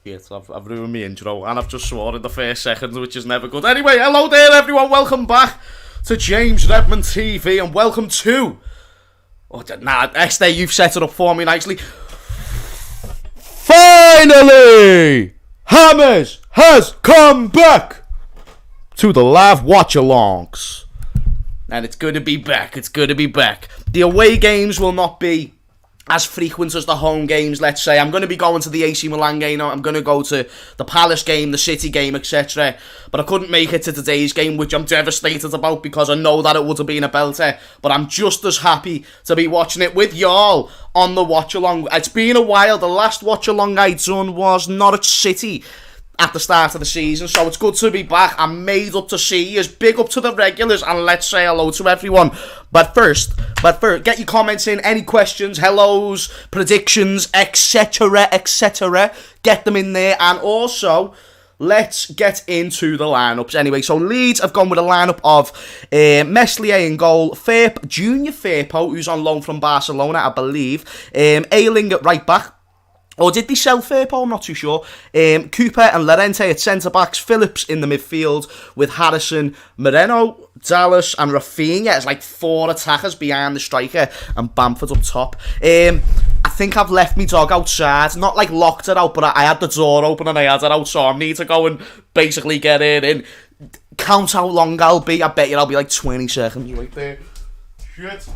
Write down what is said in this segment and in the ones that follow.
Shit, I've ruined my intro, and I've just swore in the first second, which is never good. Anyway, hello there, everyone. Welcome back to James Redmond TV, and welcome to... Esther, you've set it up for me nicely. Finally! Hammers has come back to the live Watchalongs. And it's good to be back. It's good to be back. The away games will not be as frequent as the home games, let's say. I'm going to be going to the AC Milan game. I'm going to go to the Palace game, the City game, etc. But I couldn't make it to today's game, which I'm devastated about because I know that it would have been a belter. But I'm just as happy to be watching it with y'all on the watch-along. It's been a while. The last watch-along I'd done was Norwich City at the start of the season, so it's good to be back. I'm made up to see you. Big up to the regulars, and let's say hello to everyone. But first, get your comments in, any questions, hellos, predictions, etc, etc. Get them in there, and also, let's get into the lineups. Anyway, so Leeds have gone with a lineup of Meslier in goal, Junior Firpo, who's on loan from Barcelona, I believe, Ayling at right back. Or did they sell Firpo? I'm not too sure. Cooper and Llorente at centre-backs. Phillips in the midfield with Harrison, Moreno, Dallas and Rafinha. It's like 4 attackers behind the striker and Bamford up top. I think I've left my dog outside. Not like locked it out, but I had the door open and I had it out, so I need to go and basically get it in. Count how long I'll be. I bet you I'll be like 20 seconds right there. Shit.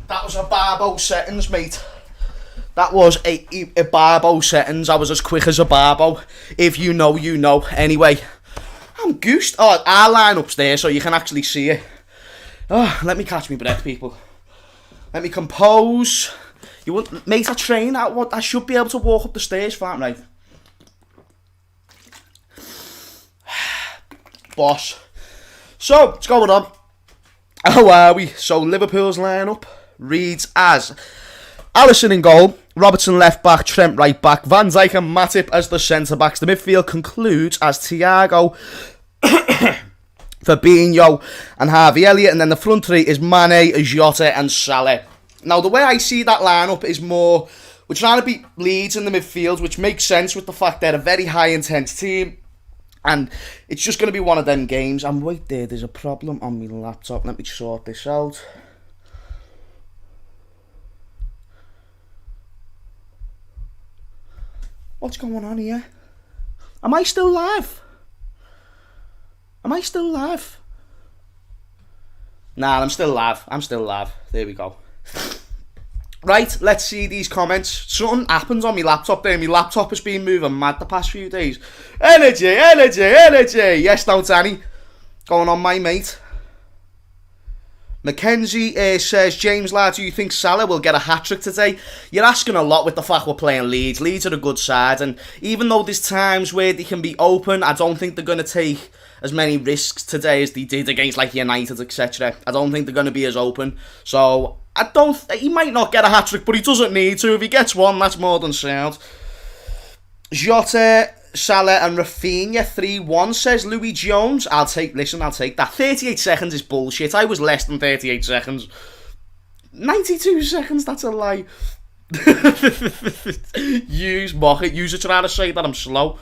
That was a barbo settings, mate. That was a barbo settings. I was as quick as a barbo. If you know, you know. Anyway, I'm goosed. Oh, our lineup's there so you can actually see it. Oh, let me catch my breath, people. Let me compose. You want, mate, I train. I should be able to walk up the stairs, fine, right? Boss. So, what's going on? How are we? So, Liverpool's lineup reads as Alisson in goal, Robertson left back, Trent right back, Van Dijk and Matip as the centre backs. The midfield concludes as Thiago, Fabinho and Harvey Elliott, and then the front three is Mane, Jota and Salah. Now the way I see that lineup is more, we're trying to beat Leeds in the midfield, which makes sense with the fact they're a very high intense team. And it's just going to be one of them games. And wait there, there's a problem on my laptop. Let me sort this out. What's going on here? Am I still live? Am I still live? Nah, I'm still live. I'm still live. There we go. Right, let's see these comments. Something happens on my laptop there. My laptop has been moving mad the past few days. Energy, energy, energy. Yes, no, Danny. Going on, my mate. Mackenzie says, James, lad, do you think Salah will get a hat-trick today? You're asking a lot with the fact we're playing Leeds. Leeds are a good side, and even though there's times where they can be open, I don't think they're going to take as many risks today as they did against like United, etc. I don't think they're going to be as open. So, he might not get a hat-trick, but he doesn't need to. If he gets one, that's more than sound. Jota, Salah and Rafinha 3-1 says Louis Jones. I'll take that. 38 seconds is bullshit. I was less than 38 seconds. 92 seconds, that's a lie. Mock it. Use it trying to say that I'm slow.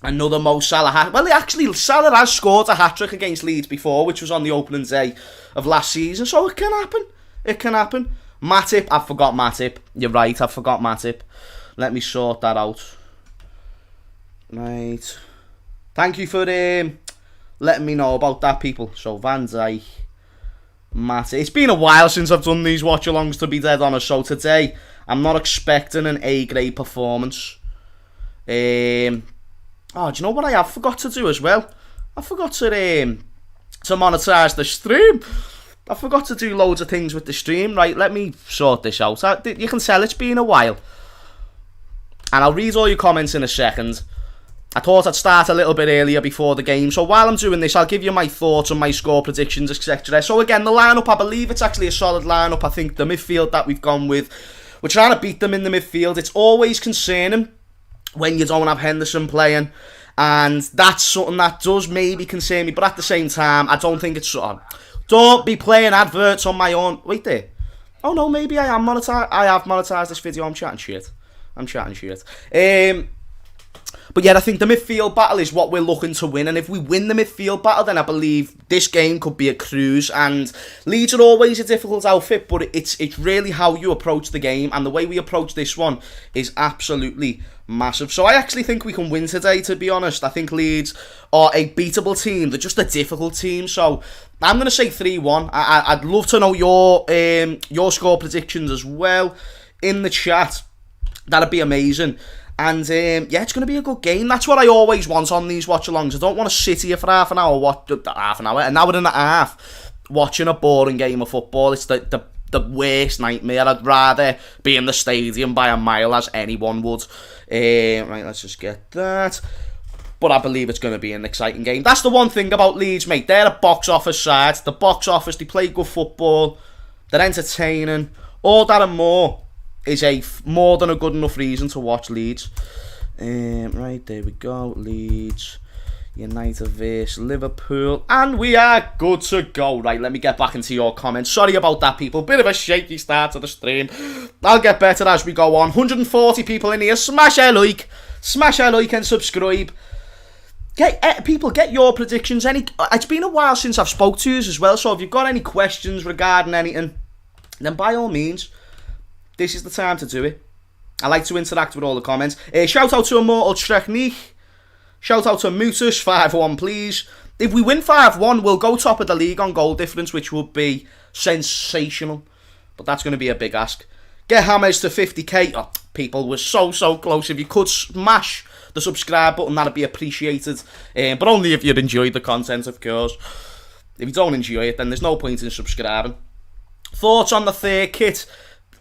Another Mo Salah hat. Well, actually, Salah has scored a hat-trick against Leeds before, which was on the opening day of last season, so it can happen. It can happen. Matip, I forgot Matip. You're right, I forgot Matip. Let me sort that out. Right. Thank you for letting me know about that, people. So, Van Dijk, Matip. It's been a while since I've done these watch-alongs, to be dead honest, so today I'm not expecting an A-grade performance. Oh, do you know what I have forgot to do as well? I forgot to monetize the stream. I forgot to do loads of things with the stream. Right, let me sort this out. You can tell it's been a while. And I'll read all your comments in a second. I thought I'd start a little bit earlier before the game. So while I'm doing this, I'll give you my thoughts on my score predictions, etc. So again, the lineup, I believe it's actually a solid lineup. I think the midfield that we've gone with, we're trying to beat them in the midfield. It's always concerning when you don't have Henderson playing. And that's something that does maybe concern me. But at the same time, I don't think it's... Don't be playing adverts on my own... Wait there. Oh no, maybe I am monetized. I have monetized this video. I'm chatting shit. But yeah, I think the midfield battle is what we're looking to win. And if we win the midfield battle, then I believe this game could be a cruise. And Leeds are always a difficult outfit, but it's really how you approach the game. And the way we approach this one is absolutely massive. So I actually think we can win today, to be honest. I think Leeds are a beatable team. They're just a difficult team. So I'm going to say 3-1. I'd love to know your score predictions as well in the chat. That'd be amazing. And yeah, it's going to be a good game. That's what I always want on these watch-alongs. I don't want to sit here for an hour and a half watching a boring game of football. It's the worst nightmare. I'd rather be in the stadium by a mile, as anyone would. Right, let's just get that. But I believe it's going to be an exciting game. That's the one thing about Leeds, mate. They're a box office side. The box office, they play good football. They're entertaining. All that and more is more than a good enough reason to watch Leeds. Right, there we go. Leeds United vs Liverpool. And we are good to go. Right, let me get back into your comments. Sorry about that, people. Bit of a shaky start to the stream. I'll get better as we go on. 140 people in here. Smash a like. Smash a like and subscribe. People, get your predictions. It's been a while since I've spoke to you as well, so if you've got any questions regarding anything, then by all means, this is the time to do it. I like to interact with all the comments. Shout out to Immortal Treknik. Shout out to Mutus 5-1, please. If we win 5-1, we'll go top of the league on goal difference, which would be sensational. But that's going to be a big ask. Get Hammers to 50k. Oh, people, we're so close. If you could smash the subscribe button, that'd be appreciated. But only if you'd enjoyed the content, of course. If you don't enjoy it, then there's no point in subscribing. Thoughts on the third kit?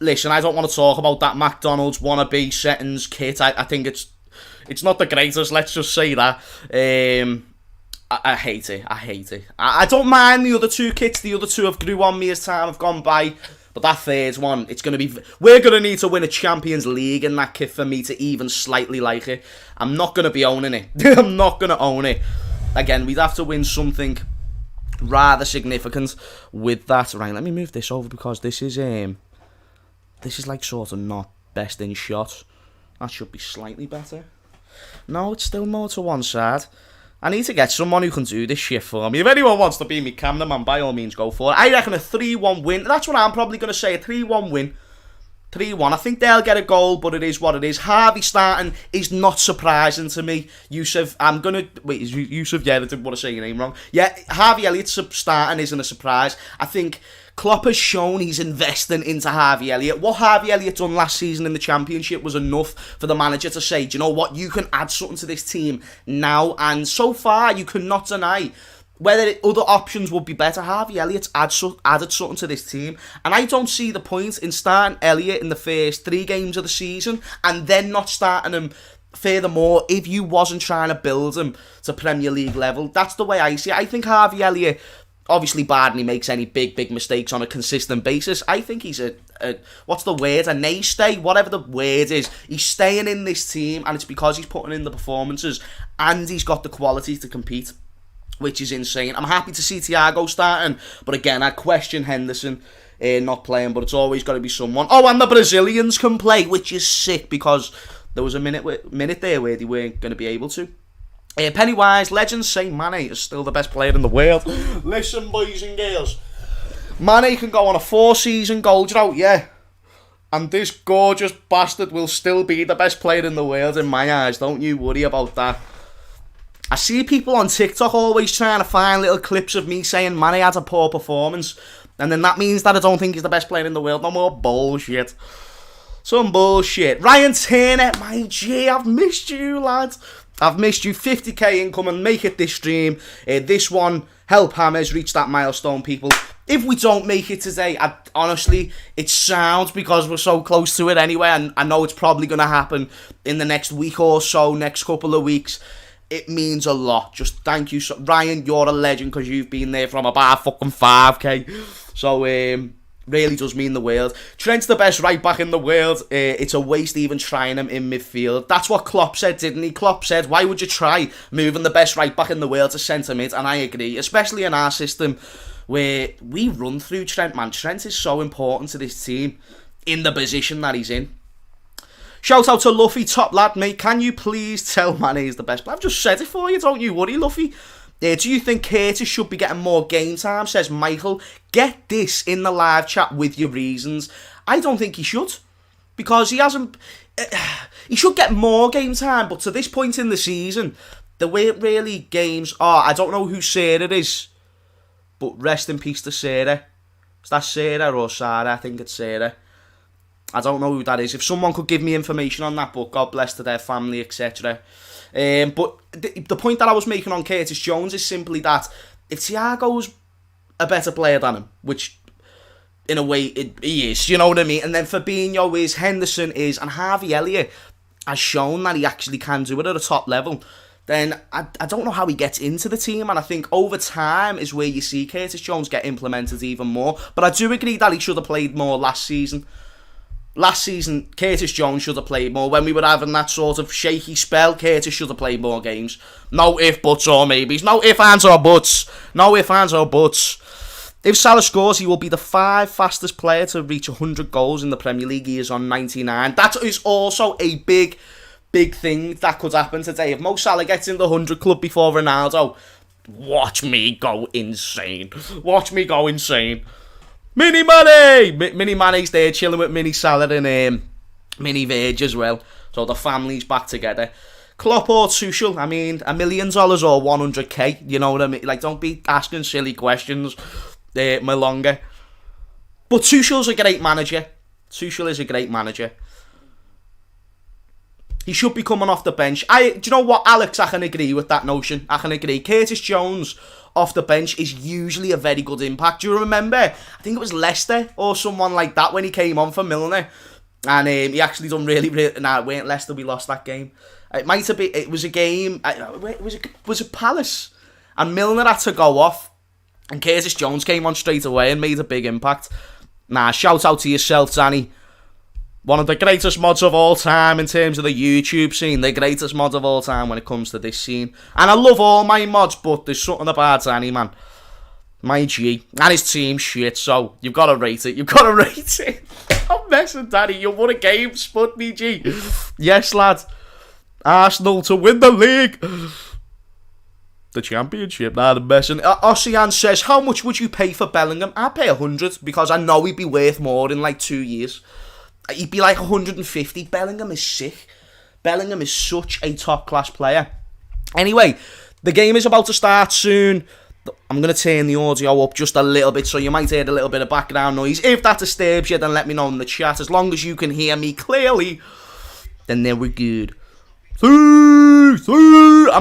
Listen, I don't want to talk about that McDonald's wannabe settings kit. I think it's not the greatest, let's just say that. I hate it. I don't mind the other two kits. The other two have grew on me as time have gone by. But that third one, we're going to need to win a Champions League in that kit for me to even slightly like it. I'm not going to be owning it. I'm not going to own it. Again, we'd have to win something rather significant with that. Right, let me move this over because this is like sort of not best in shot. That should be slightly better. No, it's still more to one side. I need to get someone who can do this shit for me. If anyone wants to be me cameraman, by all means, go for it. I reckon a 3-1 win. That's what I'm probably going to say, a 3-1 win. 3-1. I think they'll get a goal, but it is what it is. Harvey starting is not surprising to me. Yusuf, wait, is Yusuf? Yeah, I didn't want to say your name wrong. Yeah, Harvey Elliott starting isn't a surprise. I think Klopp has shown he's investing into Harvey Elliott. What Harvey Elliott done last season in the Championship was enough for the manager to say, do you know what, you can add something to this team now. And so far, you cannot deny whether other options would be better. Harvey Elliott's added something to this team. And I don't see the point in starting Elliott in the first 3 games of the season and then not starting him furthermore if you wasn't trying to build him to Premier League level. That's the way I see it. I think Harvey Elliott, obviously barring he makes any big mistakes on a consistent basis, I think he's a what's the word, a naystay, whatever the word is. He's staying in this team and it's because he's putting in the performances and he's got the quality to compete, which is insane. I'm happy to see Thiago starting, but again, I question Henderson not playing, but it's always got to be someone. Oh, and the Brazilians can play, which is sick because there was a minute there where they weren't going to be able to. Pennywise, legends say Mane is still the best player in the world. Listen, boys and girls, Mane can go on a 4-season goal drought, yeah, and this gorgeous bastard will still be the best player in the world in my eyes. Don't you worry about that. I see people on TikTok always trying to find little clips of me saying Mane had a poor performance, and then that means that I don't think he's the best player in the world. No more bullshit. Some bullshit. Ryan Turner, my G, I've missed you, lads. I've missed you. 50k income and make it this stream. This one, help Hammers reach that milestone, people. If we don't make it today, honestly, it sounds because we're so close to it anyway, and I know it's probably going to happen in the next week or so, next couple of weeks. It means a lot. Just thank you, Ryan. You're a legend because you've been there from about fucking 5k. So really does mean the world. Trent's the best right back in the world. It's a waste even trying him in midfield. That's what Klopp said, didn't he? Klopp said, why would you try moving the best right back in the world to centre mid? And I agree, especially in our system where we run through Trent, man. Trent is so important to this team in the position that he's in. Shout out to Luffy, top lad, mate. Can you please tell Mane he's the best? But I've just said it for you, don't you worry, Luffy. Do you think Curtis should be getting more game time, says Michael. Get this in the live chat with your reasons. I don't think he should. Because he hasn't... he should get more game time, but to this point in the season, the way it really games are... I don't know who Sarah is, but rest in peace to Sarah. Is that Sarah or Sarah? I think it's Sarah. I don't know who that is. If someone could give me information on that, but God bless to their family, etc. But the point that I was making on Curtis Jones is simply that if Thiago's a better player than him, which in a way he is, you know what I mean? And then Fabinho is, Henderson is, and Harvey Elliott has shown that he actually can do it at a top level, then I don't know how he gets into the team. And I think over time is where you see Curtis Jones get implemented even more. But I do agree that he should have played more last season. Last season, Curtis Jones should have played more. When we were having that sort of shaky spell, Curtis should have played more games. No if, buts, or maybes. No if, ands, or buts. No if, ands, or buts. If Salah scores, he will be the 5th fastest player to reach 100 goals in the Premier League. He is on 99. That is also a big thing that could happen today. If Mo Salah gets in the 100 club before Ronaldo, watch me go insane. Watch me go insane. Mini Mane! Mini Mane's there chilling with Mini Salah and Mini Verge as well. So the family's back together. Klopp or Tuchel, I mean, $1 million or 100k, you know what I mean? Like, don't be asking silly questions, Malonga. But Tuchel's a great manager. Tuchel is a great manager. He should be coming off the bench. Do you know what, Alex? I can agree with that notion. I can agree. Curtis Jones off the bench is usually a very good impact. Do you remember? I think it was Leicester or someone like that when he came on for Milner. And he actually done really... Nah, it weren't Leicester. We lost that game. It might have been... It was a game... Was it Palace? And Milner had to go off. And Curtis Jones came on straight away and made a big impact. Nah, shout out to yourself, Danny. One of the greatest mods of all time in terms of the YouTube scene. The greatest mod of all time when it comes to this scene. And I love all my mods, but there's something about Danny, man. My G. And his team shit, so you've got to rate it. You've got to rate it. I'm messing, Danny. You won a game, Spud me, G. Yes, lad. Arsenal to win the league. The championship. Nah, the messing. Ossian says, how much would you pay for Bellingham? I'd pay 100 because I know he'd be worth more in like 2 years. He'd be like 150. Bellingham is sick. Bellingham is such a top-class player. Anyway, the game is about to start soon. I'm going to turn the audio up just a little bit, so you might hear a little bit of background noise. If that disturbs you, then let me know in the chat. As long as you can hear me clearly, then there we're good. I'm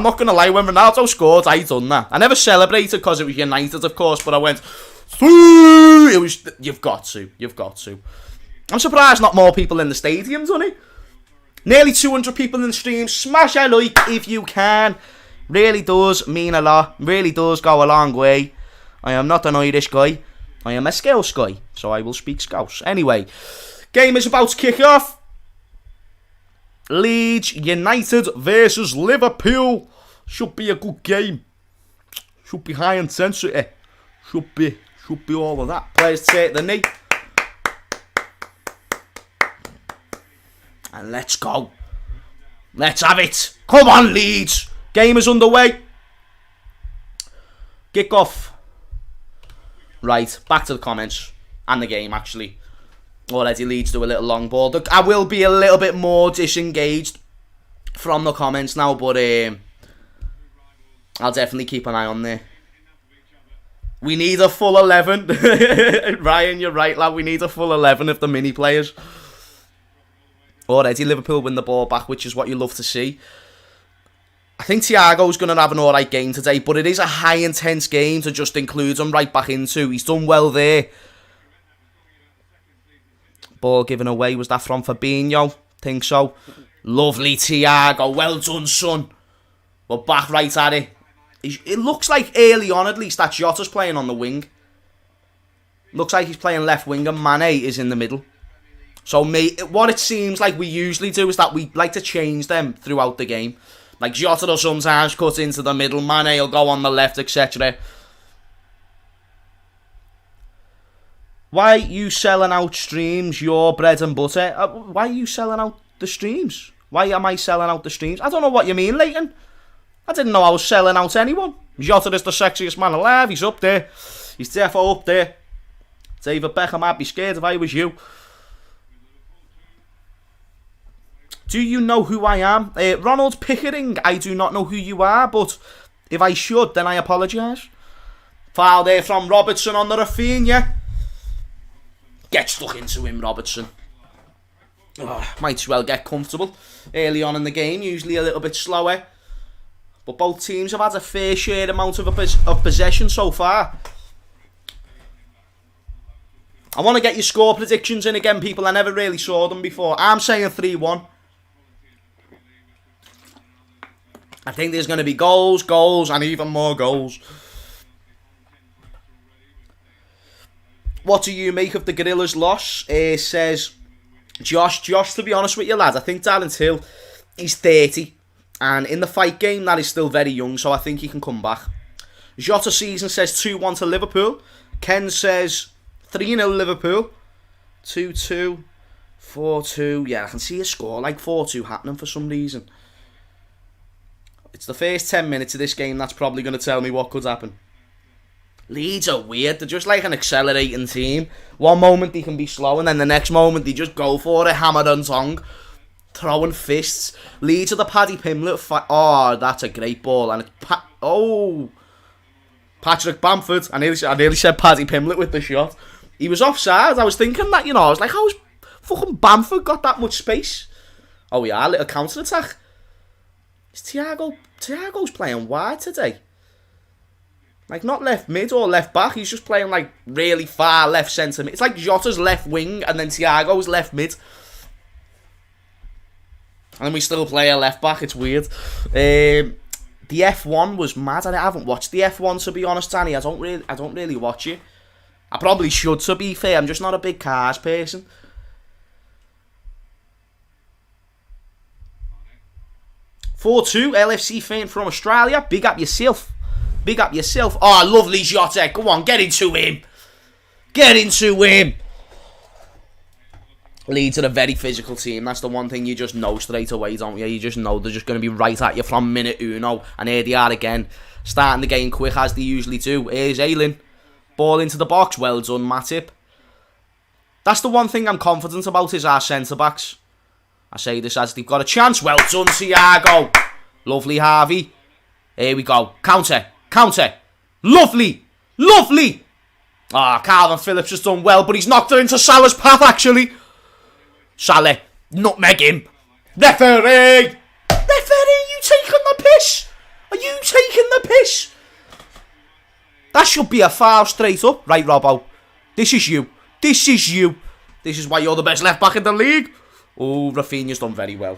not going to lie, when Ronaldo scored, I done that. I never celebrated because it was United, of course, but I went, it was, you've got to. I'm surprised not more people in the stadium, done it? Nearly 200 people in the stream. Smash a like if you can. Really does mean a lot. Really does go a long way. I am not an Irish guy. I am a Scouse guy. So I will speak Scouse. Anyway, game is about to kick off. Leeds United versus Liverpool. Should be a good game. Should be high intensity. Should be all of that. Players take the knee. And let's go. Let's have it. Come on, Leeds. Game is underway. Kick off. Right, back to the comments. And the game, actually. Already Leeds do a little long ball. I will be a little bit more disengaged from the comments now, but I'll definitely keep an eye on there. We need a full 11. Ryan, you're right, lad. We need a full 11 of the mini players. Already Liverpool win the ball back, which is what you love to see. I think Thiago's going to have an alright game today, but it is a high intense game to just include him right back into. He's done well there. Ball given away. Was that from Fabinho? Think so. Lovely Thiago. Well done, son. But back right at it. It looks like early on, at least, that Jota's playing on the wing. Looks like he's playing left wing and Mane is in the middle. So what it seems like we usually do is that we like to change them throughout the game. Like Jota will sometimes cut into the middle, Mane will go on the left, etc. Why you selling out streams? Your bread and butter. Why are you selling out the streams? Why am I selling out the streams? I don't know what you mean, Leighton. I didn't know I was selling out anyone. Jota is the sexiest man alive. He's up there. He's therefore up there. David Beckham, I'd be scared if I was you. Do you know who I am? Ronald Pickering, I do not know who you are, but if I should, then I apologise. Foul there from Robertson on the Rafinha. Get stuck into him, Robertson. Might as well get comfortable. Early on in the game, usually a little bit slower. But both teams have had a fair share amount of possession so far. I want to get your score predictions in again, people. I never really saw them before. I'm saying 3-1. I think there's going to be goals, and even more goals. What do you make of the Gorillas' loss? Says Josh, to be honest with you, lads, I think Darren Hill, he's 30. And in the fight game, that is still very young, so I think he can come back. Jota Season says 2-1 to Liverpool. Ken says 3-0 Liverpool. 2-2. 4-2. Yeah, I can see a score like 4-2 happening for some reason. It's the first 10 minutes of this game that's probably going to tell me what could happen. Leeds are weird. They're just like an accelerating team. One moment they can be slow, and then the next moment they just go for it, hammer and tongue. Throwing fists. Leeds are the Paddy Pimblett. Oh, that's a great ball. And it's Patrick Bamford. I nearly said Paddy Pimblett with the shot. He was offside. I was thinking that, I was like, how's fucking Bamford got that much space? Oh yeah, a little counter-attack. Is Thiago's playing wide today? Like, not left mid or left back. He's just playing, like, really far left centre mid. It's like Jota's left wing and then Thiago's left mid. And then we still play a left back. It's weird. The F1 was mad. I haven't watched the F1, to be honest, Danny. I don't really watch it. I probably should, to be fair. I'm just not a big cars person. LFC fan from Australia. Big up yourself. Big up yourself. Oh, lovely Jota. Go on, get into him. Get into him. Leeds are a very physical team. That's the one thing you just know straight away, don't you? You just know they're just going to be right at you from minute uno. And here they are again. Starting the game quick as they usually do. Here's Aylin. Ball into the box. Well done, Matip. That's the one thing I'm confident about is our centre-backs. I say this as they've got a chance. Well done, Thiago. Lovely, Harvey. Here we go. Counter. Lovely. Calvin Phillips has done well, but he's knocked her into Salah's path, actually. Salah, nutmeg him. Referee, you taking the piss? Are you taking the piss? That should be a foul straight up. Right, Robbo. This is you. This is why you're the best left back in the league. Oh, Rafinha's done very well.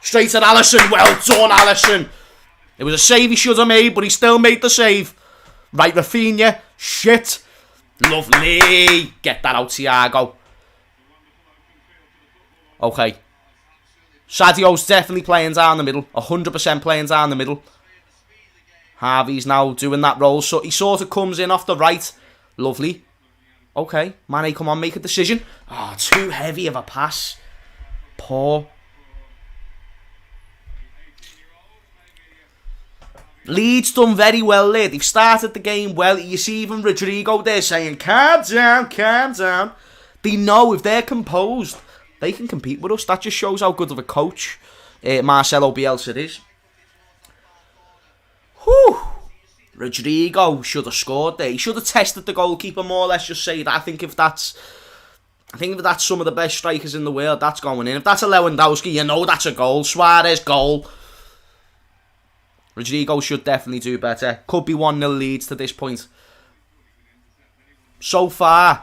Straight at Alisson. Well done, Alisson. It was a save he should have made, but he still made the save. Right, Rafinha. Shit. Lovely. Get that out, Thiago. Okay. Sadio's definitely playing down the middle. 100% playing down the middle. Harvey's now doing that role. So he sort of comes in off the right. Lovely. Okay. Mane, come on, make a decision. Oh, too heavy of a pass. Poor. Leeds done very well there. They've started the game well. You see even Rodrigo there saying, calm down. They know if they're composed, they can compete with us. That just shows how good of a coach Marcelo Bielsa is. Whew. Rodrigo should have scored there. He should have tested the goalkeeper more or less. Just say that. I think if that's some of the best strikers in the world, that's going in. If that's a Lewandowski, you know that's a goal. Suarez, goal. Rodrigo should definitely do better. Could be 1-0 Leeds to this point. So far,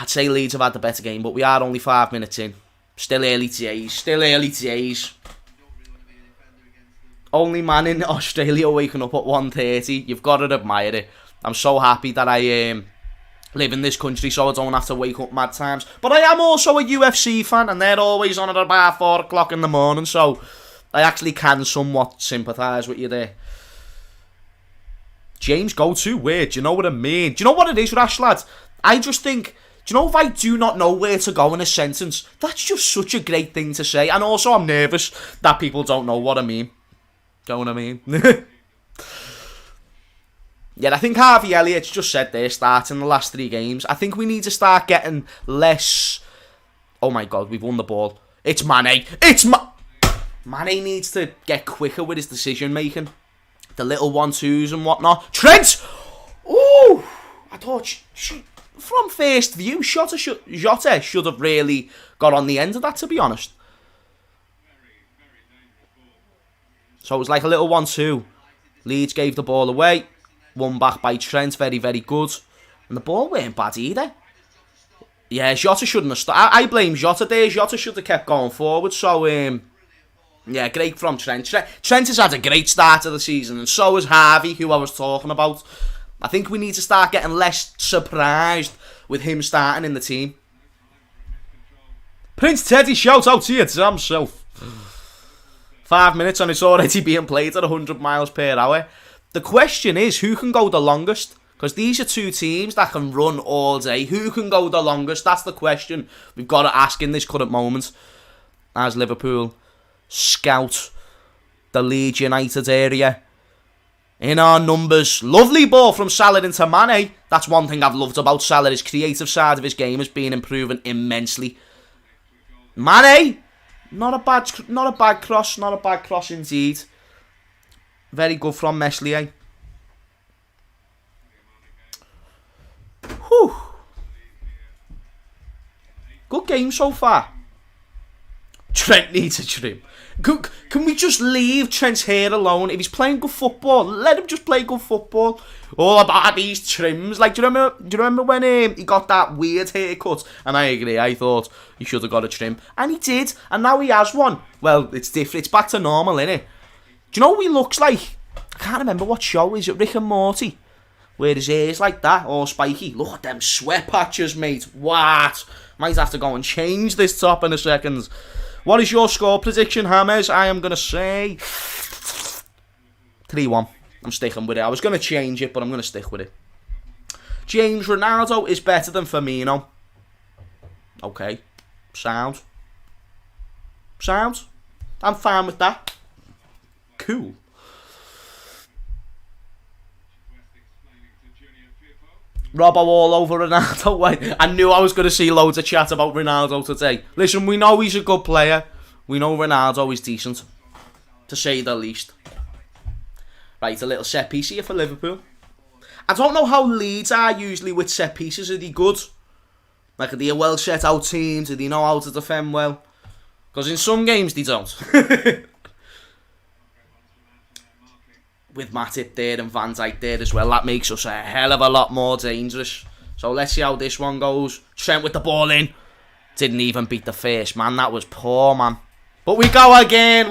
I'd say Leeds have had the better game, but we are only 5 minutes in. Still early days. Only man in Australia waking up at 1:30. You've got to admire it. I'm so happy that I live in this country so I don't have to wake up mad times. But I am also a UFC fan, and they're always on at about 4 o'clock in the morning, so I actually can somewhat sympathise with you there. James, go to where? Do you know what I mean? Do you know what it is, Rash, lads? I just think, do you know if I do not know where to go in a sentence? That's just such a great thing to say. And also I'm nervous that people don't know what I mean. Know what I mean? Yeah, I think Harvey Elliott's just said there, starting the last 3 games. I think we need to start getting less... Oh my God, we've won the ball. It's Mane. Mane needs to get quicker with his decision making. The little 1-2s and whatnot. Trent! Ooh! I thought, from first view, Jota should have really got on the end of that, to be honest. So it was like a little 1-2. Leeds gave the ball away. Won back by Trent. Very, very good. And the ball weren't bad either. Yeah, Jota shouldn't have started. I blame Jota there. Jota should have kept going forward. So, yeah, great from Trent. Trent has had a great start of the season. And so has Harvey, who I was talking about. I think we need to start getting less surprised with him starting in the team. Prince Teddy, shout out to you, to himself. 5 minutes and it's already being played at 100 miles per hour. The question is, who can go the longest? Because these are 2 teams that can run all day. Who can go the longest? That's the question we've got to ask in this current moment. As Liverpool scout the Leeds United area. In our numbers. Lovely ball from Salah into Mane. That's one thing I've loved about Salah. His creative side of his game has been improving immensely. Mane! Not a bad cross. Not a bad cross indeed. Very good from Meslier. Whew. Good game so far. Trent needs a trim. Can we just leave Trent's hair alone? If he's playing good football, let him just play good football. All about these trims. Like, do you remember when he got that weird haircut? And I agree, I thought he should have got a trim. And he did. And now he has one. Well, it's different. It's back to normal, innit? Do you know what he looks like? I can't remember what show. Is it Rick and Morty? Where his hair's like that, all spiky. Look at them sweat patches, mate. What? Might have to go and change this top in a second. What is your score prediction, Hammers? I am going to say 3-1. I'm sticking with it. I was going to change it, but I'm going to stick with it. James, Ronaldo is better than Firmino. Okay. Sound. I'm fine with that. Cool. Robbo all over Ronaldo. Wait, I knew I was going to see loads of chat about Ronaldo today. Listen, we know he's a good player. We know Ronaldo is decent, to say the least. Right, a little set piece here for Liverpool. I don't know how Leeds are usually with set pieces. Are they good? Like, are they a well set out team? Do they know how to defend well? Because in some games they don't. With Matip there and Van Dijk there as well, that makes us a hell of a lot more dangerous. So let's see how this one goes. Trent with the ball in. Didn't even beat the first man. That was poor, man. But we go again.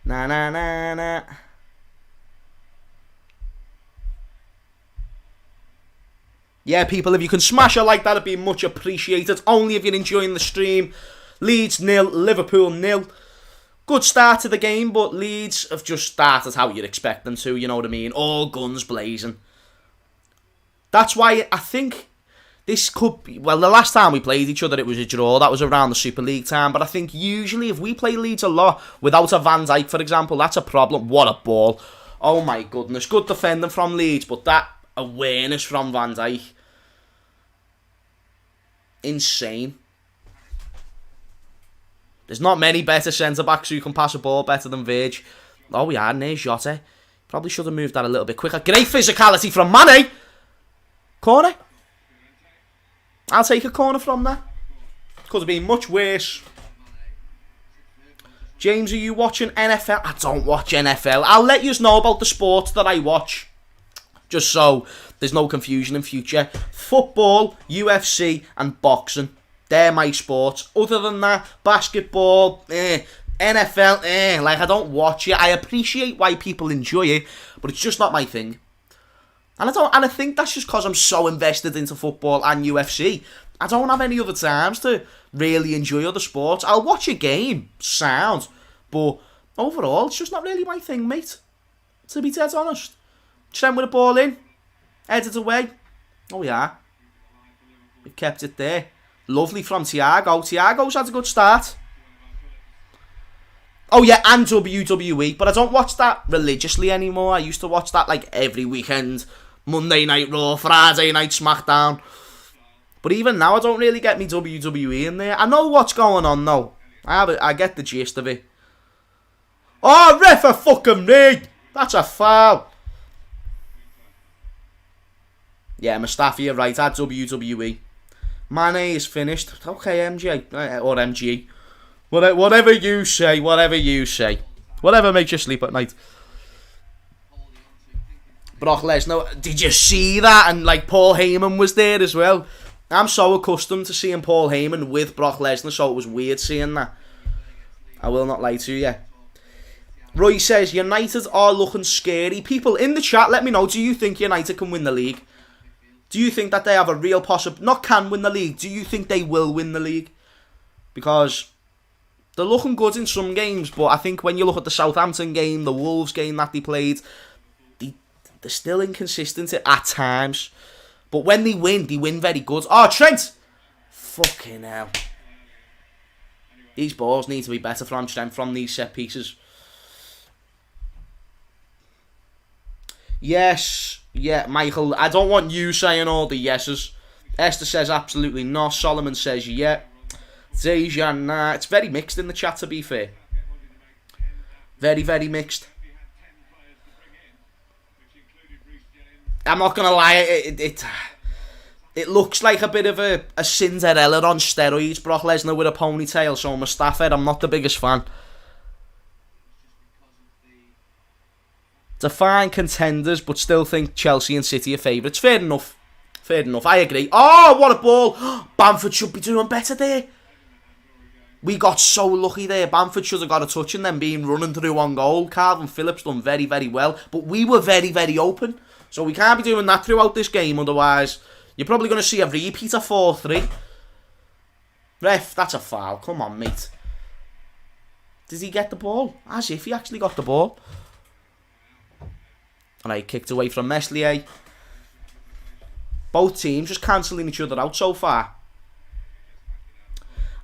Na. Yeah, people, if you can smash a like, that'd be much appreciated. Only if you're enjoying the stream. Leeds 0, Liverpool 0. Good start to the game, but Leeds have just started how you'd expect them to, you know what I mean? All guns blazing. That's why I think this could be... Well, the last time we played each other, it was a draw. That was around the Super League time. But I think usually if we play Leeds a lot, without a Van Dijk, for example, that's a problem. What a ball. Oh, my goodness. Good defending from Leeds, but that awareness from Van Dijk. Insane. There's not many better centre-backs who can pass a ball better than Virg. Oh, we are. There's Jota. Probably should have moved that a little bit quicker. Great physicality from Mane. Corner. I'll take a corner from that. Could have been much worse. James, are you watching NFL? I don't watch NFL. I'll let you know about the sports that I watch. just so there's no confusion in future. Football, UFC, and boxing. They're my sports. Other than that, basketball, NFL, like, I don't watch it. I appreciate why people enjoy it, but it's just not my thing. And I think that's just because I'm so invested into football and UFC. I don't have any other times to really enjoy other sports. I'll watch a game, sound, but overall, it's just not really my thing, mate. To be dead honest. Trent with the ball in, headed away. Oh yeah, we've kept it there. Lovely from Thiago. Thiago's had a good start. Oh yeah, and WWE, but I don't watch that religiously anymore. I used to watch that like every weekend. Monday Night Raw, Friday Night SmackDown. But even now, I don't really get me WWE in there. I know what's going on though. I get the gist of it. Oh, ref a fucking rig! That's a foul. Yeah, Mustafa, you're right. At WWE. Mane is finished. Okay, MJ. Or MG. Whatever you say. Whatever you say. Whatever makes you sleep at night. Brock Lesnar, did you see that? And like Paul Heyman was there as well. I'm so accustomed to seeing Paul Heyman with Brock Lesnar, so it was weird seeing that. I will not lie to you. Roy says, United are looking scary. People in the chat, let me know, do you think United can win the league? Do you think that they have a real possibility? Not can win the league, do you think they will win the league? Because they're looking good in some games, but I think when you look at the Southampton game, the Wolves game that they played, they're still inconsistent at times. But when they win very good. Oh, Trent! Fucking hell. These balls need to be better from Trent from these set pieces. Yes. Yeah, Michael. I don't want you saying all the yeses. Esther says absolutely not. Solomon says yeah. Dejan, nah. It's very mixed in the chat, to be fair. Very, very mixed. I'm not going to lie, it looks like a bit of a Cinderella on steroids, Brock Lesnar with a ponytail, so Mustafa, I'm not the biggest fan. Define contenders, but still think Chelsea and City are favourites. Fair enough. Fair enough, I agree. Oh, what a ball! Bamford should be doing better there. We got so lucky there. Bamford should have got a touch and then being running through on goal. Calvin Phillips done very, very well, but we were very, very open. So we can't be doing that throughout this game, otherwise you're probably going to see a repeat of 4-3. Ref, that's a foul. Come on, mate. Did he get the ball? As if he actually got the ball. Alright, kicked away from Meslier. Both teams just cancelling each other out so far.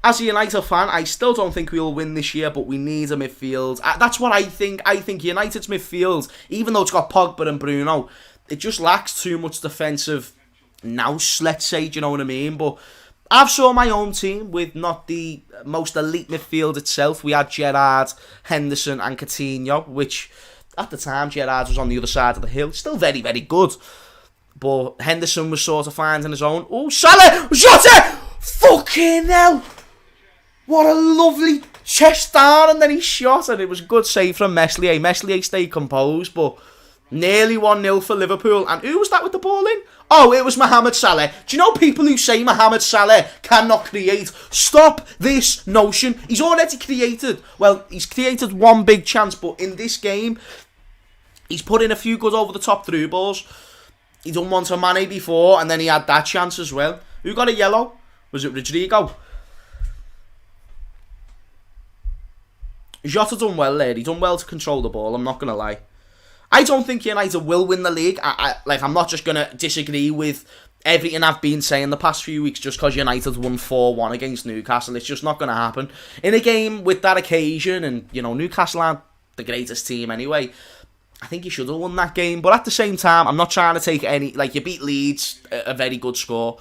As a United fan, I still don't think we'll win this year, but we need a midfield. That's what I think. I think United's midfield, even though it's got Pogba and Bruno, it just lacks too much defensive nous, let's say, do you know what I mean? But I've saw my own team with not the most elite midfield itself. We had Gerrard, Henderson and Coutinho, which at the time Gerrard was on the other side of the hill. Still very, very good. But Henderson was sort of finding his own. Oh, Salah! Shot it! Fucking hell! What a lovely chest down, and then he shot, and it was a good save from Meslier. Meslier stayed composed, but nearly 1-0 for Liverpool. And who was that with the ball in? Oh, it was Mohamed Salah. Do you know people who say Mohamed Salah cannot create? Stop this notion. He's already created. Well, he's created one big chance, but in this game, he's put in a few good over-the-top through balls. He done one to Mane before, and then he had that chance as well. Who got a yellow? Was it Rodrigo? Jota done well there. He done well to control the ball, I'm not going to lie. I don't think United will win the league. I'm not just going to disagree with everything I've been saying the past few weeks just because United won 4-1 against Newcastle. It's just not going to happen. In a game with that occasion, and, you know, Newcastle aren't the greatest team anyway, I think you should have won that game. But at the same time, I'm not trying to take any... Like, you beat Leeds, a very good score.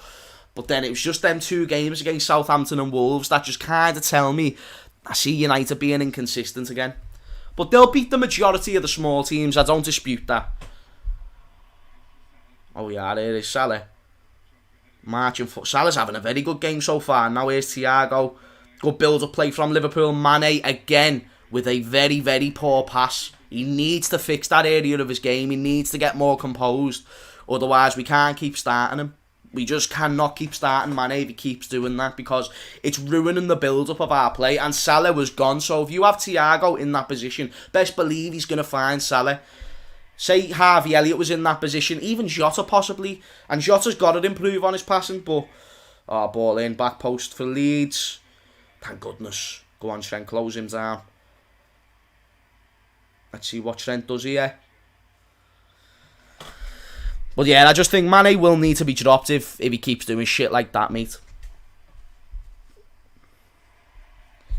But then it was just them two games against Southampton and Wolves that just kind of tell me I see United being inconsistent again. But they'll beat the majority of the small teams. I don't dispute that. Oh yeah, there is Salah. Marching foot. Salah's having a very good game so far. Now here's Thiago. Good build-up play from Liverpool. Mane again with a very, very poor pass. He needs to fix that area of his game. He needs to get more composed. Otherwise, we can't keep starting him. We just cannot keep starting Mane if he keeps doing that, because it's ruining the build-up of our play. And Salah was gone, so if you have Thiago in that position, best believe he's going to find Salah. Say Harvey Elliott was in that position, even Jota possibly. And Jota's got to improve on his passing, but... Oh, ball in, back post for Leeds. Thank goodness. Go on, Trent, close him down. Let's see what Trent does here. But yeah, I just think Mane will need to be dropped if he keeps doing shit like that, mate.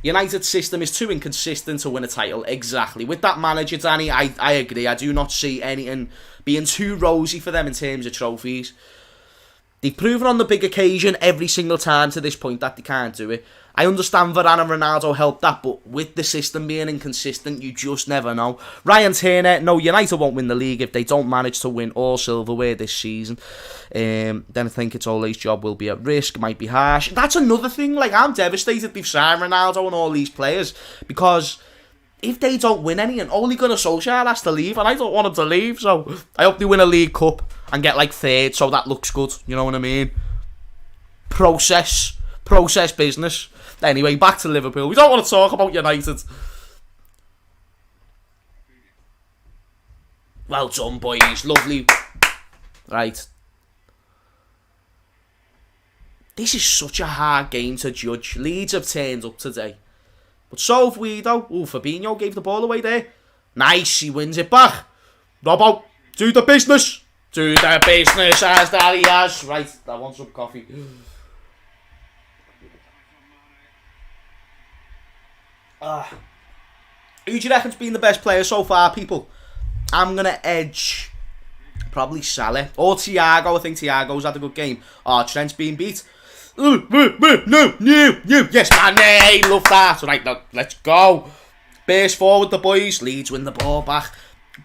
United's system is too inconsistent to win a title. Exactly. With that manager, Danny, I agree. I do not see anything being too rosy for them in terms of trophies. They've proven on the big occasion every single time to this point that they can't do it. I understand Varane and Ronaldo helped that, but with the system being inconsistent, you just never know. Ryan Turner, no, United won't win the league if they don't manage to win all silverware this season. Then I think it's Ole's job will be at risk, might be harsh. That's another thing, like, I'm devastated they've signed Ronaldo and all these players, because if they don't win any, and Ole Gunnar Solskjaer has to leave, and I don't want him to leave, so I hope they win a League Cup and get like third, so that looks good, you know what I mean? Process business. Anyway, back to Liverpool. We don't want to talk about United. Well done, boys. Lovely. Right. This is such a hard game to judge. Leeds have turned up today. But so have we, though. Ooh, Fabinho gave the ball away there. Nice, he wins it back. Robbo, do the business. Do the business as that he has. Right, I want some coffee. Who do you reckon's been the best player so far, people? I'm going to edge probably Salah or Thiago. I think Thiago's had a good game. Oh, Trent's been beat. No. Yes, man. Love that. Right, now, let's go. Burst forward the boys. Leeds win the ball back.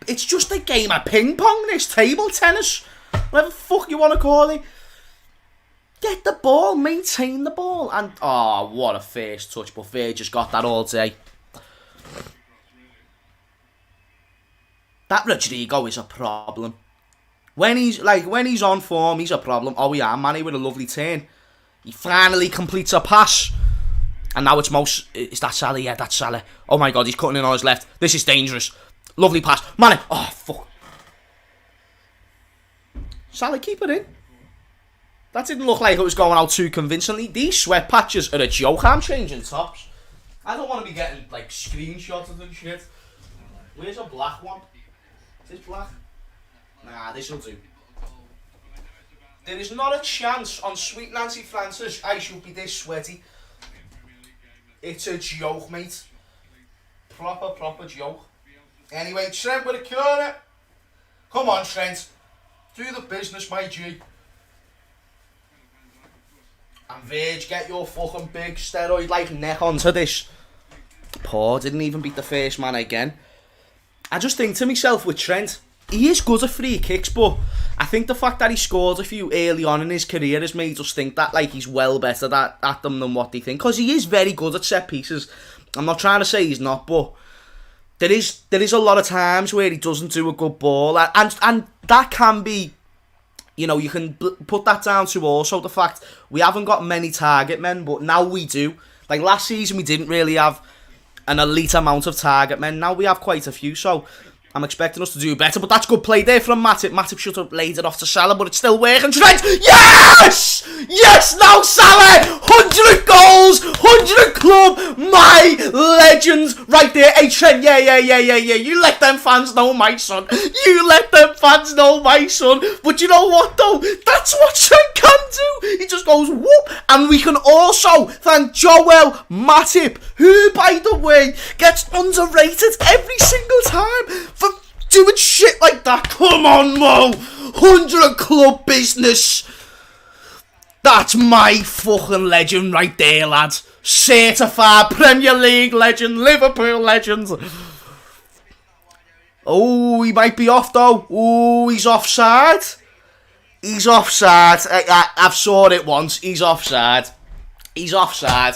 It's just a game of ping pong, this table tennis. Whatever the fuck you want to call it. Get the ball, maintain the ball, and oh, what a first touch! But Ver just got that all day. That Rodrigo is a problem. When he's on form, he's a problem. Oh yeah, Mane with a lovely turn. He finally completes a pass, and now it's is that Salah? Yeah, that's Salah. Oh my God, he's cutting in on his left. This is dangerous. Lovely pass, Mane. Oh fuck. Salah, keep it in. That didn't look like it was going out too convincingly. These sweat patches are a joke. I'm changing tops. I don't want to be getting like screenshots and shit. Where's a black one? Is this black? Nah, this'll do. There is not a chance on Sweet Nancy Francis I should be this sweaty. It's a joke, mate. Proper joke. Anyway, Trent with a corner. Come on, Trent. Do the business, my G. And Verge, get your fucking big steroid-like neck onto this. Poor, didn't even beat the first man again. I just think to myself with Trent, he is good at free kicks, but I think the fact that he scored a few early on in his career has made us think that like he's well better at them than what they think. Because he is very good at set pieces. I'm not trying to say he's not, but there is a lot of times where he doesn't do a good ball. And that can be... You know, you can put that down to also the fact we haven't got many target men, but now we do. Like last season, we didn't really have an elite amount of target men. Now we have quite a few, so I'm expecting us to do better. But that's good play there from Matip. Matip should have laid it off to Salah, but it's still working. Trent, yes! Yes, now Salah! 100 goals, 100 club, my legends right there. Hey, Trent, yeah. You let them fans know, my son. You let them fans know, my son. But you know what, though? That's what Trent can do. He just goes, whoop. And we can also thank Joel Matip, who, by the way, gets underrated every single time for doing shit like that. Come on, Mo. 100 club business. That's my fucking legend right there, lads. Certified Premier League legend, Liverpool legend. Oh, he might be off though. Oh, he's offside. He's offside. I've saw it once. He's offside. He's offside.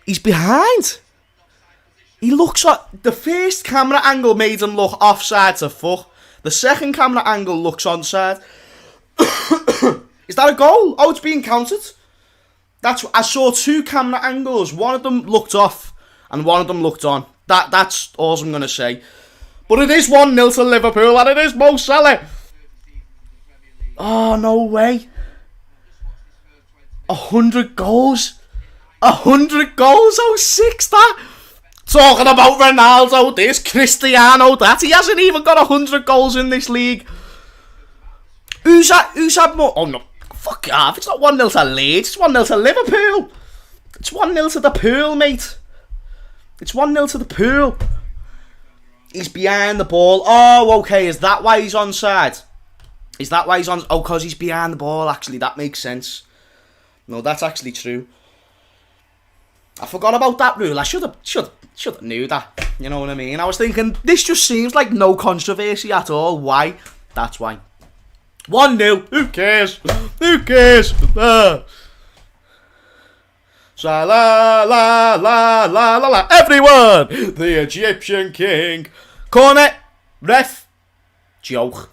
He's behind. He looks at... The first camera angle made him look offside to fuck. The second camera angle looks onside. Is that a goal? Oh, it's being counted. I saw two camera angles. One of them looked off and one of them looked on. That's all I'm going to say. But it is 1-0 to Liverpool and it is Mo Salah. Oh, no way. 100 goals. 100 goals. Oh, 6 that. Talking about Ronaldo this, Cristiano that. He hasn't even got 100 goals in this league. Who's had more? Oh, no. Fuck off. It's not 1-0 to Leeds. It's 1-0 to Liverpool. It's 1-0 to the pool, mate. It's 1-0 to the pool. He's behind the ball. Oh, okay. Is that why he's onside? Is that why he's on? Oh, because he's behind the ball. Actually, that makes sense. No, that's actually true. I forgot about that rule. I should have knew that. You know what I mean? I was thinking, this just seems like no controversy at all. Why? That's why. 1-0. Who cares? Who cares? Salah, la, la, la, la, la. Everyone! The Egyptian king. Corner. Ref. Joke.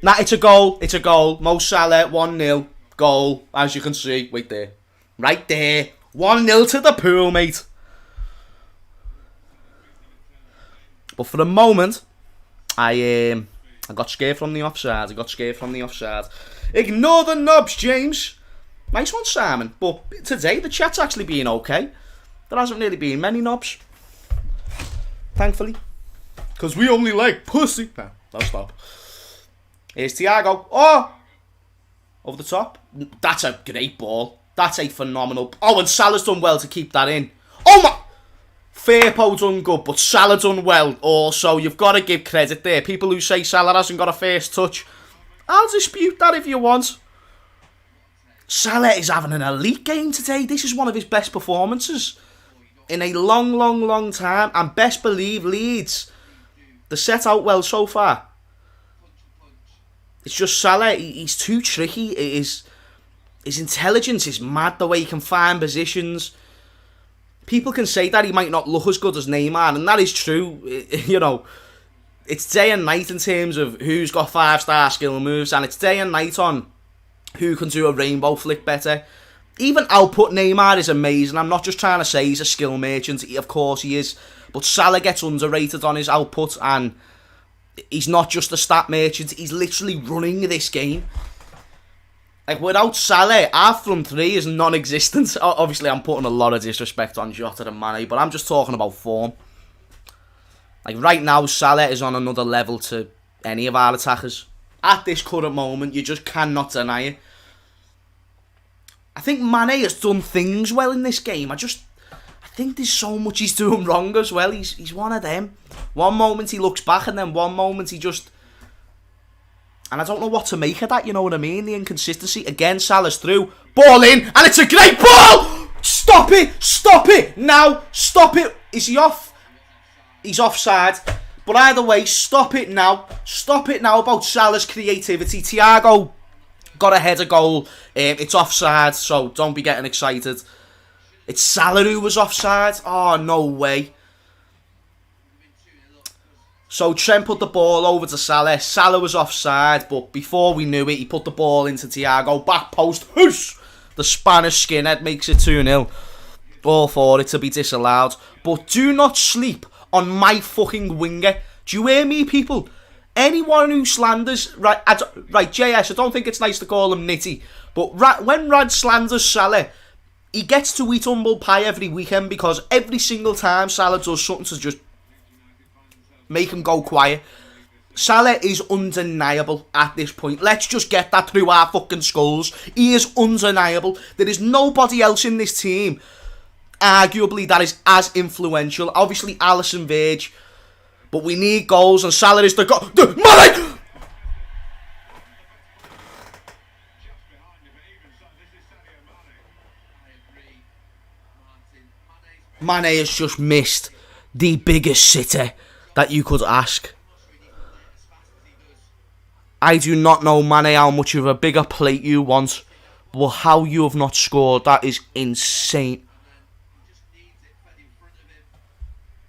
Nah, it's a goal. It's a goal. Mo Salah, 1-0. Goal, as you can see. Wait there. Right there. 1-0 to the pool, mate. But for the moment, I got scared from the offside. Ignore the knobs, James. Nice one, Simon. But today, the chat's actually been okay. There hasn't really been many knobs. Thankfully. Because we only like pussy. Nah, I'll stop. Here's Thiago. Oh! Over the top. That's a great ball. That's a phenomenal... Oh, and Salah's done well to keep that in. Oh, my... Firpo done good, but Salah done well also. You've got to give credit there. People who say Salah hasn't got a first touch, I'll dispute that if you want. Salah is having an elite game today. This is one of his best performances in a long time. And best believe Leeds, they set out well so far. It's just Salah, he's too tricky. His intelligence is mad, the way he can find positions. People can say that he might not look as good as Neymar, and that is true. You know, it's day and night in terms of who's got 5-star skill moves, and it's day and night on who can do a rainbow flick better. Even output Neymar is amazing. I'm not just trying to say he's a skill merchant. Of course he is. But Salah gets underrated on his output, and he's not just a stat merchant. He's literally running this game. Like, without Salah, our front three is non-existent. Obviously, I'm putting a lot of disrespect on Jota and Mane, but I'm just talking about form. Like, right now, Salah is on another level to any of our attackers. At this current moment, you just cannot deny it. I think Mane has done things well in this game. I think there's so much he's doing wrong as well. He's one of them. One moment he looks back, and then one moment he just... And I don't know what to make of that, you know what I mean? The inconsistency. Again, Salah's through. Ball in, and it's a great ball! Stop it! Now, stop it! Is he off? He's offside. But either way, stop it now. Stop it now about Salah's creativity. Thiago got a header goal. It's offside, so don't be getting excited. It's Salah who was offside. Oh, no way. So Trent put the ball over to Salah. Salah was offside, but before we knew it, he put the ball into Thiago. Back post. Whoosh! The Spanish skinhead makes it 2-0. All for it to be disallowed. But do not sleep on my fucking winger. Do you hear me, people? Anyone who slanders... Right, JS, I don't think it's nice to call him nitty. But when Rad slanders Salah, he gets to eat humble pie every weekend, because every single time Salah does something to just make him go quiet. Salah is undeniable at this point. Let's just get that through our fucking skulls. He is undeniable. There is nobody else in this team, arguably, that is as influential. Obviously, Alisson, Verge. But we need goals, and Salah is the goal. Mane! Mane has just missed the biggest sitter that you could ask. I do not know, Mane, how much of a bigger plate you want, Well, how you have not scored, that is insane.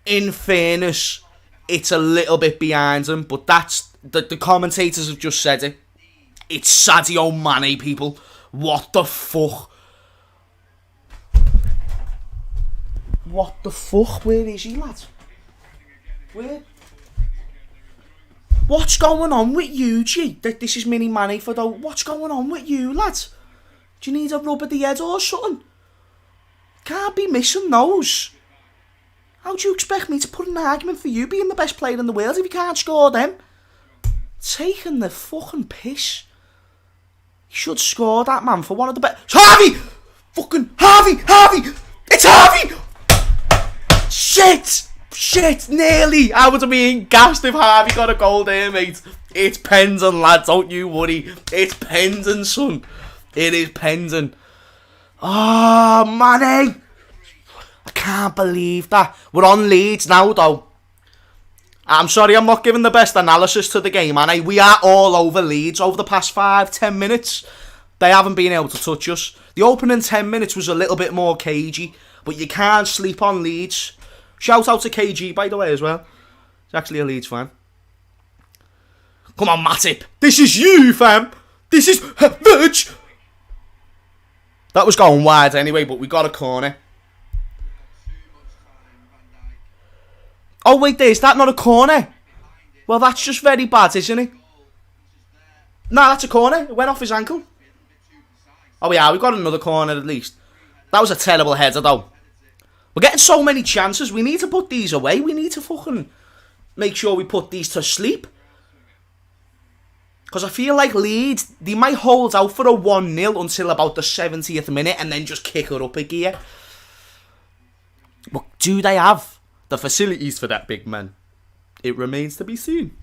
In fairness, it's a little bit behind him, but that's... The commentators have just said it. It's Sadio Mane, people. What the fuck? What the fuck? Where is he, lad? Where? What's going on with you, G? This is Mini Manny for though. What's going on with you, lad? Do you need a rub of the head or something? Can't be missing those. How do you expect me to put an argument for you being the best player in the world if you can't score them? Taking the fucking piss. You should score that, man, for one of the best. Harvey! Fucking Harvey! It's Harvey! Shit, nearly. I would have been gassed if Harvey got a goal there, mate. It's Pendon, lad, don't you worry. It's Pendon, son. It is Pendon. Oh, Manny. I can't believe that. We're on Leeds now, though. I'm sorry, I'm not giving the best analysis to the game, Manny. We are all over Leeds over the past 5-10 minutes. They haven't been able to touch us. The opening 10 minutes was a little bit more cagey, but you can't sleep on Leeds. Shout out to KG, by the way, as well. He's actually a Leeds fan. Come on, Matip. This is you, fam. This is Verge. That was going wide anyway, but we got a corner. Oh, wait, is that not a corner? Well, that's just very bad, isn't it? No, that's a corner. It went off his ankle. Oh, yeah, we got another corner at least. That was a terrible header, though. We're getting so many chances. We need to put these away. We need to fucking make sure we put these to sleep. Because I feel like Leeds, they might hold out for a 1-0 until about the 70th minute and then just kick it up a gear. But do they have the facilities for that, big man? It remains to be seen.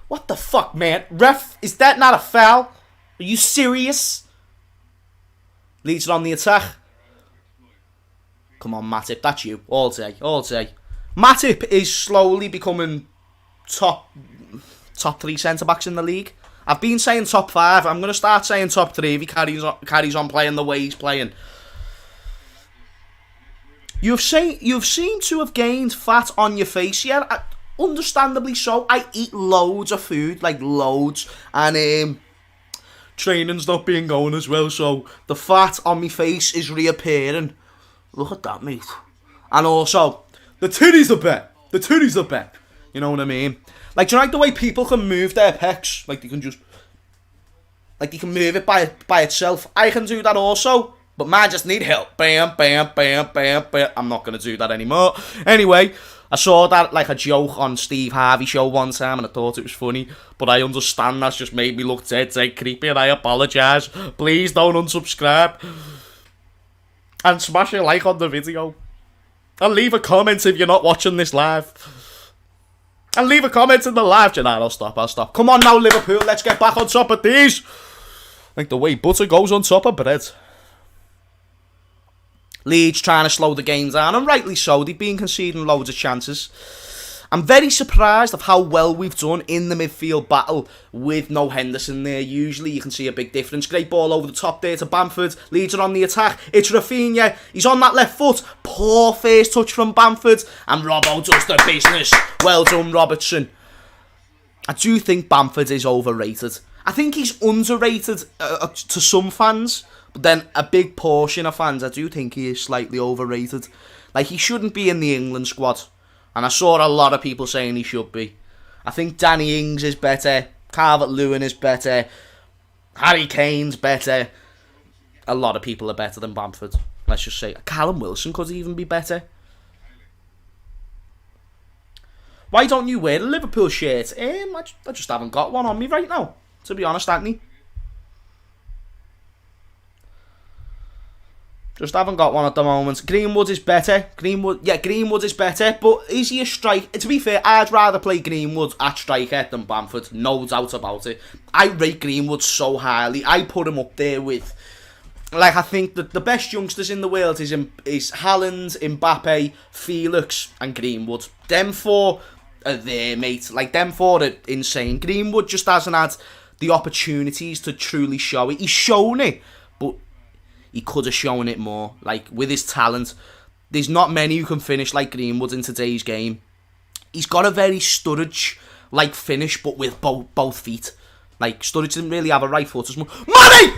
What the fuck, man? Ref, is that not a foul? Are you serious? Leeds are on the attack. Come on, Matip, that's you. All day. Matip is slowly becoming top 3 centre-backs in the league. I've been saying top 5. I'm going to start saying top 3 if he carries on playing the way he's playing. You've seemed to have gained fat on your face, yeah? Understandably so. I eat loads of food, like loads. And training's not been going as well, so the fat on my face is reappearing. Look at that, mate. And also, the titties are back. You know what I mean? Like, do you like the way people can move their pecs? Like, they can just... Like, they can move it by itself. I can do that also. But man, just need help. Bam, bam, bam, bam, bam. I'm not going to do that anymore. Anyway, I saw that like a joke on Steve Harvey's show one time and I thought it was funny. But I understand that's just made me look dead creepy and I apologise. Please don't unsubscribe. And smash a like on the video. And leave a comment if you're not watching this live. And leave a comment in the live chat. Nah, I'll stop. Come on now, Liverpool. Let's get back on top of these. Like the way butter goes on top of bread. Leeds trying to slow the game down, and rightly so. They've been conceding loads of chances. I'm very surprised of how well we've done in the midfield battle with no Henderson there. Usually you can see a big difference. Great ball over the top there to Bamford. Leeds are on the attack. It's Rafinha. He's on that left foot. Poor first touch from Bamford. And Robbo does the business. Well done, Robertson. I do think Bamford is overrated. I think he's underrated to some fans. But then a big portion of fans, I do think he is slightly overrated. Like, he shouldn't be in the England squad. And I saw a lot of people saying he should be. I think Danny Ings is better. Calvert-Lewin is better. Harry Kane's better. A lot of people are better than Bamford. Let's just say. Callum Wilson could even be better. Why don't you wear a Liverpool shirt? I just haven't got one on me right now. To be honest, Anthony. Just haven't got one at the moment. Greenwood is better. Greenwood is better. But is he a striker? To be fair, I'd rather play Greenwood at striker than Bamford. No doubt about it. I rate Greenwood so highly. I put him up there with... Like, I think that the best youngsters in the world is Haaland, Mbappe, Felix and Greenwood. Them four are there, mate. Like, them four are insane. Greenwood just hasn't had the opportunities to truly show it. He's shown it, but he could have shown it more. Like, with his talent, there's not many who can finish like Greenwood in today's game. He's got a very Sturridge-like finish, but with both feet. Like, Sturridge didn't really have a right foot as much. Mane!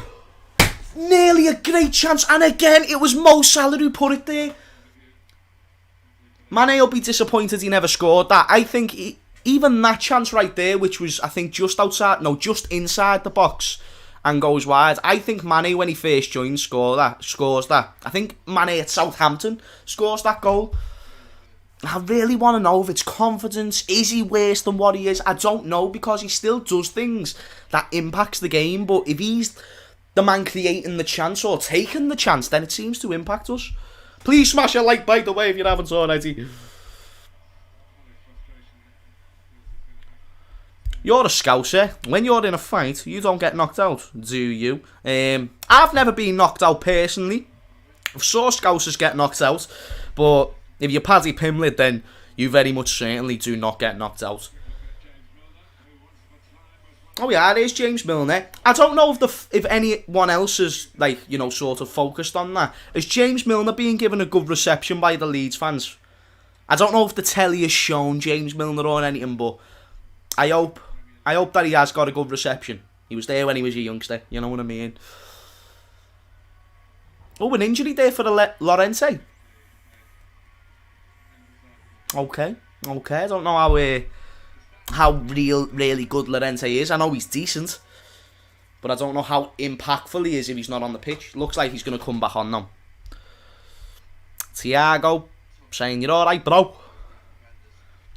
Nearly a great chance, and again, it was Mo Salah who put it there. Mane will be disappointed he never scored that. I think even that chance right there, which was, I think, just inside the box and goes wide. I think Mane, when he first joined, scores that. I think Mane at Southampton scores that goal. I really want to know if it's confidence. Is he worse than what he is? I don't know, because he still does things that impacts the game. But if he's the man creating the chance or taking the chance, then it seems to impact us. Please smash a like, by the way, if you haven't already. You're a Scouser. When you're in a fight, you don't get knocked out, do you? I've never been knocked out personally. I've saw Scousers get knocked out, but if you're Paddy Pimblett, then you very much certainly do not get knocked out. Oh yeah, there's James Milner. I don't know if anyone else is, like, you know, sort of focused on that. Is James Milner being given a good reception by the Leeds fans? I don't know if the telly has shown James Milner or anything, but I hope that he has got a good reception. He was there when he was a youngster, you know what I mean? Oh, an injury there for the Llorente. Okay. I don't know how really good Llorente is. I know he's decent, but I don't know how impactful he is if he's not on the pitch. Looks like he's going to come back on now. Thiago saying, you're alright, bro.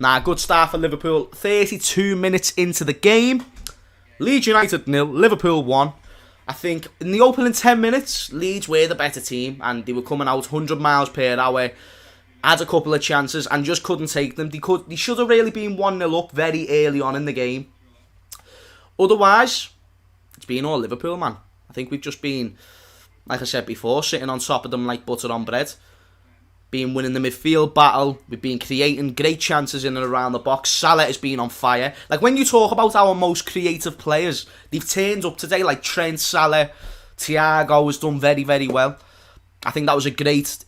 Nah, good start for Liverpool. 32 minutes into the game. Leeds United 0, Liverpool 1. I think in the opening 10 minutes, Leeds were the better team, and they were coming out 100 miles per hour. Had a couple of chances and just couldn't take them. They should have really been 1-0 up very early on in the game. Otherwise, it's been all Liverpool, man. I think we've just been, like I said before, sitting on top of them like butter on bread. Been winning the midfield battle. We've been creating great chances in and around the box. Salah has been on fire. Like, when you talk about our most creative players, they've turned up today. Like Trent, Salah, Thiago has done very, very well. I think that was a great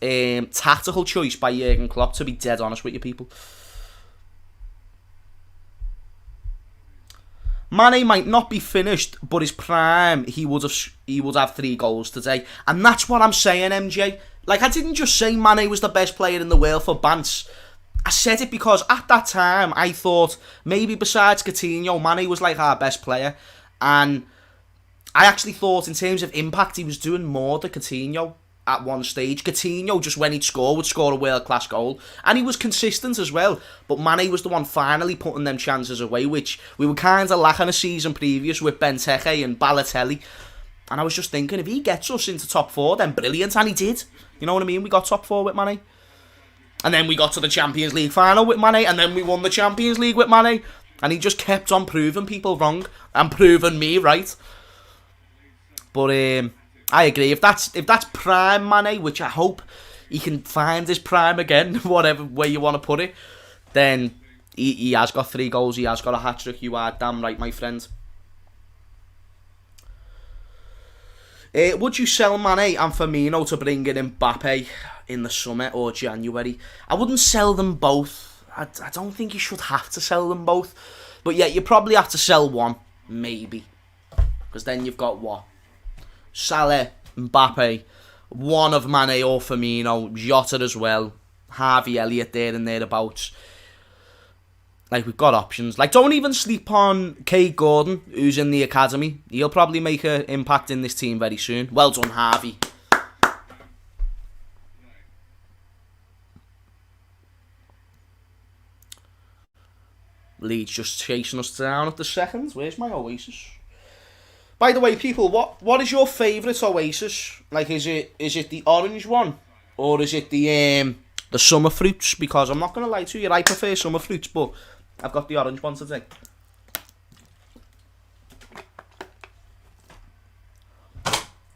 tactical choice by Jurgen Klopp, to be dead honest with you people. Mane might not be finished, but his prime, he would have 3 goals today. And that's what I'm saying, MJ. Like, I didn't just say Mane was the best player in the world for Bants. I said it because at that time, I thought maybe besides Coutinho, Mane was like our best player. And I actually thought in terms of impact, he was doing more than Coutinho. At one stage, Coutinho, just when he'd score, would score a world-class goal. And he was consistent as well. But Mane was the one finally putting them chances away, which we were kind of lacking a season previous with Benteke and Balotelli. And I was just thinking, if he gets us into top 4, then brilliant. And he did. You know what I mean? We got top 4 with Mane. And then we got to the Champions League final with Mane. And then we won the Champions League with Mane. And he just kept on proving people wrong. And proving me right. But, I agree. If that's prime Mane, which I hope he can find his prime again, whatever way you want to put it, then he has got 3 goals. He has got a hat-trick. You are damn right, my friend. Would you sell Mane and Firmino to bring in Mbappe in the summer or January? I wouldn't sell them both. I don't think you should have to sell them both. But yeah, you probably have to sell one, maybe. Because then you've got what? Salah, Mbappe, one of Mane or Firmino, Jota as well, Harvey Elliott there and thereabouts. Like, we've got options. Like, don't even sleep on Kay Gordon, who's in the academy. He'll probably make an impact in this team very soon. Well done, Harvey. Leeds just chasing us down at the seconds. Where's my Oasis? By the way, people, what is your favourite Oasis? Like, is it the orange one, or is it the summer fruits? Because I'm not gonna lie to you, I prefer summer fruits, but I've got the orange one today.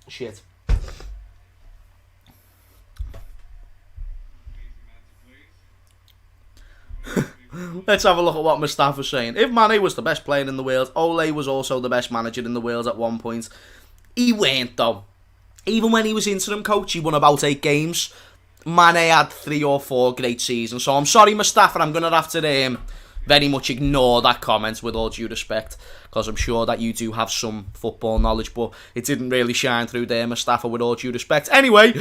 Shit. Let's have a look at what Mustafa's saying. If Mane was the best player in the world, Ole was also the best manager in the world at one point. He weren't, though. Even when he was interim coach, he won about 8 games. Mane had 3 or 4 great seasons. So I'm sorry, Mustafa, I'm going to have to very much ignore that comment with all due respect, because I'm sure that you do have some football knowledge, but it didn't really shine through there, Mustafa, with all due respect. Anyway,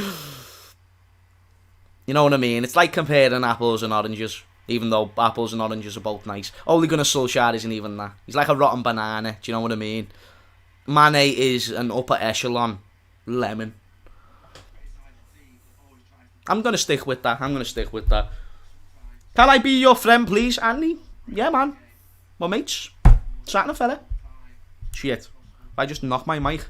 you know what I mean? It's like comparing apples and oranges, even though apples and oranges are both nice. Ole Gunnar Solskjaer isn't even that. He's like a rotten banana, do you know what I mean? Mane is an upper echelon lemon. I'm going to stick with that. Can I be your friend, please, Andy? Yeah, man. Well, mates. Sat in a fella. Shit. If I just knock my mic.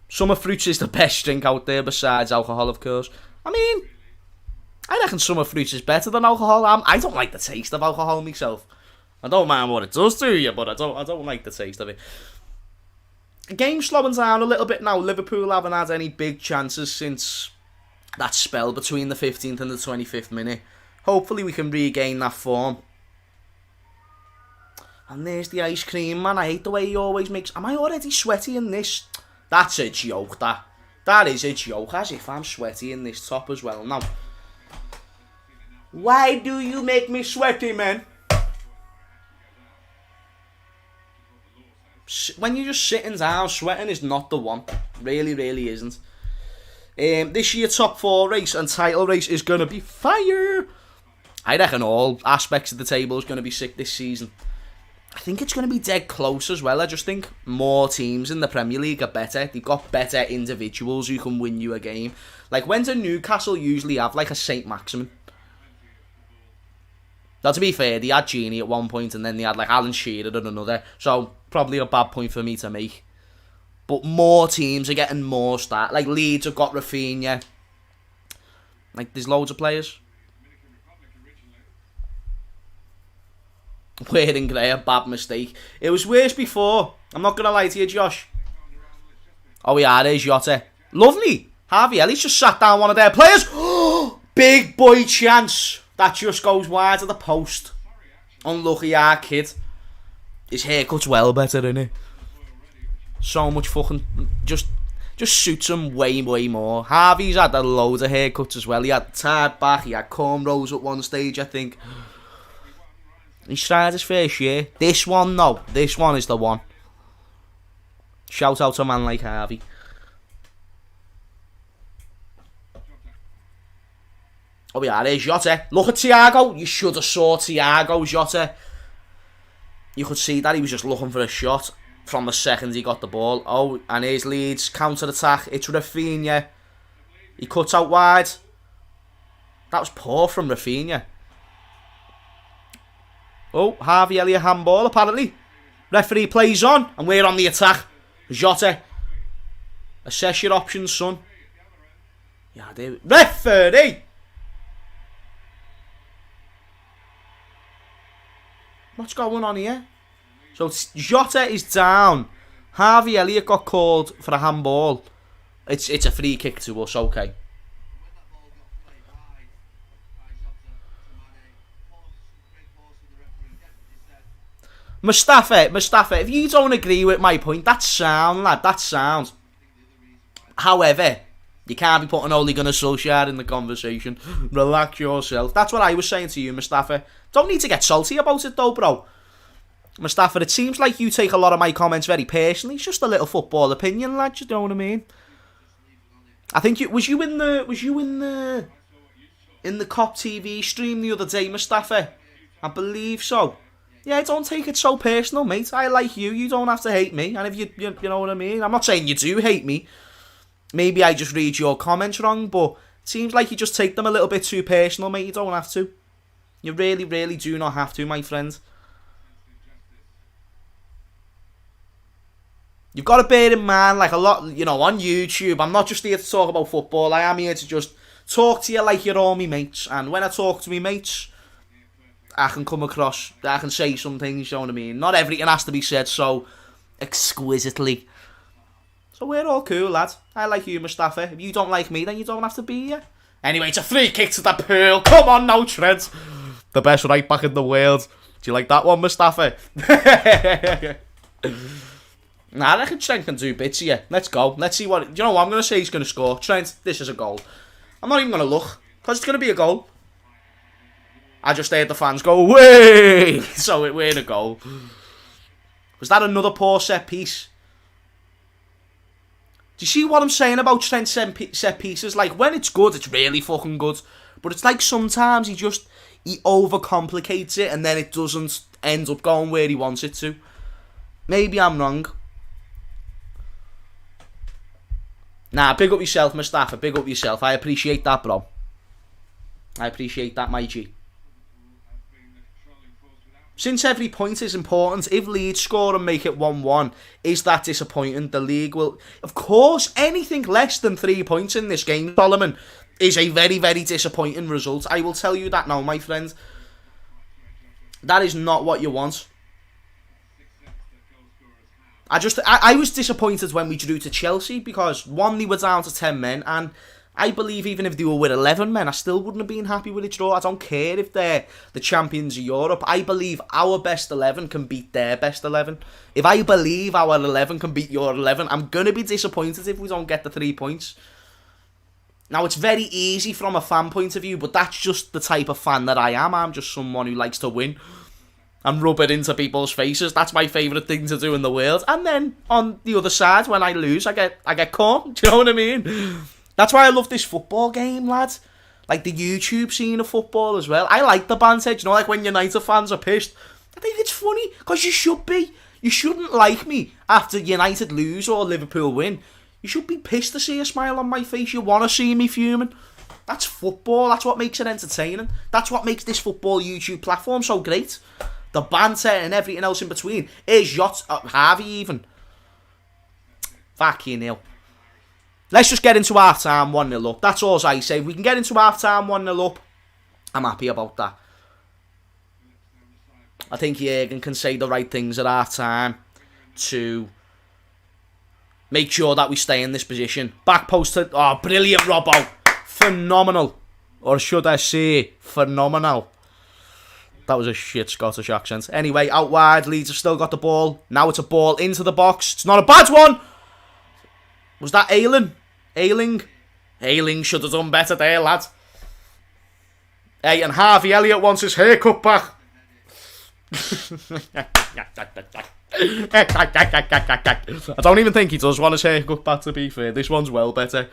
Summer fruits is the best drink out there besides alcohol, of course. I mean, I reckon summer fruits is better than alcohol. I don't like the taste of alcohol myself. I don't mind what it does to you, but I don't like the taste of it. The game's slowing down a little bit now. Liverpool haven't had any big chances since that spell between the 15th and the 25th minute. Hopefully we can regain that form. And there's the ice cream, man. I hate the way he always makes... Am I already sweaty in this? That's a joke, that. That is a joke, as if I'm sweaty in this top as well. Now, why do you make me sweaty, man? When you're just sitting down, sweating is not the one. Really, really isn't. This year top 4 race and title race is going to be fire. I reckon all aspects of the table is going to be sick this season. I think it's going to be dead close as well. I just think more teams in the Premier League are better. They've got better individuals who can win you a game. Like, when do Newcastle usually have like a St. Maximin? Now, to be fair, they had Genie at one point and then they had like Alan Shearer at another. So, probably a bad point for me to make. But more teams are getting more start. Like, Leeds have got Rafinha. Like, there's loads of players. Wearing grey, a bad mistake. It was worse before. I'm not going to lie to you, Josh. Oh, yeah, there's Jota. Lovely. Harvey Elliott's just sat down one of their players. Big boy chance. That just goes wide of the post. Unlucky, our kid. His haircut's well better, innit? So much fucking... Just suits him way, way more. Harvey's had a load of haircuts as well. He had tied back. He had cornrows at one stage, I think. He's tried his fair share. This one, no. This one is the one. Shout out to a man like Harvey. Oh yeah, there's Jota. Look at Thiago. You should have saw Thiago, Jota. You could see that he was just looking for a shot from the second he got the ball. Oh, and here's Leeds. Counter-attack. It's Rafinha. He cuts out wide. That was poor from Rafinha. Oh, Harvey Elliott handball, apparently. Referee plays on, and we're on the attack. Jota. Assess your options, son. Yeah, David. Referee! What's going on here? So, Jota is down. Harvey Elliott got called for a handball. It's a free kick to us, okay. Mustafa, if you don't agree with my point, that's sound, lad, that's sound. However, you can't be putting Ole Gunnar Solskjaer in the conversation. Relax yourself. That's what I was saying to you, Mustafa. Don't need to get salty about it though, bro. Mustafa, it seems like you take a lot of my comments very personally. It's just a little football opinion, lad, you know what I mean? I think was you in the Cop TV stream the other day, Mustafa? I believe so. Yeah, don't take it so personal, mate. I like you. You don't have to hate me. And if you know what I mean? I'm not saying you do hate me. Maybe I just read your comments wrong, but it seems like you just take them a little bit too personal, mate. You don't have to. You really, really do not have to, my friend. You've got to bear in mind, like a lot, you know, on YouTube, I'm not just here to talk about football. I am here to just talk to you like you're all me mates. And when I talk to me mates, I can come across, I can say some things, you know what I mean? Not everything has to be said so exquisitely. So we're all cool, lad. I like you, Mustafa. If you don't like me, then you don't have to be here. Anyway, it's a free kick to the pool. Come on now, Trent. The best right back in the world. Do you like that one, Mustafa? Nah, I reckon Trent can do bits here. Let's go. Let's see what... You know what? I'm going to say he's going to score. Trent, this is a goal. I'm not even going to look, because it's going to be a goal. I just heard the fans go, way! So it were a goal. Was that another poor set piece? Do you see what I'm saying about Trent set pieces? Like, when it's good, it's really fucking good. But it's like sometimes he overcomplicates it and then it doesn't end up going where he wants it to. Maybe I'm wrong. Nah, big up yourself, Mustafa. Big up yourself. I appreciate that, bro. I appreciate that, my G. Since every point is important, if Leeds score and make it 1-1, is that disappointing? The league will... Of course, anything less than 3 points in this game, Solomon, is a very, very disappointing result. I will tell you that now, my friend. That is not what you want. I was disappointed when we drew to Chelsea because, one, they were down to 10 men, and I believe even if they were with 11 men, I still wouldn't have been happy with a draw. I don't care if they're the champions of Europe. I believe our best 11 can beat their best 11. If I believe our 11 can beat your 11, I'm going to be disappointed if we don't get the 3 points. Now, it's very easy from a fan point of view, but that's just the type of fan that I am. I'm just someone who likes to win and rub it into people's faces. That's my favourite thing to do in the world. And then, on the other side, when I lose, I get calm. Do you know what I mean? That's why I love this football game, lads. Like the YouTube scene of football as well. I like the banter. You know, like when United fans are pissed. I think it's funny, because you should be. You shouldn't like me after United lose or Liverpool win. You should be pissed to see a smile on my face. You want to see me fuming. That's football. That's what makes it entertaining. That's what makes this football YouTube platform so great. The banter and everything else in between. Here's Harvey even. Fucking hell. Let's just get into half-time 1-0 up. That's all I say. If we can get into half-time 1-0 up, I'm happy about that. I think Jürgen can say the right things at half-time to make sure that we stay in this position. Back post to... Oh, brilliant, Robbo. Phenomenal. Or should I say, phenomenal. That was a shit Scottish accent. Anyway, out wide, Leeds have still got the ball. Now it's a ball into the box. It's not a bad one. Was that Ayling? Ayling should have done better there, lad. Hey, and Harvey Elliott wants his haircut back. I don't even think he does want his haircut back, to be fair. This one's well better.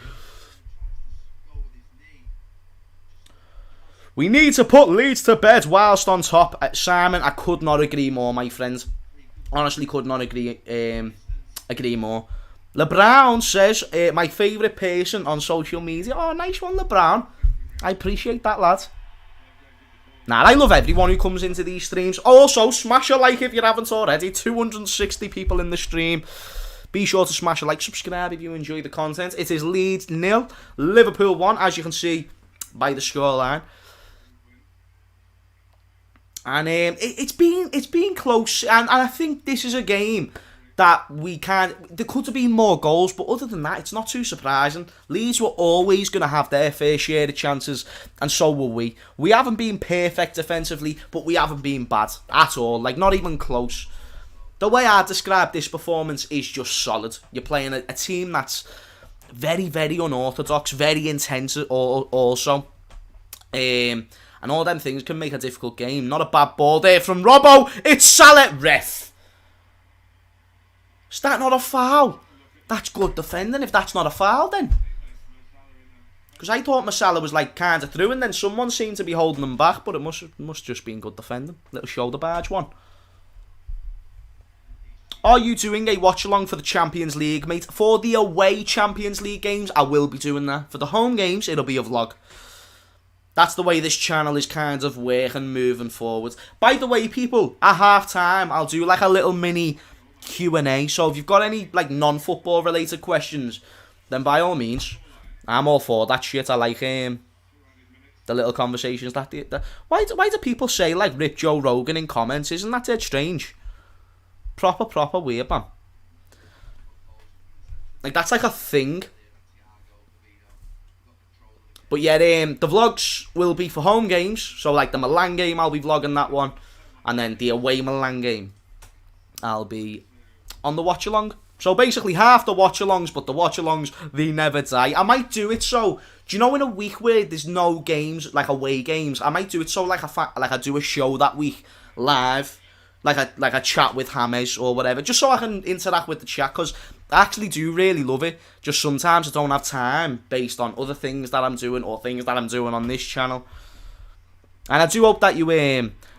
We need to put Leeds to bed whilst on top. Simon, I could not agree more, my friends. Honestly, could not agree more. LeBron says, my favourite person on social media. Oh, nice one, LeBron. I appreciate that, lad. Nah, I love everyone who comes into these streams. Also, smash a like if you haven't already. 260 people in the stream. Be sure to smash a like, subscribe if you enjoy the content. It is Leeds 0, Liverpool 1, as you can see by the scoreline. And it's been close, and I think this is a game that we can't... There could have been more goals, but other than that, it's not too surprising. Leeds were always going to have their fair share of chances, and so will we. We haven't been perfect defensively, but we haven't been bad at all. Like, not even close. The way I describe this performance is just solid. You're playing a team that's very, very unorthodox, very intense also. And all them things can make a difficult game. Not a bad ball there from Robbo. It's Salah. Ref. Is that not a foul? That's good defending if that's not a foul then. Because I thought Masala was like kind of through and then someone seemed to be holding him back. But it must just been good defending. Little shoulder barge one. Are you doing a watch-along for the Champions League, mate? For the away Champions League games, I will be doing that. For the home games, it'll be a vlog. That's the way this channel is kind of working, moving forward. By the way, people, at half-time, I'll do like a little mini Q&A. So if you've got any like non-football related questions, then by all means, I'm all for that shit. I like the little conversations that why do people say like rip Joe Rogan in comments? Isn't that dead strange? Proper weird, man. Like that's like a thing. But yeah, the vlogs will be for home games. So like the Milan game, I'll be vlogging that one. And then the away Milan game, I'll be on the watch-along. So basically half the watch-alongs, but the watch-alongs, they never die. I might do it so, do you know in a week where there's no games, like away games, I might do it so like I do a show that week live, like a chat with James or whatever, just so I can interact with the chat, because I actually do really love it. Just sometimes I don't have time based on other things that I'm doing or things that I'm doing on this channel. And I do hope that you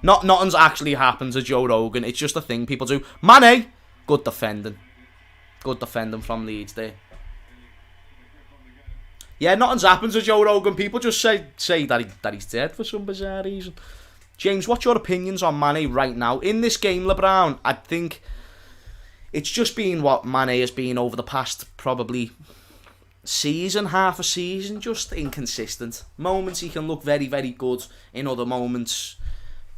nothing's actually happened to Joe Rogan. It's just a thing people do. Mane, good defending. Good defending from Leeds there. Yeah, nothing's happened to Joe Rogan. People just say that he's dead for some bizarre reason. James, what's your opinions on Mane right now? In this game, LeBron, I think it's just been what Mane has been over the past probably half a season, just inconsistent. Moments he can look very, very good. In other moments,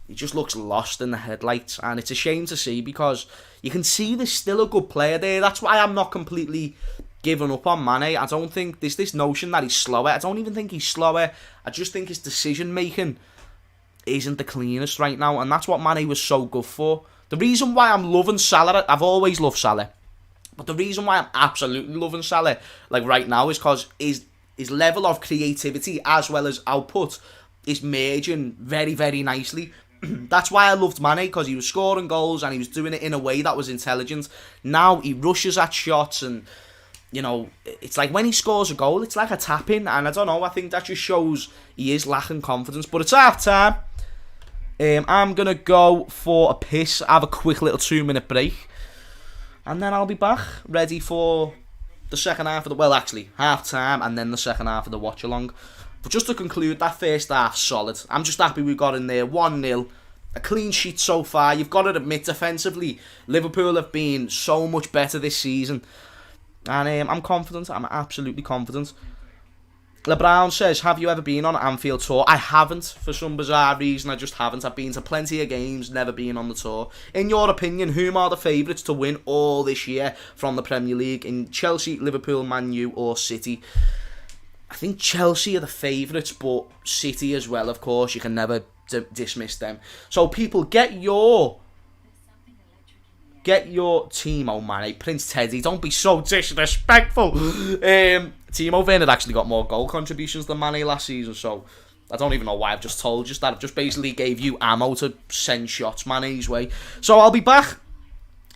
he just looks lost in the headlights. And it's a shame to see, because you can see there's still a good player there. That's why I'm not completely giving up on Mane. I don't think there's this notion that he's slower. I don't even think he's slower. I just think his decision making isn't the cleanest right now, and that's what Mane was so good for. The reason why I'm loving Salah, I've always loved Salah, but the reason why I'm absolutely loving Salah like right now is because his level of creativity as well as output is merging very, very nicely. That's why I loved Mane, because he was scoring goals and he was doing it in a way that was intelligent. Now he rushes at shots, and you know, it's like when he scores a goal, it's like a tap-in, and I don't know, I think that just shows he is lacking confidence. But it's half time. I'm going to go for a piss, have a quick little 2-minute break, and then I'll be back ready for the second half of the, well, actually, half time and then the second half of the watch-along. But just to conclude, that first half, solid. I'm just happy we got in there 1-0. A clean sheet so far. You've got to admit, defensively, Liverpool have been so much better this season. And I'm confident. I'm absolutely confident. LeBron says, have you ever been on Anfield tour? I haven't, for some bizarre reason. I just haven't. I've been to plenty of games, never been on the tour. In your opinion, whom are the favourites to win all this year from the Premier League? In Chelsea, Liverpool, Man U or City? I think Chelsea are the favourites, but City as well, of course. You can never dismiss them. So people, get your Timo, man. Prince Teddy, don't be so disrespectful. Timo Werner actually got more goal contributions than Mane last season, so I don't even know why I've just told you that. I've just basically gave you ammo to send shots Mane's way. So I'll be back.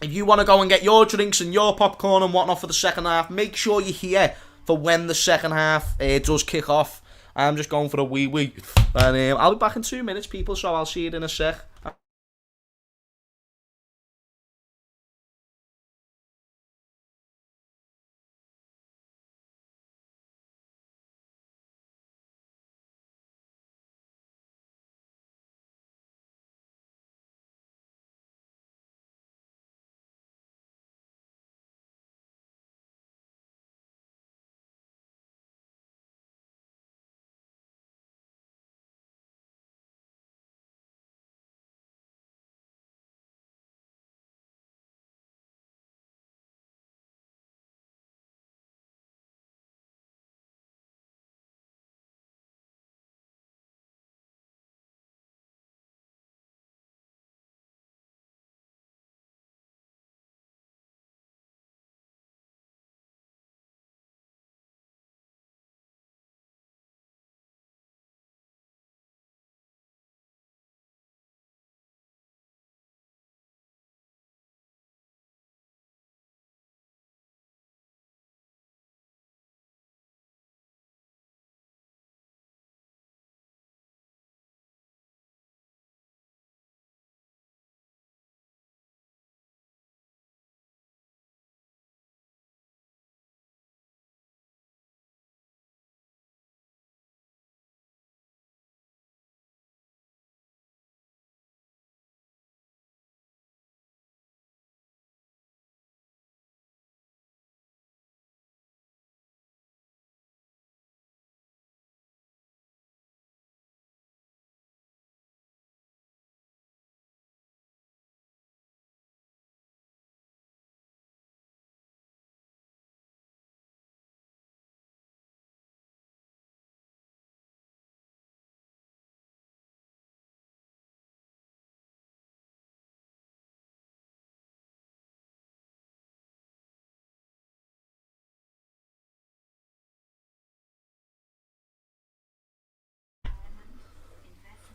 If you want to go and get your drinks and your popcorn and whatnot for the second half, make sure you're here for when the second half does kick off. I'm just going for a wee. And I'll be back in 2 minutes, people, so I'll see you in a sec.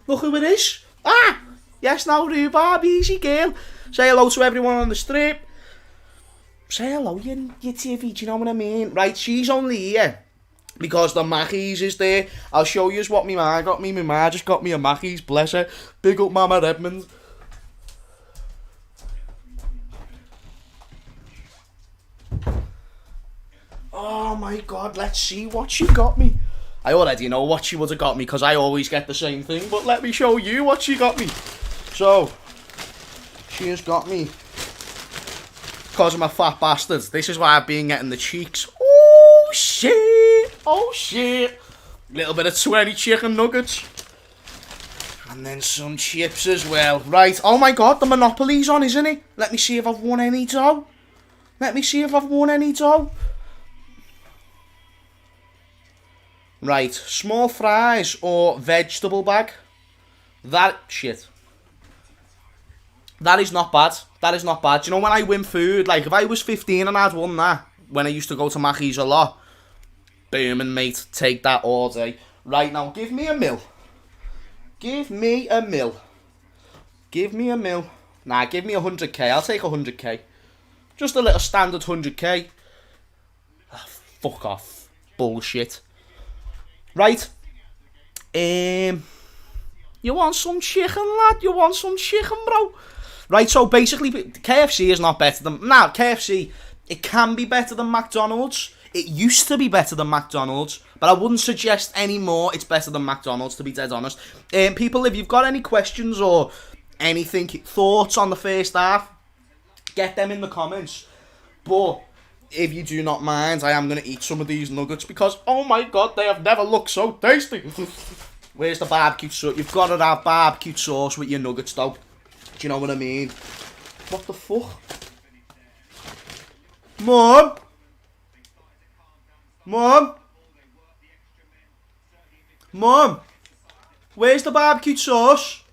Look who it is. Ah! Yes, now rhubarb, easy girl. Say hello to everyone on the strip. Say hello, you TV, do you know what I mean? Right, she's only here because the Mackies is there. I'll show you what my ma got me. My ma just got me a Mackies, bless her. Big up Mama Redmond. Oh my god, let's see what she got me. I already know what she would have got me because I always get the same thing, but let me show you what she got me. So, she has got me, because I'm a fat bastard, this is why I've been getting the cheeks. Oh shit, oh shit. Little bit of 20 chicken nuggets. And then some chips as well. Right, oh my god, the Monopoly's on, isn't it? Let me see if I've won any dough. Let me see if I've won any dough. Right, small fries or vegetable bag. That shit. That is not bad. That is not bad. Do you know when I win food, like if I was 15 and I'd won that, when I used to go to Mackey's a lot, booming mate, take that all day. Right now, give me a mil. Give me a mil. Give me a mil. Nah, give me 100k. I'll take 100k. Just a little standard 100k. Oh, fuck off. Bullshit. Right. You want some chicken, lad? You want some chicken, bro? Right, so basically, KFC is not better than... Nah, KFC, it can be better than McDonald's. It used to be better than McDonald's, but I wouldn't suggest anymore it's better than McDonald's, to be dead honest. People, if you've got any questions or anything, thoughts on the first half, get them in the comments. But if you do not mind, I am going to eat some of these nuggets because, oh my god, they have never looked so tasty. Where's the barbecue sauce? You've got to have barbecue sauce with your nuggets, though. Do you know what I mean? What the fuck? Mum? Mum? Mum? Where's the barbecue sauce?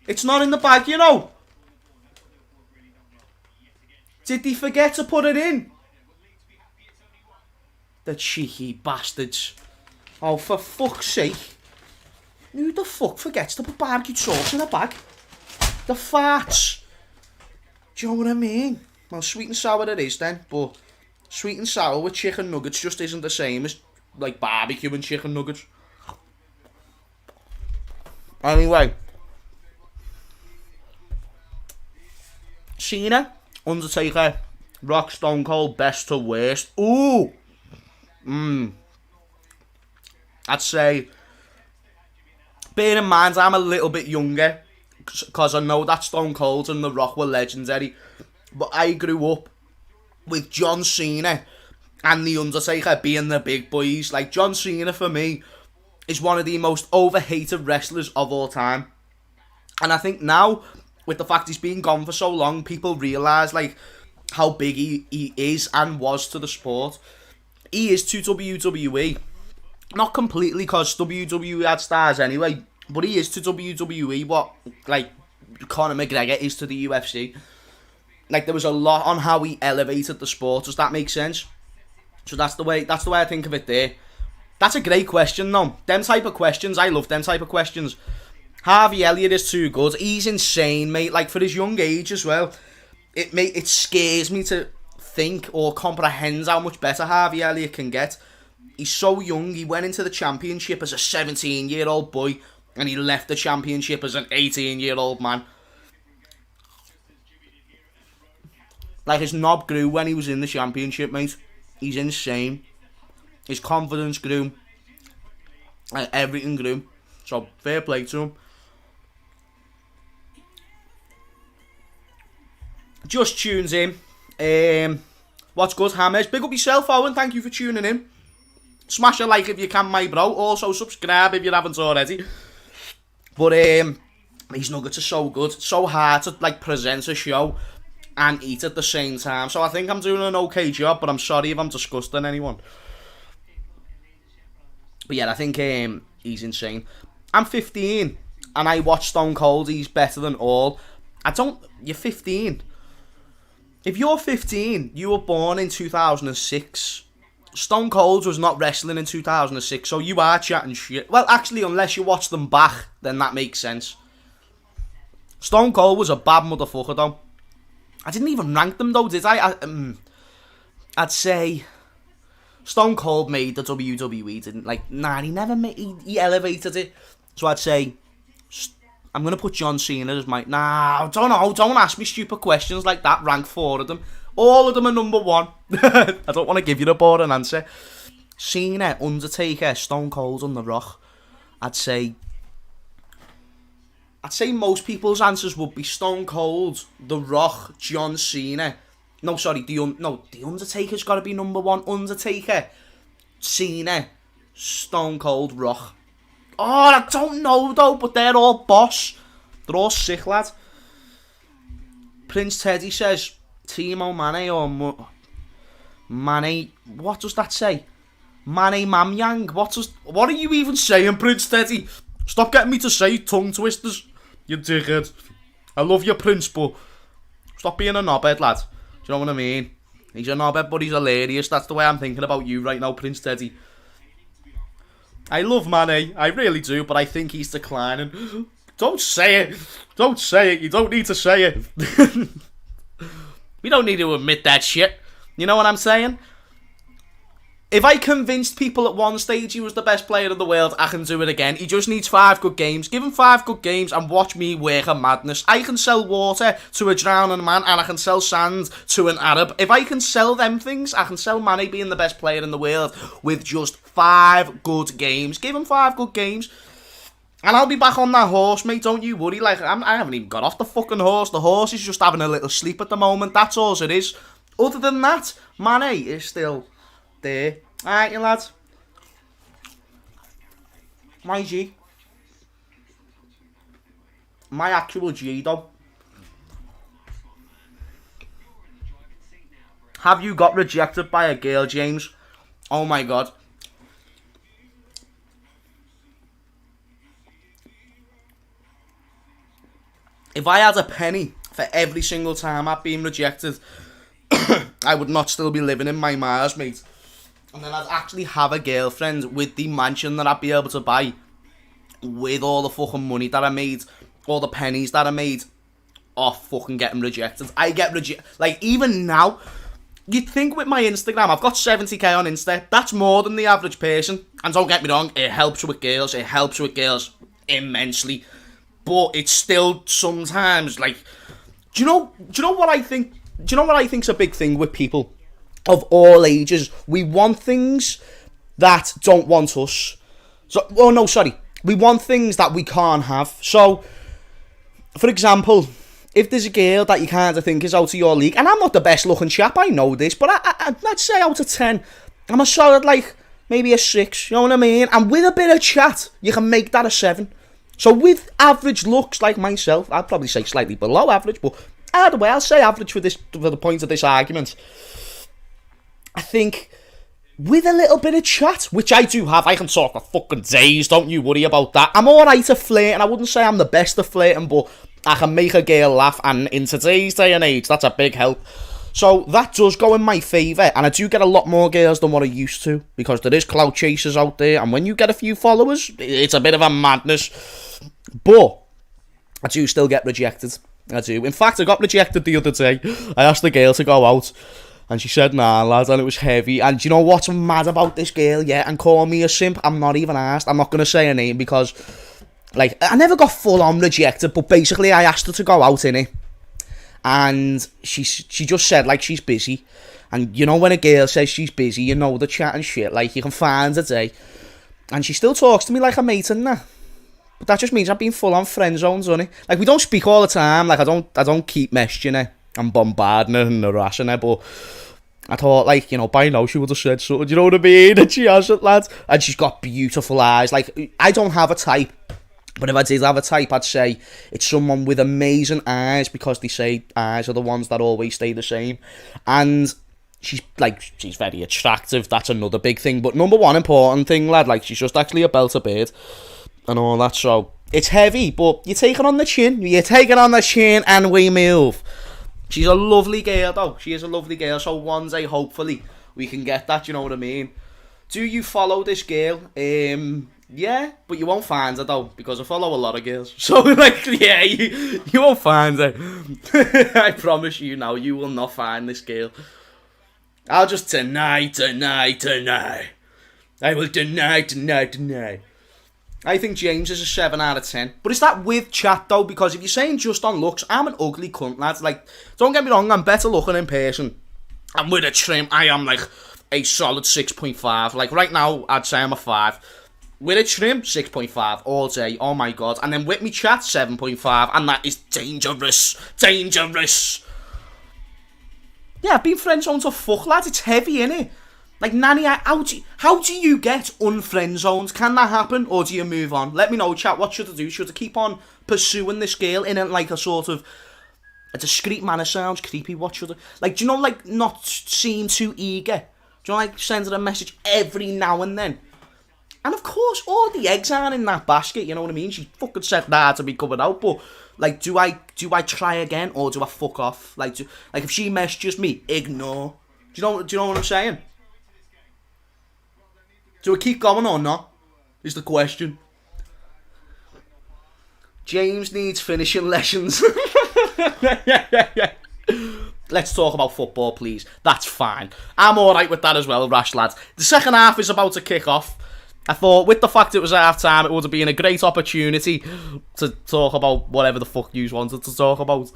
It's not in the bag, you know. Did they forget to put it in? The cheeky bastards. Oh, for fuck's sake. Who the fuck forgets to put barbecue sauce in a bag? The farts. Do you know what I mean? Well, sweet and sour it is then, but sweet and sour with chicken nuggets just isn't the same as, like, barbecue and chicken nuggets. Anyway. Cena, Undertaker, Rock, Stone Cold, best to worst. Ooh! I'd say, bear in mind I'm a little bit younger, because I know that Stone Cold and The Rock were legendary, but I grew up with John Cena and The Undertaker being the big boys. Like, John Cena for me is one of the most overhated wrestlers of all time, and I think now, with the fact he's been gone for so long, people realise, like, how big he is and was to the sport. He is to WWE. Not completely, because WWE had stars anyway, but he is to WWE what, like, Conor McGregor is to the UFC. Like, there was a lot on how he elevated the sport. Does that make sense? So that's the way I think of it there. That's a great question, though. Them type of questions, I love them type of questions. Harvey Elliott is too good. He's insane, mate. Like, for his young age as well, it scares me to think or comprehend how much better Harvey Elliott can get. He's so young. He went into the championship as a 17-year-old boy, and he left the championship as an 18-year-old man. Like, his knob grew when he was in the championship, mate. He's insane. His confidence grew. Like, everything grew. So, fair play to him. Just tunes in. What's good, Hammers? Big up yourself, Owen. Thank you for tuning in. Smash a like if you can, my bro. Also, subscribe if you haven't already. But, these nuggets are so good. It's so hard to, like, present a show and eat at the same time. So I think I'm doing an okay job, but I'm sorry if I'm disgusting anyone. But yeah, I think he's insane. I'm 15, and I watch Stone Cold. He's better than all. You're 15. If you're 15, you were born in 2006, Stone Cold was not wrestling in 2006, so you are chatting shit. Well, actually, unless you watch them back, then that makes sense. Stone Cold was a bad motherfucker, though. I didn't even rank them, though, did I? I'd say Stone Cold made the WWE, didn't? Like, nah, he never made... He elevated it. So I'd say... I'm going to put John Cena as my... Nah, I don't know. Don't ask me stupid questions like that. Rank 4 of them. All of them are number 1. I don't want to give you the boring answer. Cena, Undertaker, Stone Cold and The Rock. I'd say most people's answers would be Stone Cold, The Rock, John Cena. No, sorry, the Undertaker's got to be number 1. Undertaker, Cena, Stone Cold, Rock. Oh, I don't know though, but they're all boss. They're all sick, lad. Prince Teddy says Timo Mane or Mane. What does that say? Mane Mamyang. What are you even saying, Prince Teddy? Stop getting me to say tongue twisters, you dickhead. I love your Prince, but stop being a knobhead, lad. Do you know what I mean? He's a knobhead, but he's hilarious. That's the way I'm thinking about you right now, Prince Teddy. I love Mane, I really do, but I think he's declining. Don't say it. Don't say it. You don't need to say it. We don't need to admit that shit. You know what I'm saying? If I convinced people at one stage he was the best player in the world, I can do it again. He just needs 5 good games. Give him 5 good games and watch me work a madness. I can sell water to a drowning man and I can sell sand to an Arab. If I can sell them things, I can sell Mane being the best player in the world with just 5 good games. Give him 5 good games. And I'll be back on that horse, mate, don't you worry. Like, I haven't even got off the fucking horse. The horse is just having a little sleep at the moment. That's all it is. Other than that, Mane is still there. Alright, you lads. My G. My actual G, though. Have you got rejected by a girl, James? Oh my god. If I had a penny for every single time I've been rejected, I would not still be living in my Mars, mate. And then I'd actually have a girlfriend with the mansion that I'd be able to buy with all the fucking money that I made, all the pennies that I made off fucking getting rejected. I get rejected. Like, even now, you'd think with my Instagram, I've got 70k on Insta. That's more than the average person. And don't get me wrong, it helps with girls. It helps with girls immensely. But it's still sometimes like, do you know what I think? Do you know what I think's a big thing with people of all ages? We want things that don't want us. So, oh no, sorry. We want things that we can't have. So, for example, if there's a girl that you kind of think is out of your league, and I'm not the best looking chap, I know this, but I'd say out of 10, I'm a solid, like, maybe a 6, you know what I mean? And with a bit of chat, you can make that a 7. So with average looks like myself, I'd probably say slightly below average, but either way, I'll say average for the point of this argument. I think with a little bit of chat, which I do have, I can talk for fucking days, don't you worry about that. I'm alright at flirting, I wouldn't say I'm the best at flirting, but I can make a girl laugh, and in today's day and age, that's a big help. So that does go in my favour, and I do get a lot more girls than what I used to, because there is clout chasers out there, and when you get a few followers, it's a bit of a madness. But I do still get rejected. I do. In fact, I got rejected the other day. I asked the girl to go out, and she said, nah, lads, and it was heavy. And do you know what's mad about this girl, yeah? And call me a simp, I'm not even asked. I'm not going to say her name, because, like, I never got full-on rejected, but basically I asked her to go out, innit? And she just said, like, she's busy. And you know when a girl says she's busy, you know the chat and shit, like, you can find a day. And she still talks to me like a mate and that. But that just means I've been full on friend zones, honey. Like, we don't speak all the time. Like, I don't keep messaging her and bombarding her and harassing her. But I thought, like, you know, by now she would have said something. You know what I mean? And she hasn't, lads. And she's got beautiful eyes. Like, I don't have a type. But if I did have a type, I'd say it's someone with amazing eyes, because they say eyes are the ones that always stay the same. And she's very attractive. That's another big thing. But number one important thing, lad, like, she's just actually a belter bird and all that. So it's heavy, but you take it on the chin. You take it on the chin and we move. She's a lovely girl, though. She is a lovely girl. So one day, hopefully, we can get that, you know what I mean? Do you follow this girl? Yeah, but you won't find her though, because I follow a lot of girls. So, like, yeah, you won't find her. I promise you now, you will not find this girl. I'll just tonight. I will tonight. I think James is a 7 out of 10. But is that with chat, though? Because if you're saying just on looks, I'm an ugly cunt, lads. Like, don't get me wrong, I'm better looking in person. And with a trim, I am, like, a solid 6.5. Like, right now, I'd say I'm a 5. With a trim, 6.5 all day. Oh, my God. And then with me chat, 7.5. And that is dangerous. Dangerous. Yeah, I've been friend-zoned to fuck, lads. It's heavy, innit? Like, Nanny, how do you get unfriend-zoned? Can that happen, or do you move on? Let me know, chat. What should I do? Should I keep on pursuing this girl in like a sort of a discreet manner? Sounds creepy. What should I... Like, do you know, like, not seem too eager? Do you know, like, send her a message every now and then? And, of course, all the eggs aren't in that basket, you know what I mean? She fucking said that to be covered out, but... Like, do I try again, or do I fuck off? Like, if she messages me, ignore. Do you know what I'm saying? Do I keep going or not? Is the question. James needs finishing lessons. Let's talk about football, please. That's fine. I'm alright with that as well, rash lads. The second half is about to kick off. I thought, with the fact it was half time, it would have been a great opportunity to talk about whatever the fuck you wanted to talk about.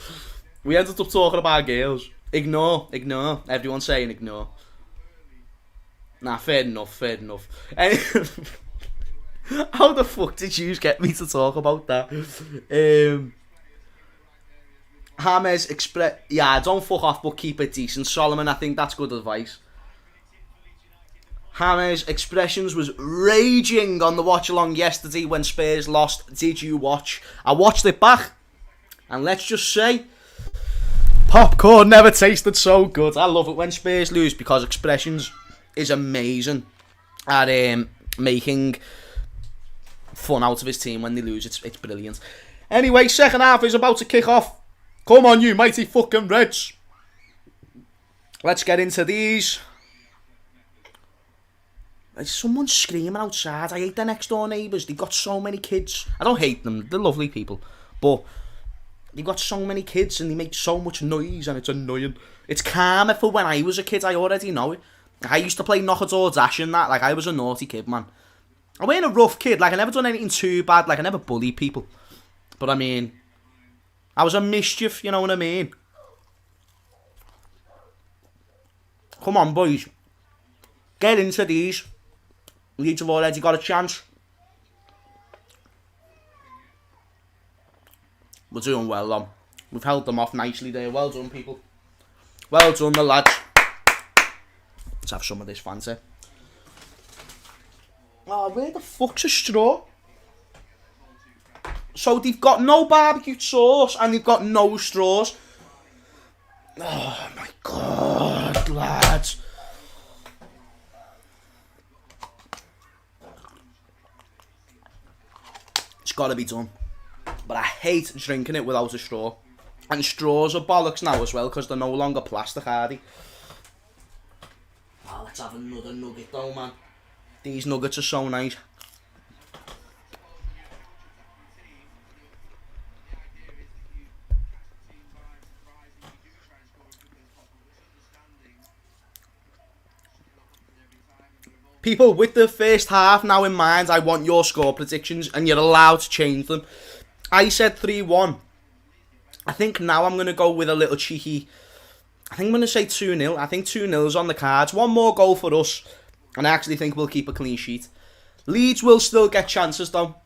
We ended up talking about girls. Ignore. Everyone's saying ignore. Nah, fair enough. How the fuck did you get me to talk about that? James express... Yeah, don't fuck off, but keep it decent. Solomon, I think that's good advice. James' expressions was raging on the watch-along yesterday when Spurs lost. Did you watch? I watched it back. And let's just say... popcorn never tasted so good. I love it when Spurs lose because expressions is amazing at making fun out of his team when they lose. It's brilliant. Anyway, second half is about to kick off. Come on, you mighty fucking Reds. Let's get into these. There's someone screaming outside. I hate their next door neighbours. They've got so many kids. I don't hate them. They're lovely people. But they've got so many kids and they make so much noise and it's annoying. It's karma for when I was a kid. I already know it. I used to play knock-a-door dash and that. Like, I was a naughty kid, man. I wasn't a rough kid. Like, I never done anything too bad. Like, I never bullied people. But, I mean, I was a mischief, you know what I mean? Come on, boys. Get into these. Leeds have already got a chance. We're doing well, though. We've held them off nicely there. Well done, people. Well done, the lads. Let's have some of this fancy. Oh, where the fuck's a straw? So they've got no barbecue sauce and they've got no straws. Oh, my God, lads. It's got to be done. But I hate drinking it without a straw. And straws are bollocks now as well because they're no longer plastic, are they? Oh, let's have another nugget though, man. These nuggets are so nice. People, with the first half now in mind, I want your score predictions and you're allowed to change them. I said 3-1. I think now I'm going to go with a little cheeky... I think I'm going to say 2-0. I think 2-0's on the cards. One more goal for us. And I actually think we'll keep a clean sheet. Leeds will still get chances, though.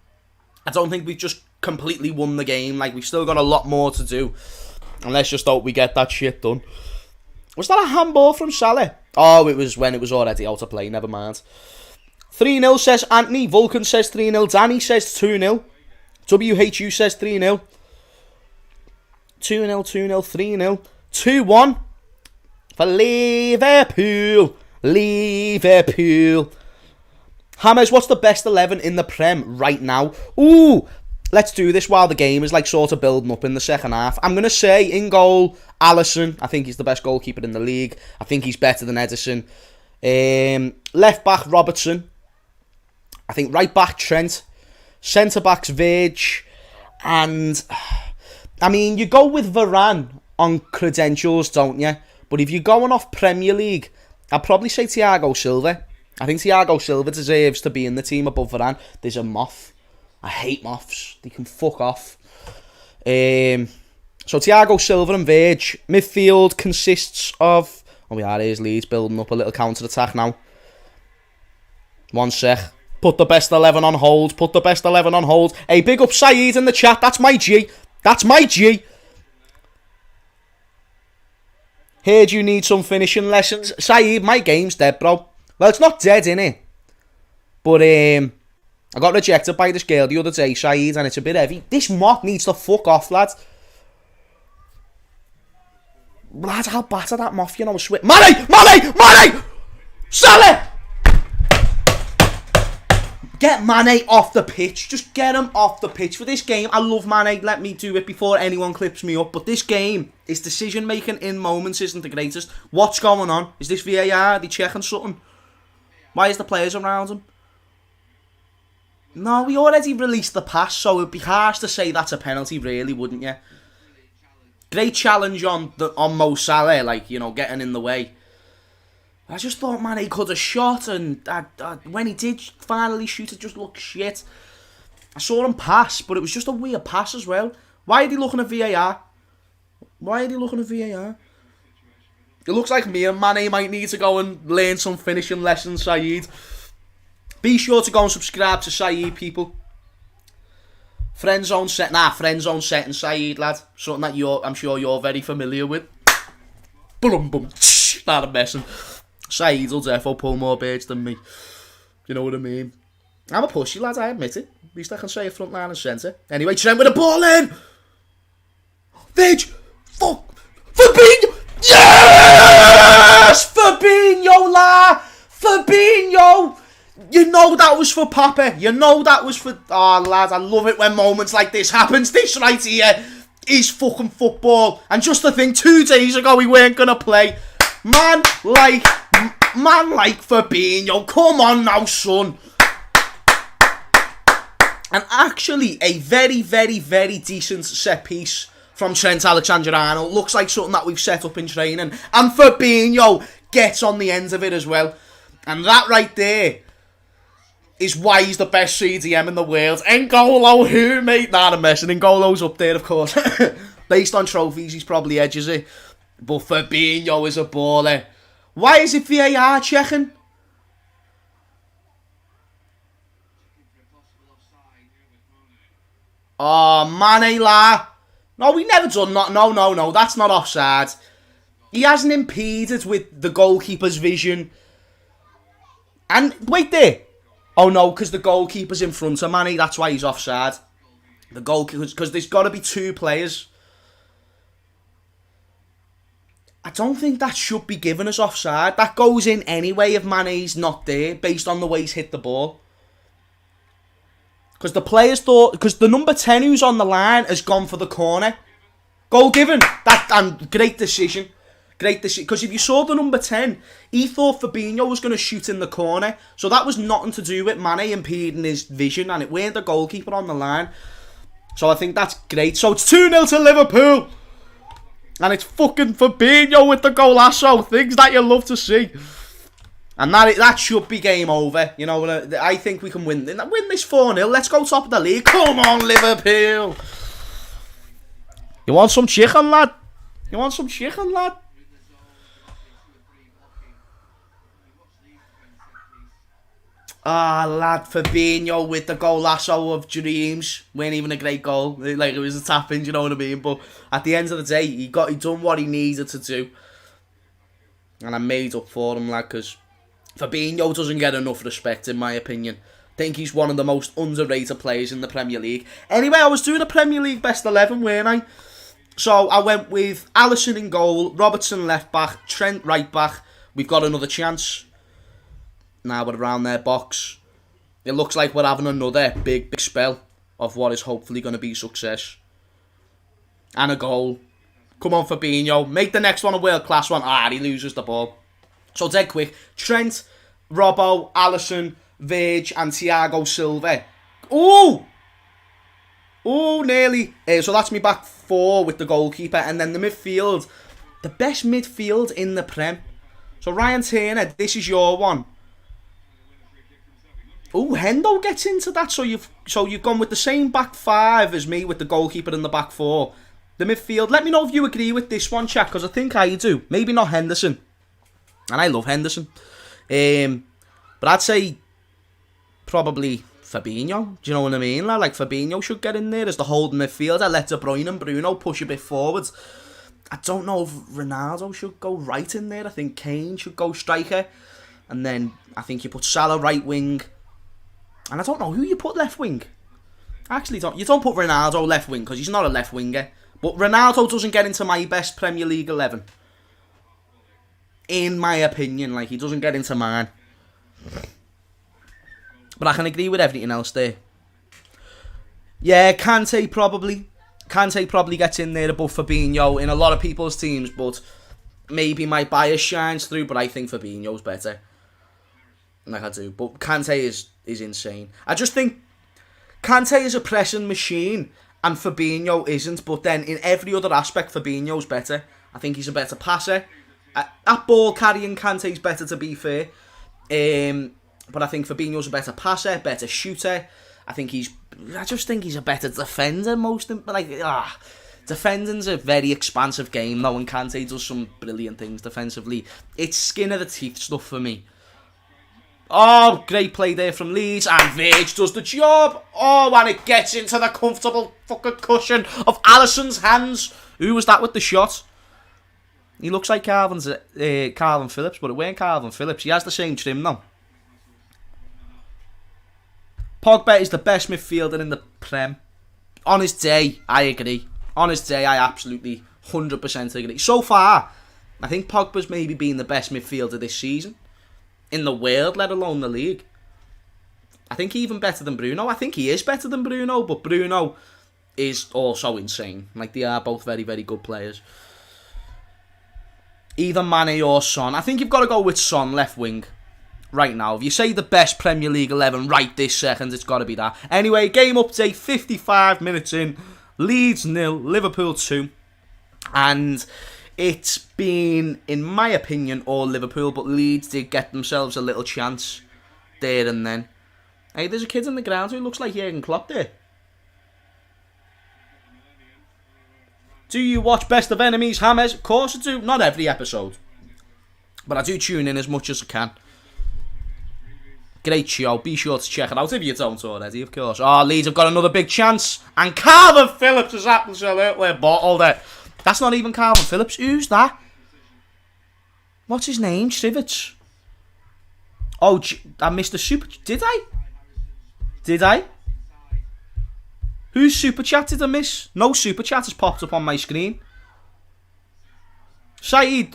I don't think we've just completely won the game. Like, we've still got a lot more to do. And let's just hope we get that shit done. Was that a handball from Salah? Oh, it was when it was already out of play. Never mind. 3-0 says Anthony. Vulcan says 3-0. Danny says 2-0. WHU says 3-0. 2-0, 2-0, 3-0. 2-1 for Liverpool. Liverpool. Hammers, what's the best 11 in the Prem right now? Ooh, let's do this while the game is like sort of building up in the second half. I'm going to say in goal, Alisson. I think he's the best goalkeeper in the league. I think he's better than Edison. Left back, Robertson. I think right back, Trent. Centre backs, Verge. And, I mean, you go with Varane on credentials, don't you? But if you're going off Premier League, I'd probably say Thiago Silva. I think Thiago Silva deserves to be in the team above Varane. There's a moth. I hate moths. They can fuck off. So Thiago Silva and Verge. Midfield consists of... Oh, here's Leeds building up a little counter-attack now. One sec. Put the best 11 on hold. Put the best 11 on hold. Hey, big up Saeed in the chat. That's my G. That's my G. Heard you need some finishing lessons. Saeed, my game's dead, bro. Well, it's not dead, innit? But, I got rejected by this girl the other day, Saeed, and it's a bit heavy. This mock needs to fuck off, lads. Lads, I'll batter that moth, you know, sweat. Mane! Salah! Get Mane off the pitch. Just get him off the pitch. For this game, I love Mane. Let me do it before anyone clips me up. But this game, his decision-making in moments isn't the greatest. What's going on? Is this VAR? Are they checking something? Why is the players around him? No, we already released the pass, so it'd be harsh to say that's a penalty, really, wouldn't you? Great challenge on Mo Salah, like, you know, getting in the way. I just thought Mane could have shot, and when he did finally shoot, it just looked shit. I saw him pass, but it was just a weird pass as well. Why are they looking at VAR? It looks like me and Mane might need to go and learn some finishing lessons, Saeed. Be sure to go and subscribe to Saeed, people. Friend zone setting, Saeed, lad. Something that I'm sure you're very familiar with. Boom. Not a messing. Saeed will therefore pull more birds than me. You know what I mean? I'm a pushy, lad, I admit it. At least I can say a front line and centre. Anyway, Trent with the ball in! Vidge! Fuck! Fabinho! Yes! Fabinho, la! Fabinho! You know that was for Papa. You know that was for... Oh, lad, I love it when moments like this happens. This right here is fucking football. And just to think, 2 days ago we weren't going to play. Man like Fabinho, come on now, son. And actually, a very, very, very decent set piece from Trent Alexander-Arnold. Looks like something that we've set up in training. And Fabinho gets on the end of it as well. And that right there is why he's the best CDM in the world. N'Golo, who, mate? Nah, I'm messing. N'Golo's up there, of course. Based on trophies, he's probably edges it. But Fabinho is a baller. Why is it VAR checking? Oh, Mane, la. No, we never done that. No. That's not offside. He hasn't impeded with the goalkeeper's vision. And, wait there. Oh, no, because the goalkeeper's in front of Mane. That's why he's offside. The goalkeeper, because there's got to be 2 players. I don't think that should be given as offside. That goes in anyway if Mane's not there, based on the way he's hit the ball. Because the players thought... Because the number 10 who's on the line has gone for the corner. Goal given. Great decision. Great decision. Because if you saw the number 10, he thought Fabinho was going to shoot in the corner. So that was nothing to do with Mane impeding his vision. And it weren't the goalkeeper on the line. So I think that's great. So it's 2-0 to Liverpool. And it's fucking Fabinho with the golasso. Things that you love to see. And that should be game over. You know, I think we can win this 4-0. Let's go top of the league. Come on, Liverpool. You want some chicken, lad? Ah, lad, Fabinho with the golasso of dreams. Weren't even a great goal. Like, it was a tap-in, you know what I mean? But at the end of the day, he done what he needed to do. And I made up for him, lad, because Fabinho doesn't get enough respect, in my opinion. I think he's one of the most underrated players in the Premier League. Anyway, I was doing a Premier League best 11, weren't I? So I went with Alisson in goal, Robertson left back, Trent right back. We've got another chance. Now we're around their box. It looks like we're having another big spell of what is hopefully going to be success. And a goal. Come on, Fabinho. Make the next one a world-class one. Ah, he loses the ball. So dead quick. Trent, Robbo, Alisson, Verge and Thiago Silva. Oh, nearly. So that's me back 4 with the goalkeeper. And then the midfield. The best midfield in the Prem. So Ryan Turner, this is your one. Oh, Hendo gets into that. So you've gone with the same back 5 as me with the goalkeeper in the back 4. The midfield. Let me know if you agree with this one, chat, because I think I do. Maybe not Henderson. And I love Henderson. But I'd say probably Fabinho. Do you know what I mean? Like Fabinho should get in there as the holding midfielder. Let De Bruyne and Bruno push a bit forwards. I don't know if Ronaldo should go right in there. I think Kane should go striker. And then I think you put Salah right wing. And I don't know who you put left wing. Actually, you don't put Ronaldo left wing because he's not a left winger. But Ronaldo doesn't get into my best Premier League 11. In my opinion, like, he doesn't get into mine. But I can agree with everything else there. Yeah, Kante probably. Kante probably gets in there above Fabinho in a lot of people's teams, but maybe my bias shines through, but I think Fabinho's better. Like I do. But Kante is insane. I just think Kante is a pressing machine and Fabinho isn't, but then in every other aspect, Fabinho's better. I think he's a better passer. At ball carrying, Kante's better, to be fair. But I think Fabinho's a better passer, better shooter. I just think he's a better defender. Defending's a very expansive game though, and Kante does some brilliant things defensively. It's skin of the teeth stuff for me. Oh, great play there from Leeds, and Verge does the job. Oh, and it gets into the comfortable fucking cushion of Alisson's hands. Who was that with the shot? He looks like Calvin Phillips, but it weren't Calvin Phillips. He has the same trim though. Pogba is the best midfielder in the Prem. On his day, I agree. On his day, I absolutely 100% agree. So far, I think Pogba's maybe been the best midfielder this season. In the world, let alone the league. I think even better than Bruno. I think he is better than Bruno, but Bruno is also insane. Like, they are both very, very good players. Either Mane or Son. I think you've got to go with Son, left wing. Right now, if you say the best Premier League 11 right this second, it's got to be that. Anyway, game update, 55 minutes in. Leeds 0, Liverpool 2. And it's been, in my opinion, all Liverpool, but Leeds did get themselves a little chance there and then. Hey, there's a kid in the ground who looks like Jurgen Klopp there. Do you watch Best of Enemies, Hammers? Of course I do. Not every episode. But I do tune in as much as I can. Great show. Be sure to check it out if you don't already, of course. Oh, Leeds have got another big chance. And Calvin Phillips has absolutely bottled it. That's not even Calvin Phillips. Who's that? What's his name? Strivets. Oh, I missed the super... Did I? Did I? Whose super chat did I miss? No super chat has popped up on my screen. Saeed,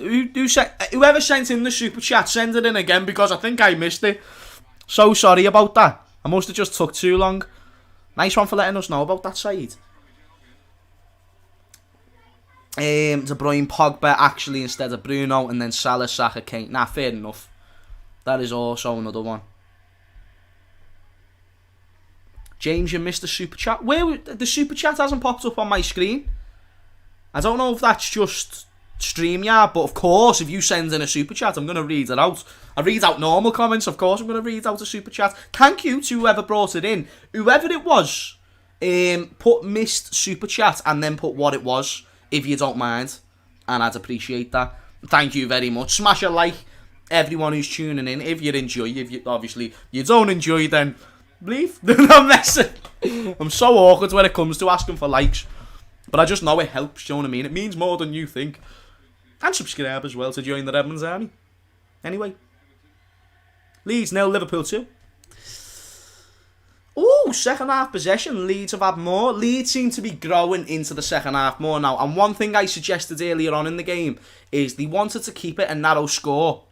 whoever sent in the super chat, send it in again because I think I missed it. So sorry about that. I must have just took too long. Nice one for letting us know about that, Saeed. De Bruyne, Pogba actually instead of Bruno, and then Salah, Saka, Kane. Nah, fair enough. That is also another one. James, you missed the super chat. Where the super chat hasn't popped up on my screen. I don't know if that's just StreamYard, but of course, if you send in a super chat, I'm going to read it out. I read out normal comments, of course I'm going to read out a super chat. Thank you to whoever brought it in. Whoever it was, put missed super chat and then put what it was, if you don't mind. And I'd appreciate that. Thank you very much. Smash a like, everyone who's tuning in. If you enjoy, obviously you don't enjoy, then leave. I'm messing. I'm so awkward when it comes to asking for likes. But I just know it helps, you know what I mean? It means more than you think. And subscribe as well to join the Redmond's army. Anyway. Leeds 0, Liverpool 2. Ooh, second half possession. Leeds have had more. Leeds seem to be growing into the second half more now. And one thing I suggested earlier on in the game is they wanted to keep it a narrow score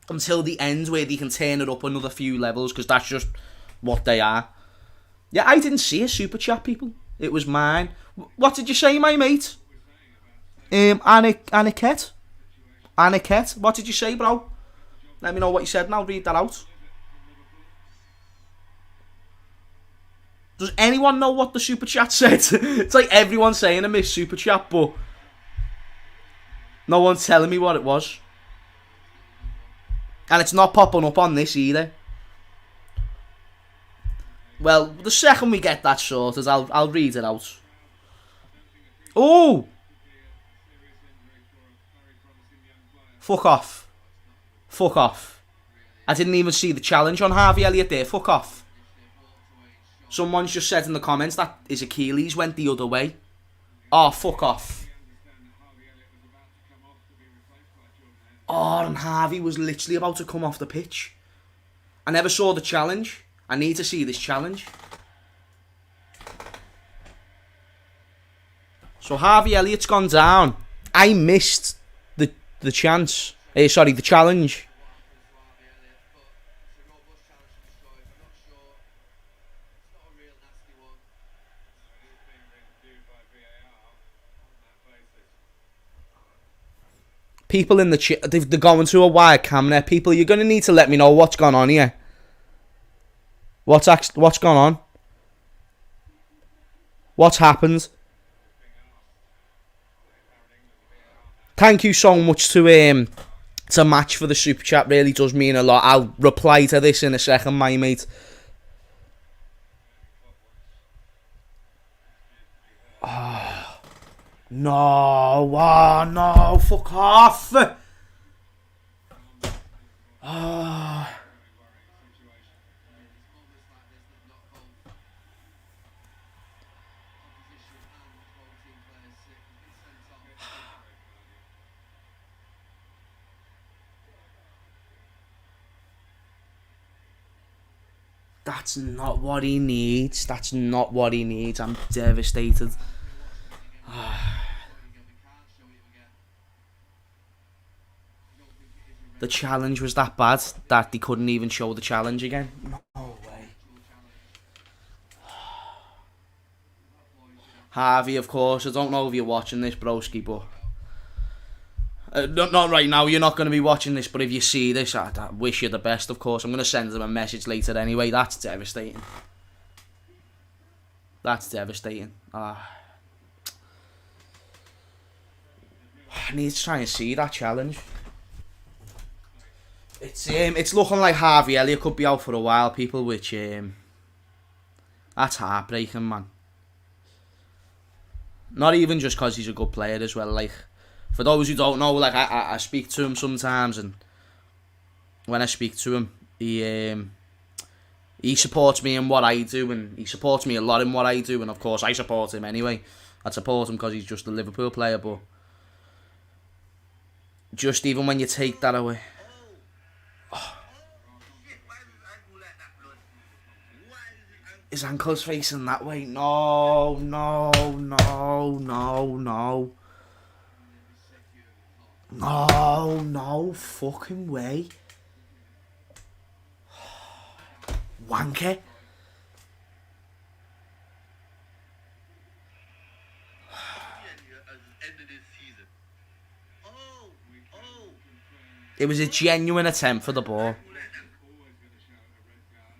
until the end where they can turn it up another few levels, because that's just what they are. Yeah, I didn't see a super chat, people. It was mine. What did you say, my mate? Aniket? What did you say, bro? Let me know what you said and I'll read that out. Does anyone know what the super chat said? It's like everyone's saying I missed super chat, but no one's telling me what it was. And it's not popping up on this either. Well, the second we get that sorted, I'll read it out. Oh! Fuck off. Fuck off. I didn't even see the challenge on Harvey Elliott there. Fuck off. Someone's just said in the comments that his Achilles went the other way. Oh, fuck off. Oh, and Harvey was literally about to come off the pitch. I never saw the challenge. I need to see this challenge. So Harvey Elliott's gone down. I missed the chance. Sorry, the challenge. People in the chat, they're going to a wide camera. People, you're going to need to let me know what's gone on here. What's gone on? What's happened? Thank you so much to Match for the super chat. Really does mean a lot. I'll reply to this in a second, my mate. Oh, no, oh, no, fuck off. Oh. That's not what he needs. That's not what he needs. I'm devastated. The challenge was that bad that they couldn't even show the challenge again. No way. Harvey, of course. I don't know if you're watching this, broski, but... not right now, you're not going to be watching this, but if you see this, I wish you the best, of course. I'm going to send them a message later anyway. That's devastating. That's devastating. I need to try and see that challenge. It's looking like Harvey Elliott could be out for a while, people, which, that's heartbreaking, man. Not even just because he's a good player as well, like... For those who don't know, like I speak to him sometimes, and when I speak to him, he supports me in what I do, and he supports me a lot in what I do, and of course I support him anyway. I support him because he's just a Liverpool player, but just even when you take that away, his ankle's facing that way. No, no, no, no, no. No fucking way. Wanker. It was a genuine attempt for the ball,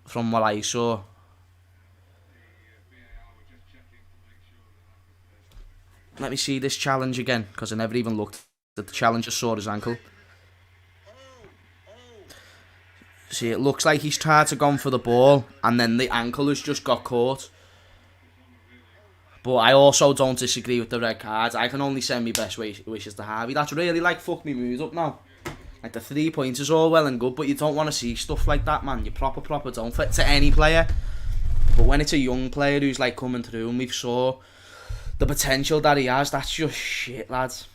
from what I saw. Let me see this challenge again, because I never even looked at the challenger, saw his ankle. See, it looks like he's tried to go for the ball, and then the ankle has just got caught. But I also don't disagree with the red cards. I can only send me best wishes to Harvey. That's really like fuck me mood up now. Like the 3 points is all well and good, but you don't want to see stuff like that, man. You proper don't fit to any player. But when it's a young player who's like coming through, and we've saw the potential that he has, that's just shit, lads.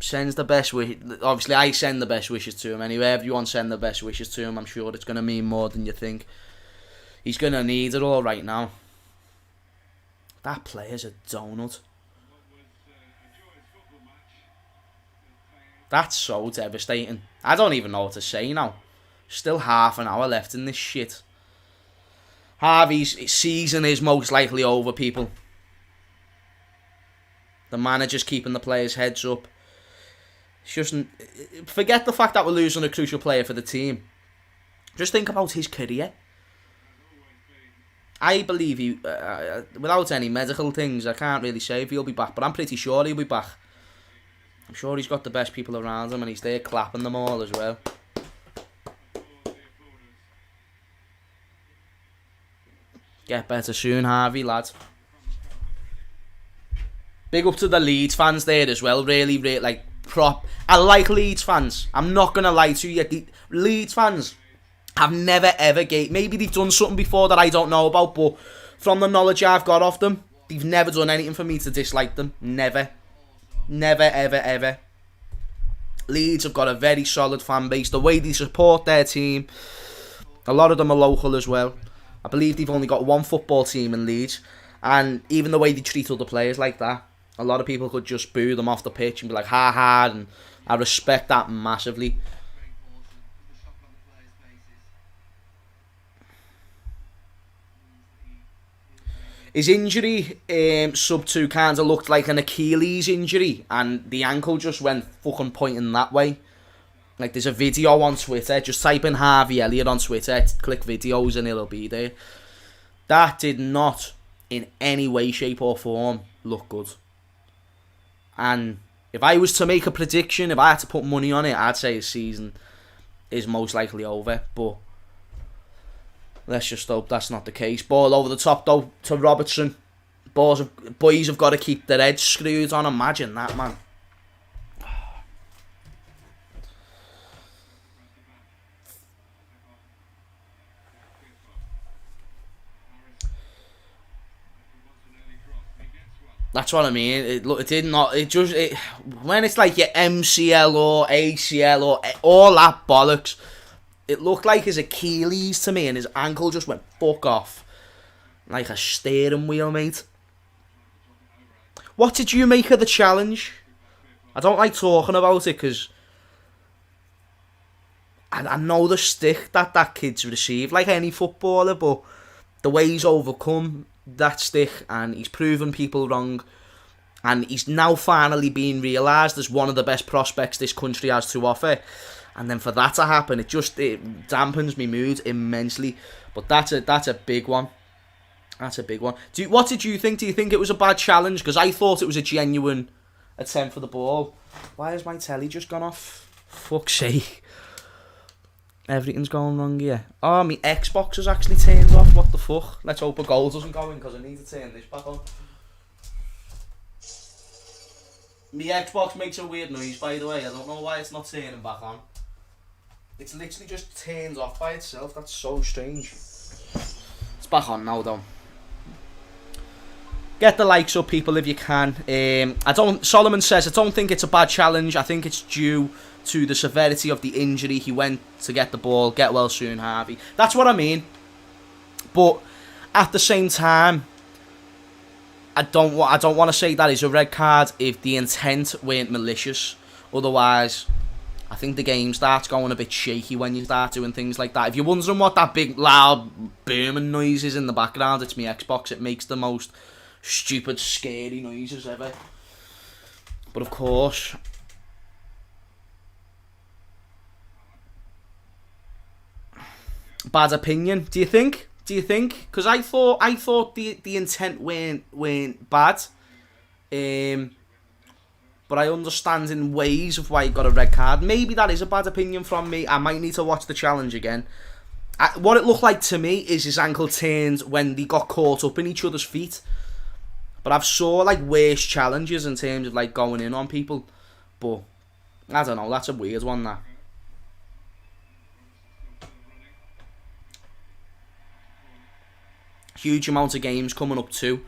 Sends the best wish. Obviously, I send the best wishes to him anyway. Everyone send the best wishes to him. I'm sure it's going to mean more than you think. He's going to need it all right now. That player's a donut. That's so devastating. I don't even know what to say now. Still half an hour left in this shit. Harvey's season is most likely over, people. The manager's keeping the players' heads up. It's just, forget the fact that we're losing a crucial player for the team. Just think about his career. I believe he, without any medical things, I can't really say if he'll be back, but I'm pretty sure he'll be back. I'm sure he's got the best people around him and he's there clapping them all as well. Get better soon, Harvey, lad. Big up to the Leeds fans there as well. Really, like, I like Leeds fans. I'm not going to lie to you. The Leeds fans have never ever maybe they've done something before that I don't know about, but from the knowledge I've got of them, they've never done anything for me to dislike them. Never. Never, ever, ever. Leeds have got a very solid fan base. The way they support their team, a lot of them are local as well. I believe they've only got one football team in Leeds, and even the way they treat other players like that, a lot of people could just boo them off the pitch and be like, ha ha, and I respect that massively. His injury, sub 2, kind of looked like an Achilles injury, and the ankle just went fucking pointing that way. Like, there's a video on Twitter, just type in Harvey Elliott on Twitter, click videos and it'll be there. That did not, in any way, shape or form, look good. And if I was to make a prediction, if I had to put money on it, I'd say his season is most likely over, but let's just hope that's not the case. Ball over the top, though, to Robertson. Boys have got to keep their heads screwed on. Imagine that, man. That's what I mean. When it's like your MCL or ACL or all that bollocks, it looked like his Achilles to me, and his ankle just went fuck off. Like a steering wheel, mate. What did you make of the challenge? I don't like talking about it because I know the stick that kid's received, like any footballer, but the way he's overcome that stick and he's proven people wrong, and he's now finally being realised as one of the best prospects this country has to offer. And then for that to happen, it dampens my mood immensely. But that's a big one. That's a big one. What did you think? Do you think it was a bad challenge? Because I thought it was a genuine attempt for the ball. Why has my telly just gone off? Fuck's sake. Everything's going wrong here. Oh, my Xbox has actually turned off. What the fuck? Let's hope a goal doesn't go in because I need to turn this back on. My Xbox makes a weird noise, by the way. I don't know why it's not turning back on. It's literally just turns off by itself. That's so strange. It's back on now, though. Get the likes up, people, if you can. Solomon says, I don't think it's a bad challenge. I think it's due to the severity of the injury. He went to get the ball. Get well soon, Harvey. That's what I mean. But at the same time, I don't want to say that is a red card if the intent weren't malicious. Otherwise, I think the game starts going a bit shaky when you start doing things like that. If you're wondering what that big, loud, booming noise is in the background, it's my Xbox. It makes the most stupid, scary noises ever. But of course, bad opinion. Do you think? Because I thought the intent weren't bad. But I understand in ways of why he got a red card. Maybe that is a bad opinion from me. I might need to watch the challenge again. What it looked like to me is his ankle turned when they got caught up in each other's feet. But I've saw like worse challenges in terms of like going in on people. But I don't know, that's a weird one, that. Huge amount of games coming up too.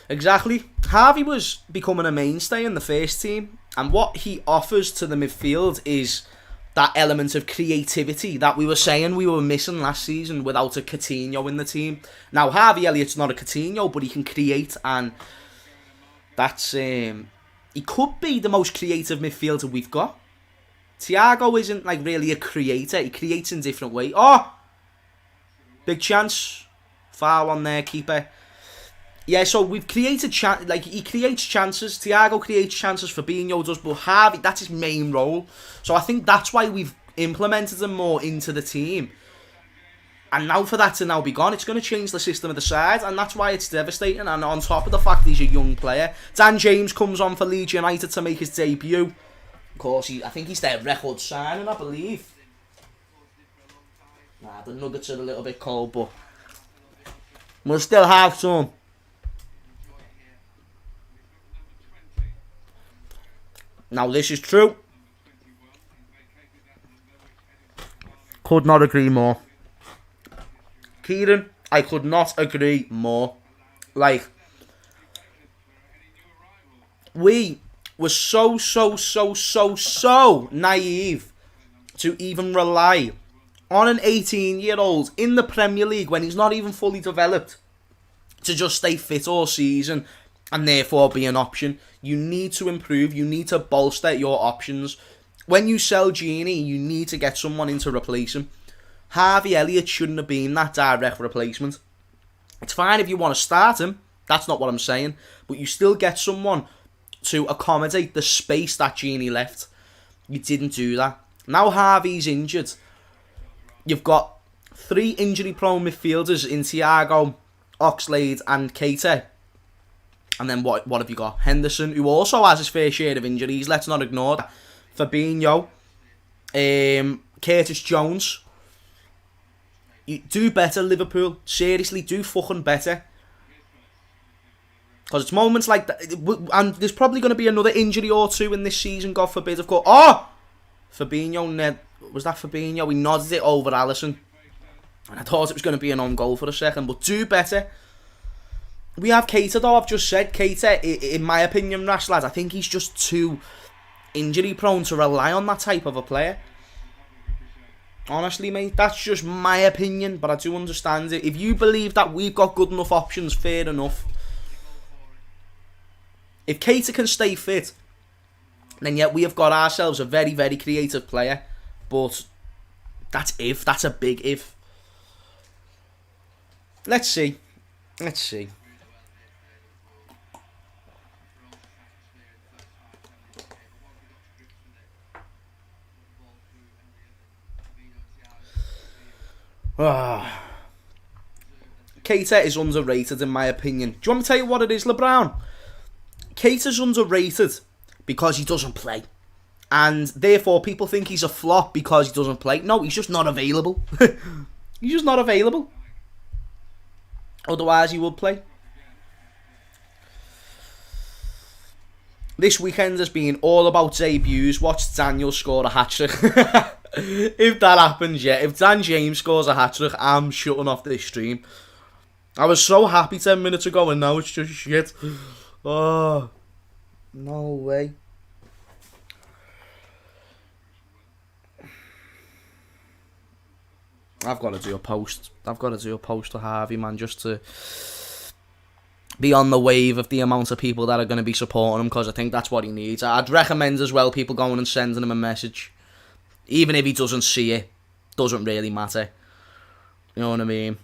Exactly. Harvey was becoming a mainstay in the first team, and what he offers to the midfield is that element of creativity that we were saying we were missing last season without a Coutinho in the team. Now, Harvey Elliott's not a Coutinho, but he can create, and that's he could be the most creative midfielder we've got. Thiago isn't like really a creator. He creates in different ways. Oh! Big chance. Foul on there, keeper. Yeah, so we've created like he creates chances. Thiago creates chances. Fabinho does, but Harvey, that's his main role. So I think that's why we've implemented him more into the team. And now for that to now be gone, it's going to change the system of the side, and that's why it's devastating. And on top of the fact he's a young player, Dan James comes on for Leeds United to make his debut. Of course, I think he's their record signing, I believe. Nah, the Nuggets are a little bit cold, but we'll still have some. Now this is true. Could not agree more. Kieran, I could not agree more. Like, we were so naive to even rely on an 18-year-old in the Premier League when he's not even fully developed to just stay fit all season and therefore be an option. You need to improve. You need to bolster your options. When you sell Genie, you need to get someone in to replace him. Harvey Elliott shouldn't have been that direct replacement. It's fine if you want to start him. That's not what I'm saying. But you still get someone to accommodate the space that Genie left. You didn't do that. Now Harvey's injured. You've got 3 injury-prone midfielders in Thiago, Oxlade and Keita. And then what have you got? Henderson, who also has his fair share of injuries. Let's not ignore that. Fabinho. Curtis Jones. You do better, Liverpool. Seriously, do fucking better. Because it's moments like that. And there's probably going to be another injury or two in this season, God forbid, of course. Oh! Fabinho, was that Fabinho? He nodded it over Alisson. And I thought it was going to be an own goal for a second. But do better. We have Keita, though. I've just said Keita, in my opinion, Rash lads, I think he's just too injury prone to rely on that type of a player. Honestly, mate, that's just my opinion, but I do understand it. If you believe that we've got good enough options, fair enough. If Keita can stay fit, then yet we have got ourselves a very, very creative player. But that's if. That's a big if. Let's see. Let's see. Keita is underrated in my opinion. Do you want me to tell you what it is, LeBron? Keita's underrated because he doesn't play. And therefore people think he's a flop because he doesn't play. No, he's just not available. He's just not available. Otherwise he would play. This weekend has been all about debuts. Watch Daniel score a hat-trick. If that happens, yeah. If Dan James scores a hat-trick, I'm shutting off this stream. I was so happy 10 minutes ago and now it's just shit. Oh, no way. I've got to do a post. I've got to do a post to Harvey, man, just to be on the wave of the amount of people that are going to be supporting him, because I think that's what he needs. I'd recommend as well people going and sending him a message. Even if he doesn't see it, doesn't really matter. You know what I mean?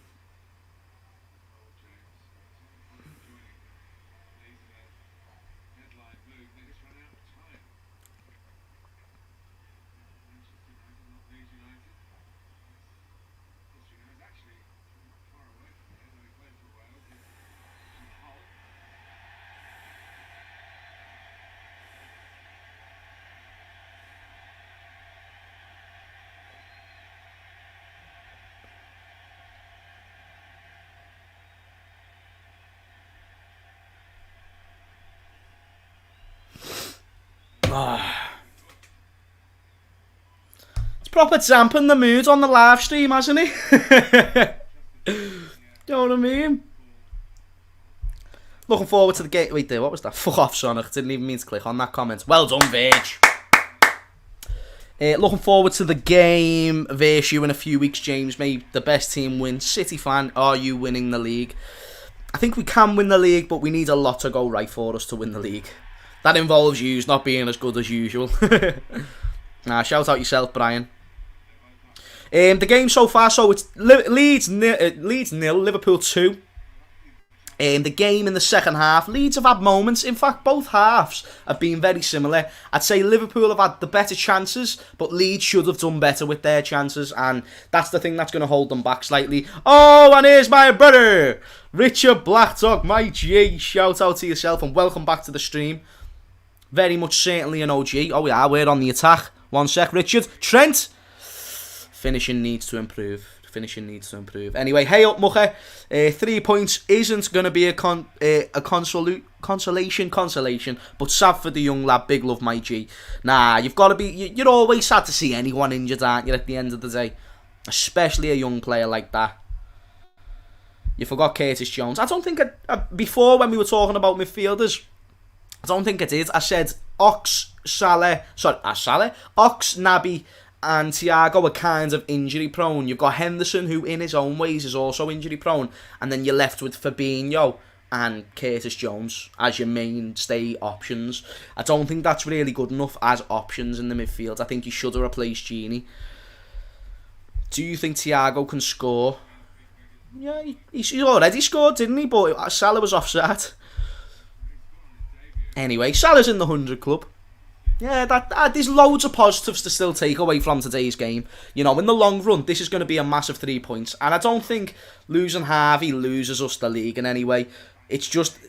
It's proper dampened the mood on the live stream, hasn't it? You know what I mean? Looking forward to the game. Wait there, what was that? Fuck off, Sonic. Didn't even mean to click on that comment. Well done, Virg. Looking forward to the game versus you in a few weeks, James. May the best team win. City fan, are you winning the league? I think we can win the league, but we need a lot to go right for us to win the league. That involves yous not being as good as usual. Nah, shout out yourself, Brian. The game so far, so it's Leeds 0, Liverpool 2. The game in the second half, Leeds have had moments. In fact, both halves have been very similar. I'd say Liverpool have had the better chances, but Leeds should have done better with their chances, and that's the thing that's going to hold them back slightly. Oh, and here's my brother, Richard Blackstock, my G. Shout out to yourself, and welcome back to the stream. Very much certainly an OG. Oh yeah, we're on the attack. One sec, Richard. Trent! Finishing needs to improve. Anyway, hey up, mucker. 3 points isn't going to be a consolation, but sad for the young lad. Big love, my G. Nah, you've got to be... You're always sad to see anyone injured, aren't you, at the end of the day? Especially a young player like that. You forgot Curtis Jones. I don't think... before, when we were talking about midfielders, I don't think I did. I said Ox, Naby, and Thiago are kind of injury prone. You've got Henderson, who in his own ways is also injury prone, and then you're left with Fabinho and Curtis Jones as your mainstay options. I don't think that's really good enough as options in the midfield. I think you should have replaced Gini. Do you think Thiago can score? Yeah, he already scored, didn't he? But Salah was offside. Anyway, Salah's in the 100 club. Yeah, there's loads of positives to still take away from today's game. You know, in the long run, this is going to be a massive 3 points. And I don't think losing Harvey loses us the league in any way. It's just,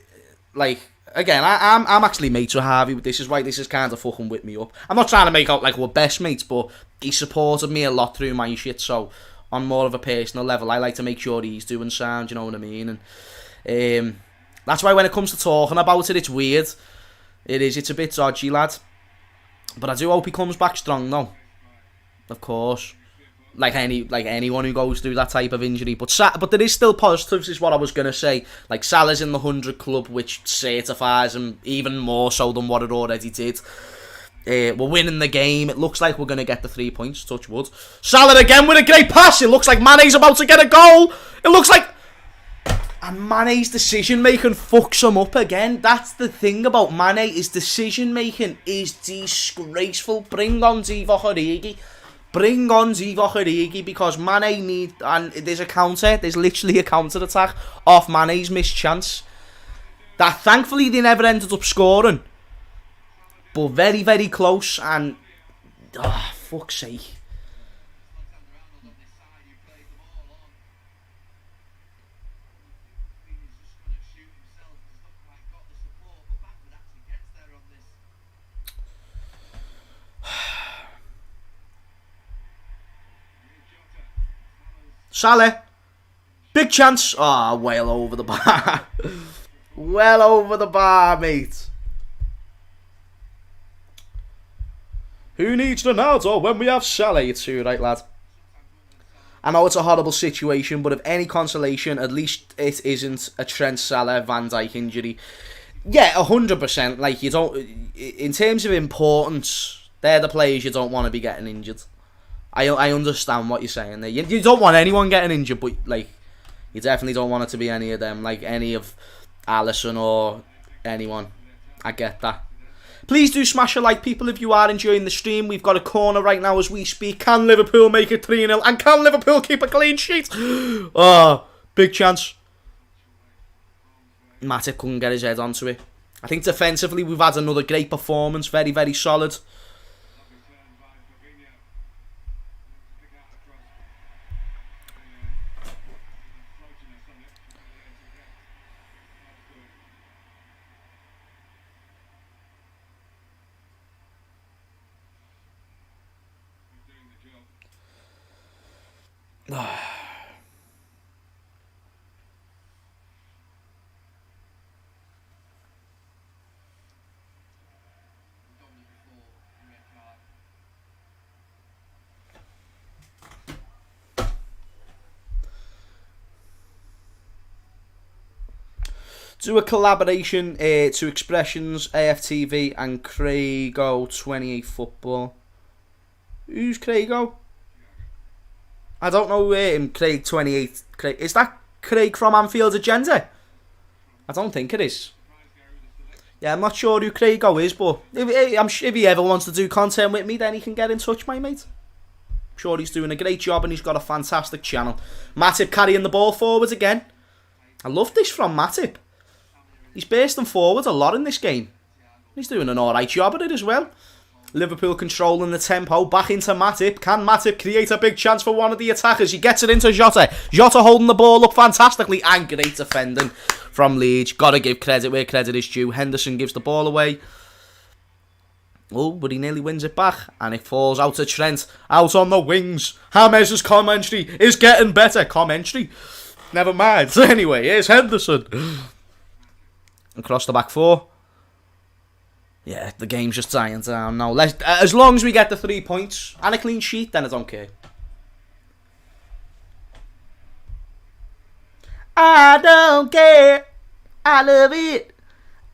like, again, I'm actually mates with Harvey. This is why this is kind of fucking whipped me up. I'm not trying to make out like we're best mates, but he supported me a lot through my shit. So, on more of a personal level, I like to make sure he's doing sound, you know what I mean? And that's why when it comes to talking about it, it's weird. It's a bit dodgy, lad. But I do hope he comes back strong, though. Of course. Like anyone who goes through that type of injury. But there is still positives, is what I was going to say. Like, Salah's in the 100 club, which certifies him even more so than what it already did. We're winning the game. It looks like we're going to get the 3 points. Touch wood. Salah again with a great pass. It looks like Mane's about to get a goal. It looks like... And Mane's decision-making fucks him up again. That's the thing about Mane. His decision-making is disgraceful. Bring on Divock Origi. Because Mane needs... And there's a counter. There's literally a counter-attack off Mane's missed chance. That thankfully they never ended up scoring. But very, very close. And... Oh, fuck's sake. Salah. Big chance. Ah, oh, well over the bar. Well over the bar, mate. Who needs Ronaldo when we have Salah? It's too right, lad. I know it's a horrible situation, but if any consolation, at least it isn't a Trent Salah Van Dijk injury. Yeah, 100%. Like, you don't... In terms of importance, they're the players you don't want to be getting injured. I understand what you're saying there. You don't want anyone getting injured, but, like, you definitely don't want it to be any of them, like any of Alisson or anyone. I get that. Please do smash a like, people, if you are enjoying the stream. We've got a corner right now as we speak. Can Liverpool make it 3-0? And can Liverpool keep a clean sheet? Oh, big chance. Matip couldn't get his head onto it. I think defensively we've had another great performance. Very, very solid. Do a collaboration to Expressions, AFTV, and Craigo 28 Football. Who's Craigo? I don't know him. Craig 28. Is that Craig from Anfield Agenda? I don't think it is. Yeah, I'm not sure who Craigo is, but if he ever wants to do content with me, then he can get in touch, my mate. I'm sure he's doing a great job and he's got a fantastic channel. Matip carrying the ball forwards again. I love this from Matip. He's bursting forward a lot in this game. He's doing an alright job at it as well. Liverpool controlling the tempo. Back into Matip. Can Matip create a big chance for one of the attackers? He gets it into Jota. Jota holding the ball up fantastically. And great defending from Leeds. Gotta give credit where credit is due. Henderson gives the ball away. Oh, but he nearly wins it back. And it falls out to Trent. Out on the wings. James' commentary is getting better. Commentary? Never mind. Anyway, here's Henderson. Across the back four. Yeah, the game's just dying down now. As long as we get the 3 points and a clean sheet, then I don't care. I don't care. I love it.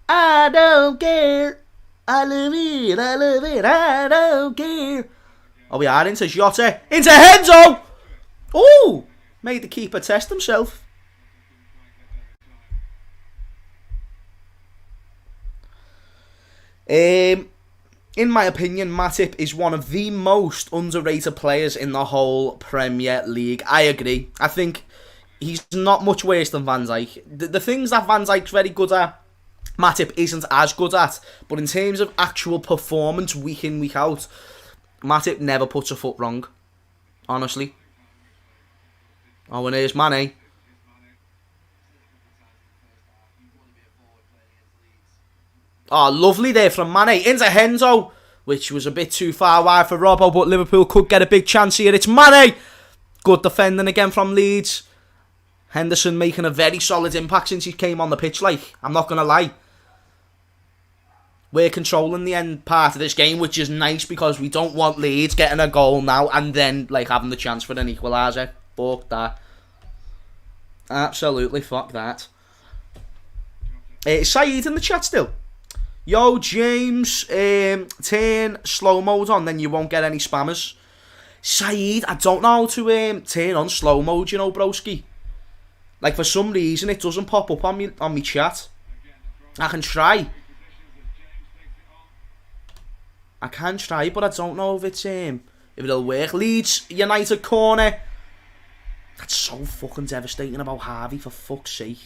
I don't care. I love it, I love it, I don't care. Oh, we are into Jota. Into Henzo! Oh! Made the keeper test himself. In my opinion, Matip is one of the most underrated players in the whole Premier League. I agree. I think he's not much worse than Van Dijk. The things that Van Dijk's very good at, Matip isn't as good at, but in terms of actual performance week in, week out, Matip never puts a foot wrong, honestly. Oh, and here's Mane. Oh, lovely there from Mane into Henzo, which was a bit too far wide for Robbo, but Liverpool could get a big chance here. It's Mane! Good defending again from Leeds. Henderson making a very solid impact since he came on the pitch, like, I'm not going to lie. We're controlling the end part of this game, which is nice because we don't want Leeds getting a goal now and then, like, having the chance for an equaliser. Fuck that. Absolutely fuck that. Is Saeed in the chat still? Yo, James, turn slow mode on, then you won't get any spammers. Saeed, I don't know how to turn on slow mode, you know, broski. Like, for some reason, it doesn't pop up on me chat. I can try. I can try, but I don't know if it's if it'll work. Leeds United corner. That's so fucking devastating about Harvey, for fuck's sake.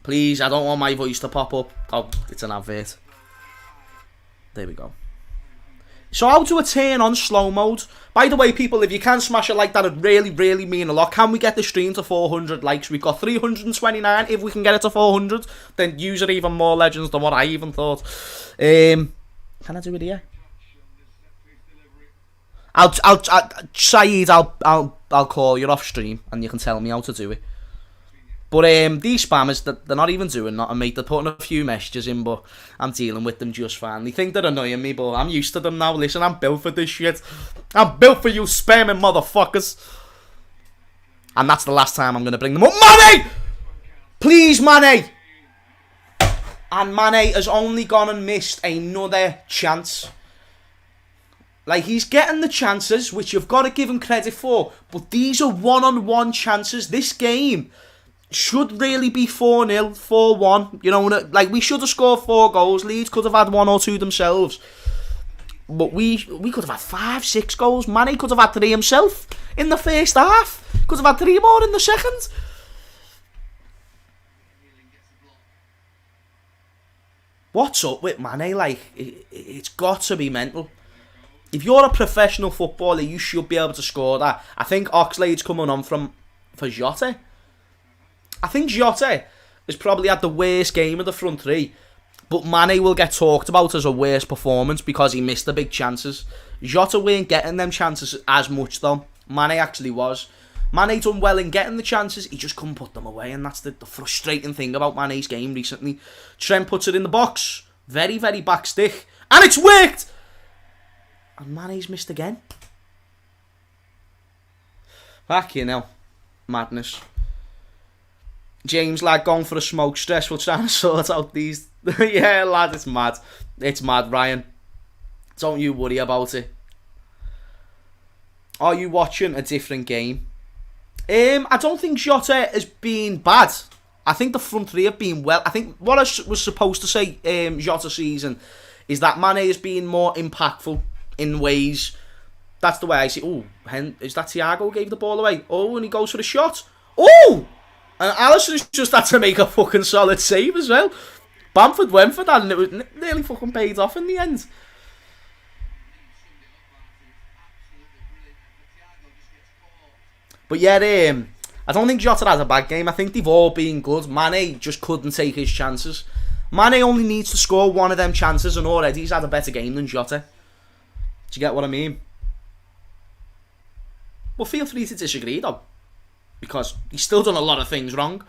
Please, I don't want my voice to pop up. Oh, it's an advert. There we go. So how do I turn on slow mode? By the way, people, if you can smash it like that, it'd really, really mean a lot. Can we get the stream to 400 likes? We've got 329. If we can get it to 400, then use it even more legends than what I even thought. Can I do it here? Saeed, I'll call you off stream and you can tell me how to do it. But these spammers, they're not even doing nothing, mate. They're putting a few messages in, but I'm dealing with them just fine. They think they're annoying me, but I'm used to them now. Listen, I'm built for this shit. I'm built for you spamming motherfuckers. And that's the last time I'm going to bring them up. Mane! Please, Mane! And Mane has only gone and missed another chance. Like, he's getting the chances, which you've got to give him credit for. But these are one-on-one chances. This game should really be 4-0, 4-1. You know, like, we should have scored 4 goals. Leeds could have had 1 or 2 themselves. But we could have had 5, 6 goals. Mane could have had 3 himself in the first half. Could have had 3 more in the second. What's up with Mane? Like, it's got to be mental. If you're a professional footballer, you should be able to score that. I think Oxlade's coming on for Jota. I think Jota has probably had the worst game of the front three, but Mane will get talked about as a worse performance because he missed the big chances. Jota weren't getting them chances as much though. Mane actually was. Mane done well in getting the chances, he just couldn't put them away, and that's the frustrating thing about Mane's game recently. Trent puts it in the box, very, very back stick, and it's worked! And Mane's missed again. Fucking hell. Madness. James, lad, gone for a smoke. Stressful trying to sort out these. Yeah, lad, it's mad. It's mad, Ryan. Don't you worry about it. Are you watching a different game? I don't think Jota has been bad. I think the front three have been well. I think what I was supposed to say Jota season is that Mane has been more impactful in ways. That's the way I see. Oh, is that Thiago gave the ball away? Oh, and he goes for the shot. Oh! And Alisson's just had to make a fucking solid save as well. Bamford went for that and it was nearly fucking paid off in the end. But yeah, I don't think Jota has a bad game. I think they've all been good. Mane just couldn't take his chances. Mane only needs to score one of them chances and already he's had a better game than Jota. Do you get what I mean? Well, feel free to disagree though. Because he's still done a lot of things wrong.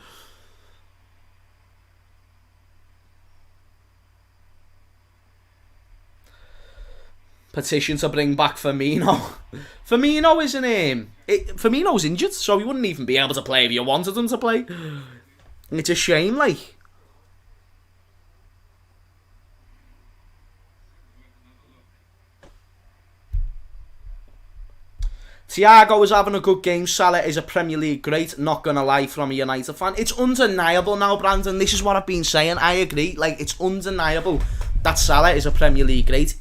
Petition to bring back Firmino. Firmino isn't Firmino's injured, so he wouldn't even be able to play if you wanted him to play. It's a shame, like. Thiago is having a good game. Salah is a Premier League great. Not gonna lie, from a United fan, it's undeniable now, Brandon. This is what I've been saying. I agree. Like, it's undeniable that Salah is a Premier League great.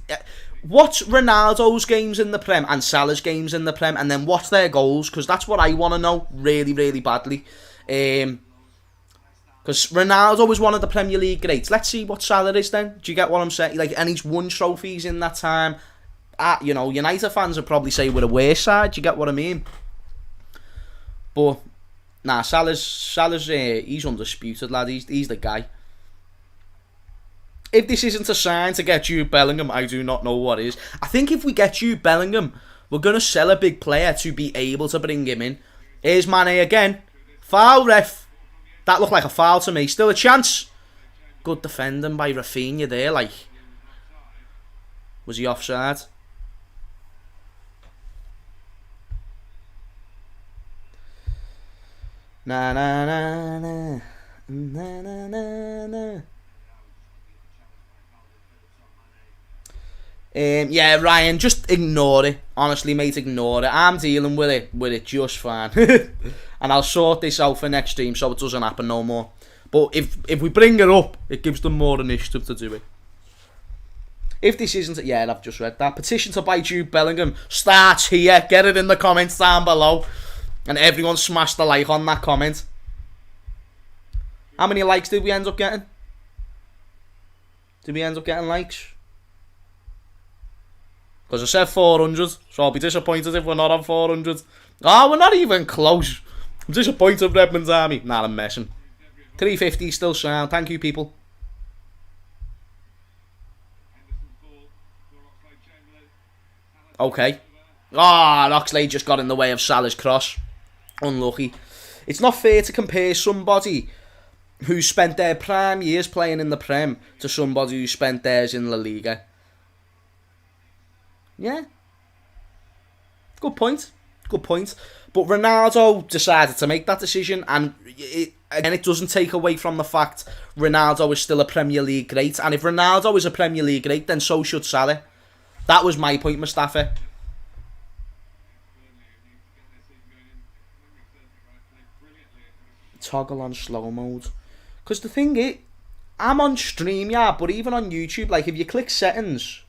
Watch Ronaldo's games in the Prem and Salah's games in the Prem, and then watch their goals, because that's what I want to know really, really badly. Because Ronaldo was one of the Premier League greats. Let's see what Salah is then. Do you get what I'm saying? Like, and he's won trophies in that time. You know, United fans would probably say we're a worse side. Do you get what I mean? But nah, Salah's he's undisputed, lad. He's the guy. If this isn't a sign to get Jude Bellingham, I do not know what is. I think if we get Jude Bellingham, we're going to sell a big player to be able to bring him in. Here's Mane again. Foul, ref. That looked like a foul to me. Still a chance. Good defending by Rafinha there, like. Was he offside? Na na na na. Na na na na. Yeah, Ryan, just ignore it. Honestly, mate, ignore it. I'm dealing with it just fine. And I'll sort this out for next stream so it doesn't happen no more. But if we bring it up, it gives them more initiative to do it. If this isn't... Yeah, I've just read that. Petition to buy Jude Bellingham starts here. Get it in the comments down below. And everyone smash the like on that comment. How many likes did we end up getting? Did we end up getting likes? Because I said 400, so I'll be disappointed if we're not on 400. Oh, we're not even close. I'm disappointed, Redmond's army. Nah, I'm messing. 350 still sound. Thank you, people. Okay. Ah, Oxlade just got in the way of Salah's cross. Unlucky. It's not fair to compare somebody who spent their prime years playing in the Prem to somebody who spent theirs in La Liga. Yeah. Good point. Good point. But Ronaldo decided to make that decision, and it doesn't take away from the fact Ronaldo is still a Premier League great. And if Ronaldo is a Premier League great, then so should Salah. That was my point, Mustafa. Toggle on slow mode. Because the thing is, I'm on stream, yeah, but even on YouTube, like, if you click settings,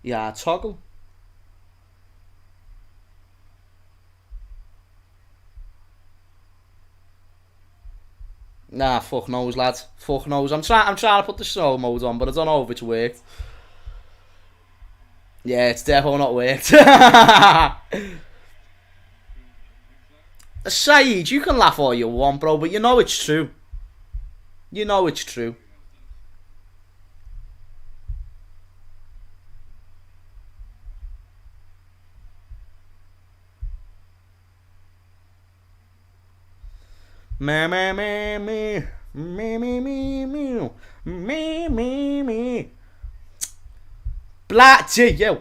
yeah, toggle. Nah, fuck knows, lad. Fuck knows. I'm trying to put the slow mode on, but I don't know if it's worked. Yeah, it's definitely not worked. Saeed, you can laugh all you want, bro, but you know it's true. You know it's true. Me me me me me me me me me me me. Black to you.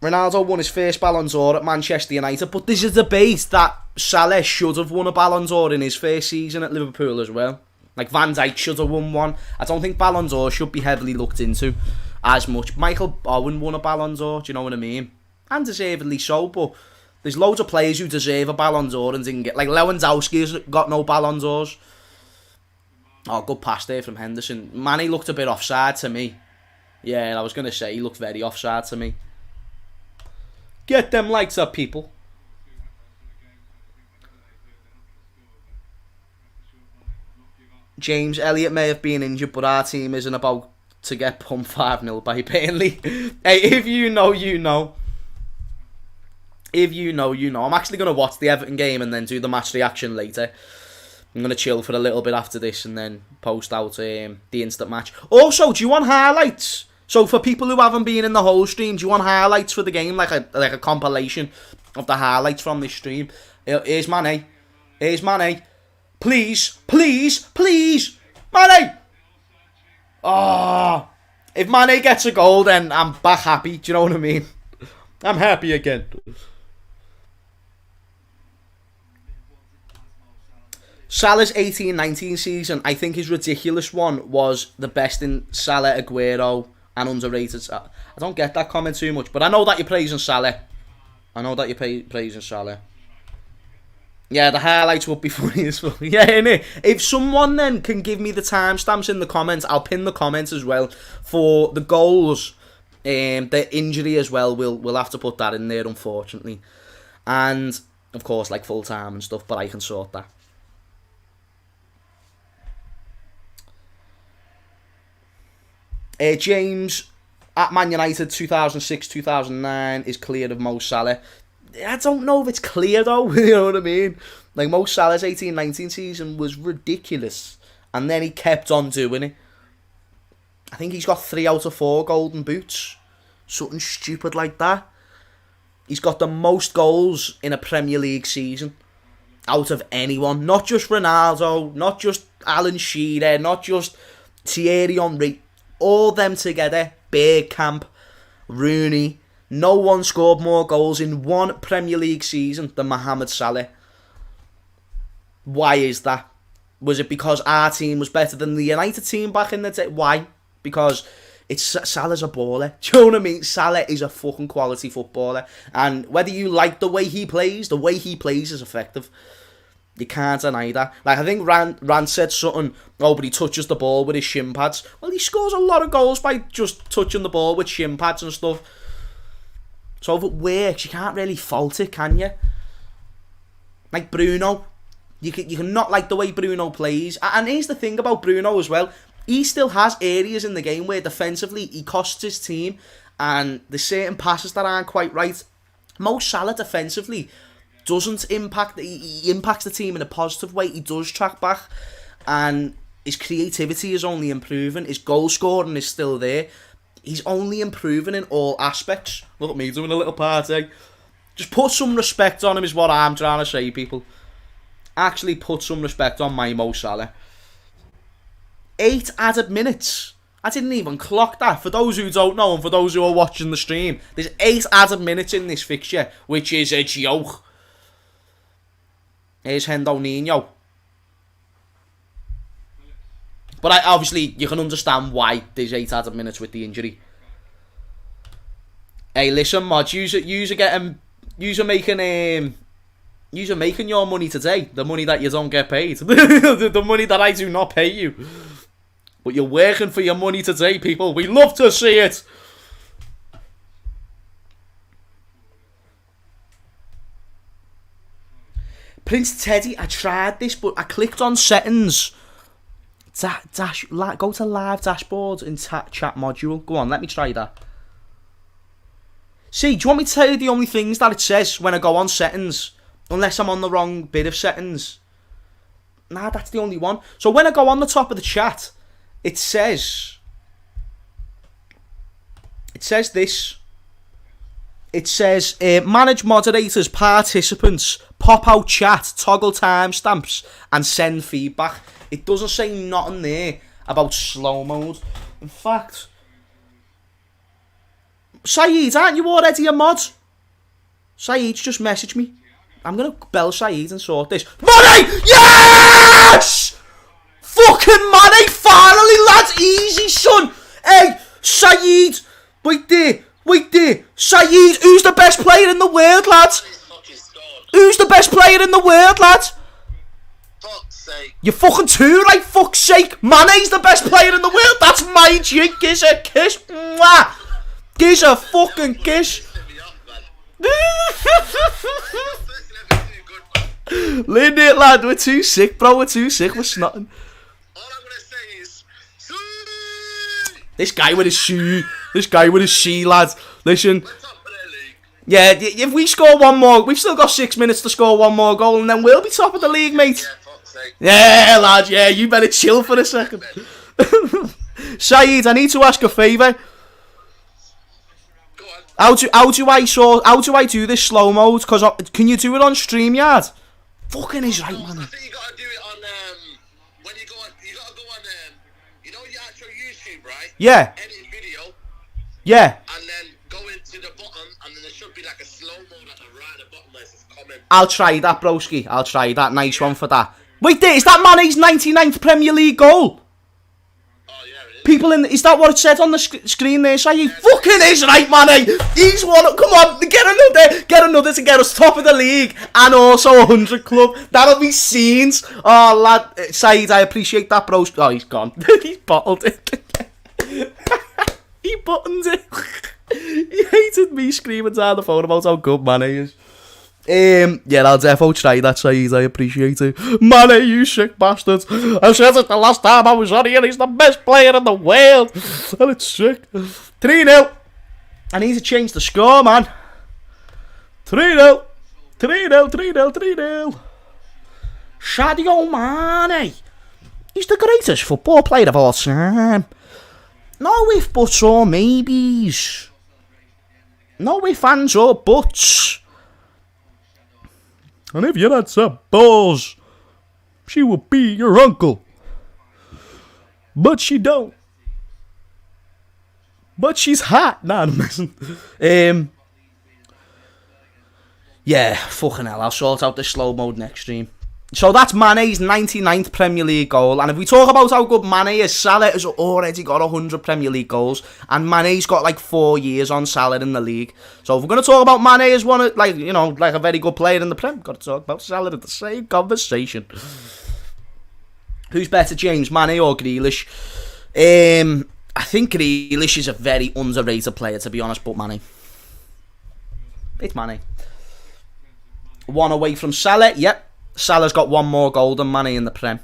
Ronaldo won his first Ballon d'Or at Manchester United, but there's a debate that Salah should have won a Ballon d'Or in his first season at Liverpool as well. Like, Van Dijk should have won one. I don't think Ballon d'Or should be heavily looked into as much. Michael Owen won a Ballon d'Or, do you know what I mean? And deservedly so, but there's loads of players who deserve a Ballon d'Or and didn't get... Like, Lewandowski's got no Ballon d'Ors. Oh, good pass there from Henderson. Manny looked a bit offside to me. Yeah, I was going to say, he looked very offside to me. Get them likes up, people. James, Elliott may have been injured, but our team isn't about to get pumped 5-0 by Burnley. Hey, if you know, you know. If you know, you know. I'm actually going to watch the Everton game and then do the match reaction later. I'm going to chill for a little bit after this and then post out the instant match. Also, do you want highlights? So for people who haven't been in the whole stream, do you want highlights for the game? Like a compilation of the highlights from this stream? Here's Mane. Here's Mane. Please, please, please. Mane! Oh, if Mane gets a goal, then I'm back happy. Do you know what I mean? I'm happy again. Salah's 18-19 season, I think his ridiculous one was the best in Salah, Aguero, and underrated. I don't get that comment too much, but I know that you're praising Salah. I know that you're praising Salah. Yeah, the highlights would be funny as well. Yeah, innit? If someone then can give me the timestamps in the comments, I'll pin the comments as well for the goals. The injury as well, we'll have to put that in there, unfortunately. And, of course, like full time and stuff, but I can sort that. James, at Man United 2006-2009, is clear of Mo Salah. I don't know if it's clear though, you know what I mean? Like Mo Salah's 18-19 season was ridiculous. And then he kept on doing it. I think he's got 3 out of 4 golden boots. Something stupid like that. He's got the most goals in a Premier League season. Out of anyone. Not just Ronaldo, not just Alan Shearer, not just Thierry Henry. All them together. Bergkamp, Rooney. No one scored more goals in one Premier League season than Mohamed Salah. Why is that? Was it because our team was better than the United team back in the day? Why? Because Salah's a baller. Do you know what I mean? Salah is a fucking quality footballer. And whether you like the way he plays is effective. You can't deny that. Like, I think Rand said something, oh, but he touches the ball with his shin pads. Well, he scores a lot of goals by just touching the ball with shin pads and stuff. So if it works, you can't really fault it, can you? Like Bruno. You can not like the way Bruno plays. And here's the thing about Bruno as well. He still has areas in the game where defensively he costs his team. And there's certain passes that aren't quite right. Mo Salah defensively doesn't impact. He impacts the team in a positive way. He does track back. And his creativity is only improving. His goal scoring is still there. He's only improving in all aspects. Look at me doing a little party. Just put some respect on him is what I'm trying to say, people. Actually put some respect on my Mo Salah. 8 added minutes. I didn't even clock that. For those who don't know and for those who are watching the stream, there's 8 added minutes in this fixture, which is a joke. Here's Hendo Nino. But obviously, you can understand why there's 8 added minutes with the injury. Hey, listen, mods, you're making your money today. The money that you don't get paid. The money that I do not pay you. But you're working for your money today, people. We love to see it. Prince Teddy, I tried this, but I clicked on settings. Go to live dashboard in chat module. Go on, let me try that. See, do you want me to tell you the only things that it says when I go on settings? Unless I'm on the wrong bit of settings. Nah, that's the only one. So when I go on the top of the chat, it says this. It says, manage moderators, participants, pop out chat, toggle timestamps, and send feedback. It doesn't say nothing there about slow mode. In fact, Saeed, aren't you already a mod? Saeed, just message me. I'm going to bell Saeed and sort this. Money! Yes! Fucking money! Finally, lads! Easy, son! Hey, Saeed! Wait there! Saeed, who's the best player in the world, lads? Who's the best player in the world, lads? Fuck's sake. You're fucking too, right? Fuck's sake. Mane's the best player in the world. That's my jig. Gives a kiss. Mwah! Gives a fucking kiss. Lean it, lad. We're too sick, bro. We're too sick. We're snotting. All I'm This guy with his shoe. This guy with his shoe, lads. Listen. We're top of the league. Yeah, if we score one more, we've still got 6 minutes to score one more goal, and then we'll be top of the league, mate. Yeah, fuck's sake. Yeah, lad. Yeah, you better chill for a second. Saeed, I need to ask a favour. Go on. How do I do this slow mode? Because can you do it on StreamYard? Fucking is right, man. I think you gotta do it on when you go on. You gotta go on you know your actual YouTube, right? Yeah, Edit video, yeah. and then go into the bottom, and then there should be like a slow mode at the right at the bottom where it says comment. I'll try that, broski. I'll try that. Nice one for that. Wait, is that Mane's 99th Premier League goal? Oh yeah, it is. People is that what it said on the screen there? Say, fucking is right, Mane. He's one. Come on, get another to get us top of the league, and also 100 club. That'll be scenes. Oh, lad, Saeed, I appreciate that, bro. Oh, he's gone. He's bottled it. He buttoned it. He hated me screaming down the phone about how good Mane is. Yeah, I'll definitely try that, Saeed. I appreciate it. Mane, you sick bastards. I said it the last time I was on here. He's the best player in the world. And it's sick. 3-0. I need to change the score, man. 3-0. 3-0, 3-0, 3-0. Sadio Mane. He's the greatest football player of all time. No if, buts, or maybes. No if, ands, or buts. And if you had some balls, she would be your uncle. But she don't. But she's hot. Nah, I'm messing. Yeah, fucking hell. I'll sort out the slow mode next stream. So that's Mane's 99th Premier League goal. And if we talk about how good Mane is, Salah has already got 100 Premier League goals. And Mane's got like 4 years on Salah in the league. So if we're going to talk about Mane as one, like, you know, like a very good player in the Prem, got to talk about Salah in the same conversation. Who's better, James, Mane or Grealish? I think Grealish is a very underrated player, to be honest, but Mane. It's Mane. One away from Salah, yep. Salah's got one more goal than Mane in the Prem.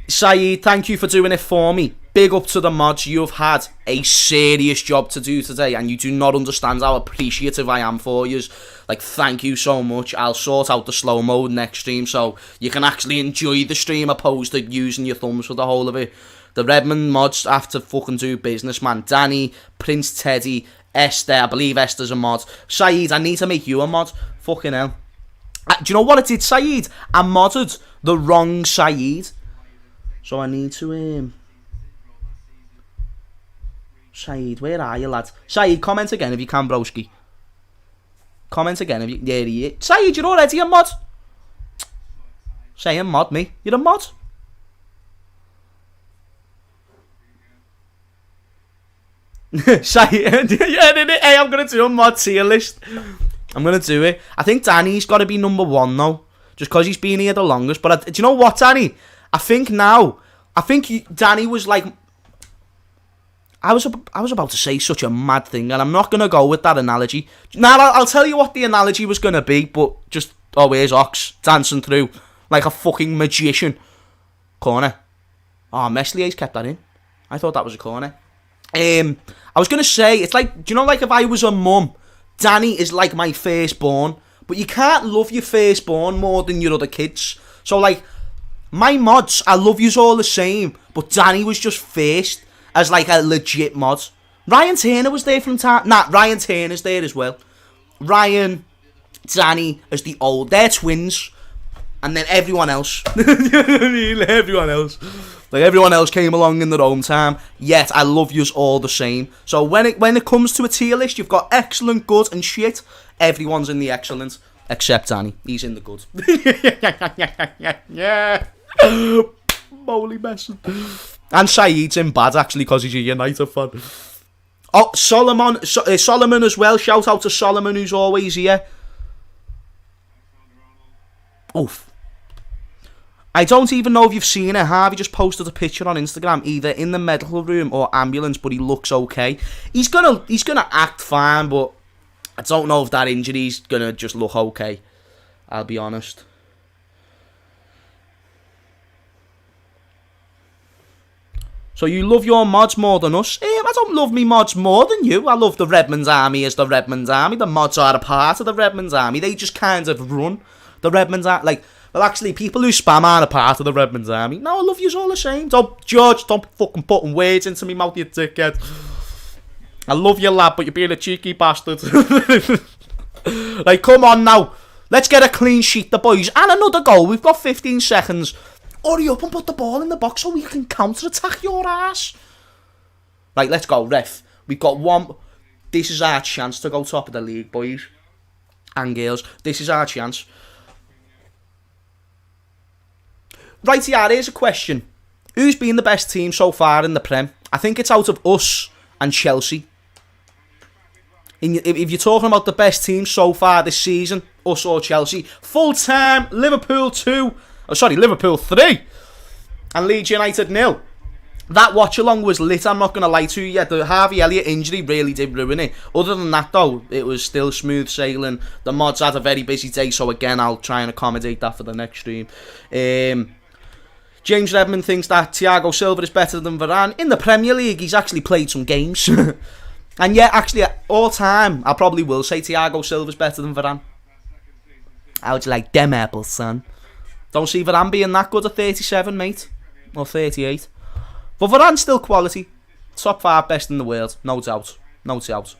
Saeed, thank you for doing it for me. Big up to the mods. You've had a serious job to do today, and you do not understand how appreciative I am for you. Like, thank you so much. I'll sort out the slow mode next stream so you can actually enjoy the stream opposed to using your thumbs for the whole of it. The Redmond mods have to fucking do business, man. Danny, Prince Teddy, Esther. I believe Esther's a mod. Saeed, I need to make you a mod. Fucking hell. Do you know what it did, Saeed? I modded the wrong Saeed. So I need to... Saeed, where are you, lad? Saeed, comment again if you can, broski. Comment again if you... There he is. Saeed, you're already a mod. Saying mod me. You're a mod. Saeed, yeah, hey, I'm going to do a mod tier list. I'm going to do it. I think Danny's got to be number 1, though. Just because he's been here the longest. But do you know what, Danny? I think Danny was like... I was about to say such a mad thing, and I'm not going to go with that analogy. Now, I'll tell you what the analogy was going to be, but just... Oh, where's Ox? Dancing through like a fucking magician. Corner. Oh, Meslier's kept that in. I thought that was a corner. I was going to say, it's like... Do you know, like, if I was a mum... Danny is like my firstborn, but you can't love your firstborn more than your other kids. So, like, my mods, I love yous all the same, but Danny was just first as, like, a legit mod. Ryan Turner was there from time... Nah, Ryan Turner's there as well. Ryan, Danny as the old... They're twins. And then everyone else. You know what I mean? Everyone else. Like, everyone else came along in their own time. Yet, I love yous all the same. So, when it comes to a tier list, you've got excellent, good, and shit. Everyone's in the excellent. Except Danny. He's in the good. Yeah. Holy messing. And Saeed's in bad, actually, because he's a United fan. Oh, Solomon as well. Shout out to Solomon, who's always here. Oof. I don't even know if you've seen it. Harvey just posted a picture on Instagram, either in the medical room or ambulance, but he looks okay. He's gonna act fine, but I don't know if that injury's gonna just look okay. I'll be honest. So you love your mods more than us? I don't love me mods more than you. I love the Redmond's army as the Redmond's army. The mods are a part of the Redmond's army. They just kind of run the Redmond's army. Like, well, actually, people who spam aren't a part of the Redmond's army. No, I love yous all the same. George, don't fucking putting words into me mouth, you dickhead. I love you, lad, but you're being a cheeky bastard. Like, come on now. Let's get a clean sheet, the boys. And another goal. We've got 15 seconds. Hurry up and put the ball in the box so we can counter-attack your ass. Right, let's go, ref. We've got one. This is our chance to go top of the league, boys and girls. This is our chance. Right, yeah, here's a question. Who's been the best team so far in the Prem? I think it's out of us and Chelsea. If you're talking about the best team so far this season, us or Chelsea. Full time, Liverpool 2. Oh, sorry, Liverpool 3. And Leeds United 0. That watch-along was lit, I'm not going to lie to you. Yeah, the Harvey Elliott injury really did ruin it. Other than that, though, it was still smooth sailing. The mods had a very busy day, so again, I'll try and accommodate that for the next stream. James Redmond thinks that Thiago Silva is better than Varane. In the Premier League, he's actually played some games. And yeah, actually, all time, I probably will say Thiago Silva's better than Varane. How would you like them apples, son? Don't see Varane being that good at 37, mate. Or 38. But Varane's still quality. Top 5 best in the world. No doubt. No doubt.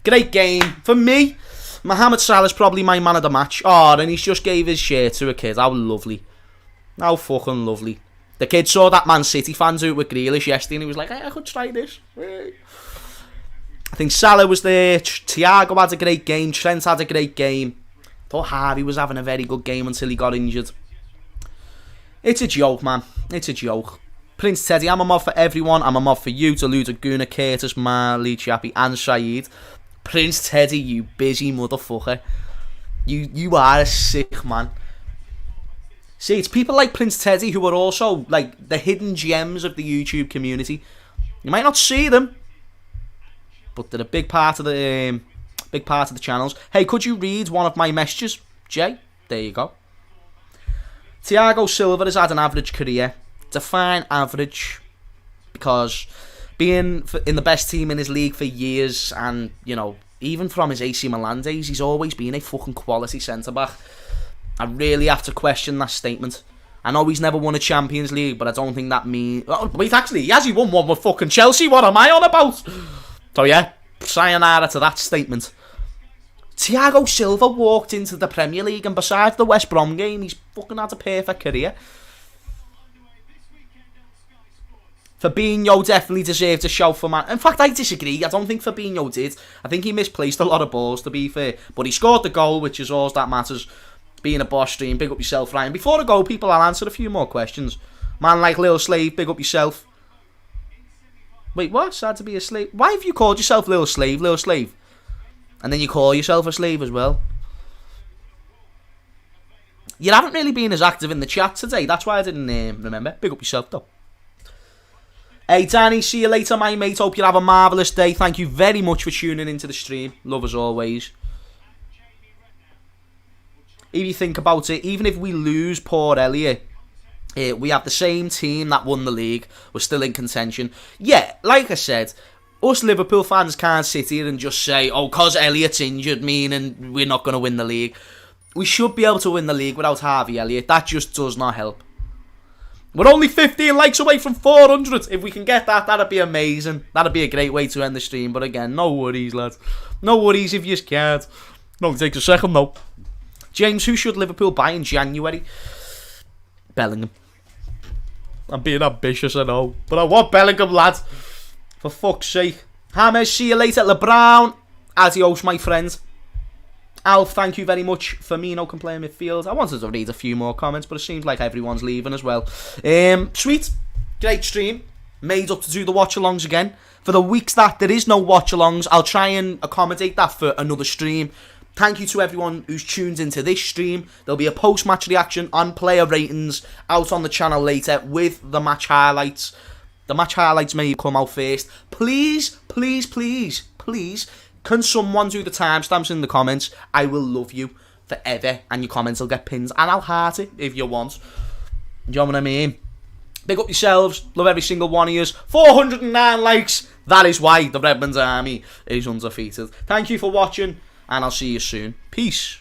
Great game. For me, Mohamed Salah's probably my man of the match. Oh, and he's just gave his shirt to a kid. How lovely. How fucking lovely. The kid saw that Man City fan do it with Grealish yesterday and he was like, hey, I could try this. I think Salah was there. Thiago had a great game. Trent had a great game. Thought Harvey was having a very good game until he got injured. It's a joke, man. It's a joke. Prince Teddy, I'm a mod for everyone. I'm a mod for you, Deluda, Guna, Curtis, Marley, Chappie, and Saeed. Prince Teddy, you busy motherfucker. You are a sick man. See, it's people like Prince Teddy who are also like the hidden gems of the YouTube community. You might not see them, but they're a big part of the channels. Hey, could you read one of my messages, Jay? There you go. Thiago Silva has had an average career. Define average, because being in the best team in his league for years, and you know, even from his AC Milan days, he's always been a fucking quality centre back. I really have to question that statement. I know he's never won a Champions League, but I don't think that means. Oh, wait, actually, he won one with fucking Chelsea. What am I on about? So yeah, sayonara to that statement. Thiago Silva walked into the Premier League, and besides the West Brom game, he's fucking had a perfect career. Fabinho definitely deserved a shout for man. In fact, I disagree. I don't think Fabinho did. I think he misplaced a lot of balls, to be fair. But he scored the goal, which is all that matters. Being a boss stream, big up yourself, Ryan. Before I go, people, I'll answer a few more questions. Man like Lil Slave, big up yourself. Wait, what? Sad to be a slave? Why have you called yourself Lil Slave, Lil Slave? And then you call yourself a slave as well. You haven't really been as active in the chat today. That's why I didn't remember. Big up yourself, though. Hey, Danny, see you later, my mate. Hope you have a marvellous day. Thank you very much for tuning into the stream. Love as always. If you think about it, even if we lose poor Elliot, we have the same team that won the league. We're still in contention. Yeah, like I said, us Liverpool fans can't sit here and just say, oh, because Elliott's injured, meaning we're not going to win the league. We should be able to win the league without Harvey Elliott. That just does not help. We're only 15 likes away from 400. If we can get that, that'd be amazing. That'd be a great way to end the stream. But again, no worries, lads. No worries if you can't. No, it takes a second, though. James, who should Liverpool buy in January? Bellingham. I'm being ambitious, I know. But I want Bellingham, lad. For fuck's sake. Hammers, see you later. LeBron. Adios, my friend. Alf, thank you very much. Firmino can play in midfield. I wanted to read a few more comments, but it seems like everyone's leaving as well. Sweet. Great stream. Made up to do the watch-alongs again. For the weeks that there is no watch-alongs, I'll try and accommodate that for another stream. Thank you to everyone who's tuned into this stream. There'll be a post-match reaction on player ratings out on the channel later with the match highlights. The match highlights may come out first. Please, please, please, please, can someone do the timestamps in the comments? I will love you forever, and your comments will get pinned, and I'll heart it if you want. Do you know what I mean? Big up yourselves. Love every single one of you. 409 likes. That is why the Redmond army is undefeated. Thank you for watching, and I'll see you soon. Peace.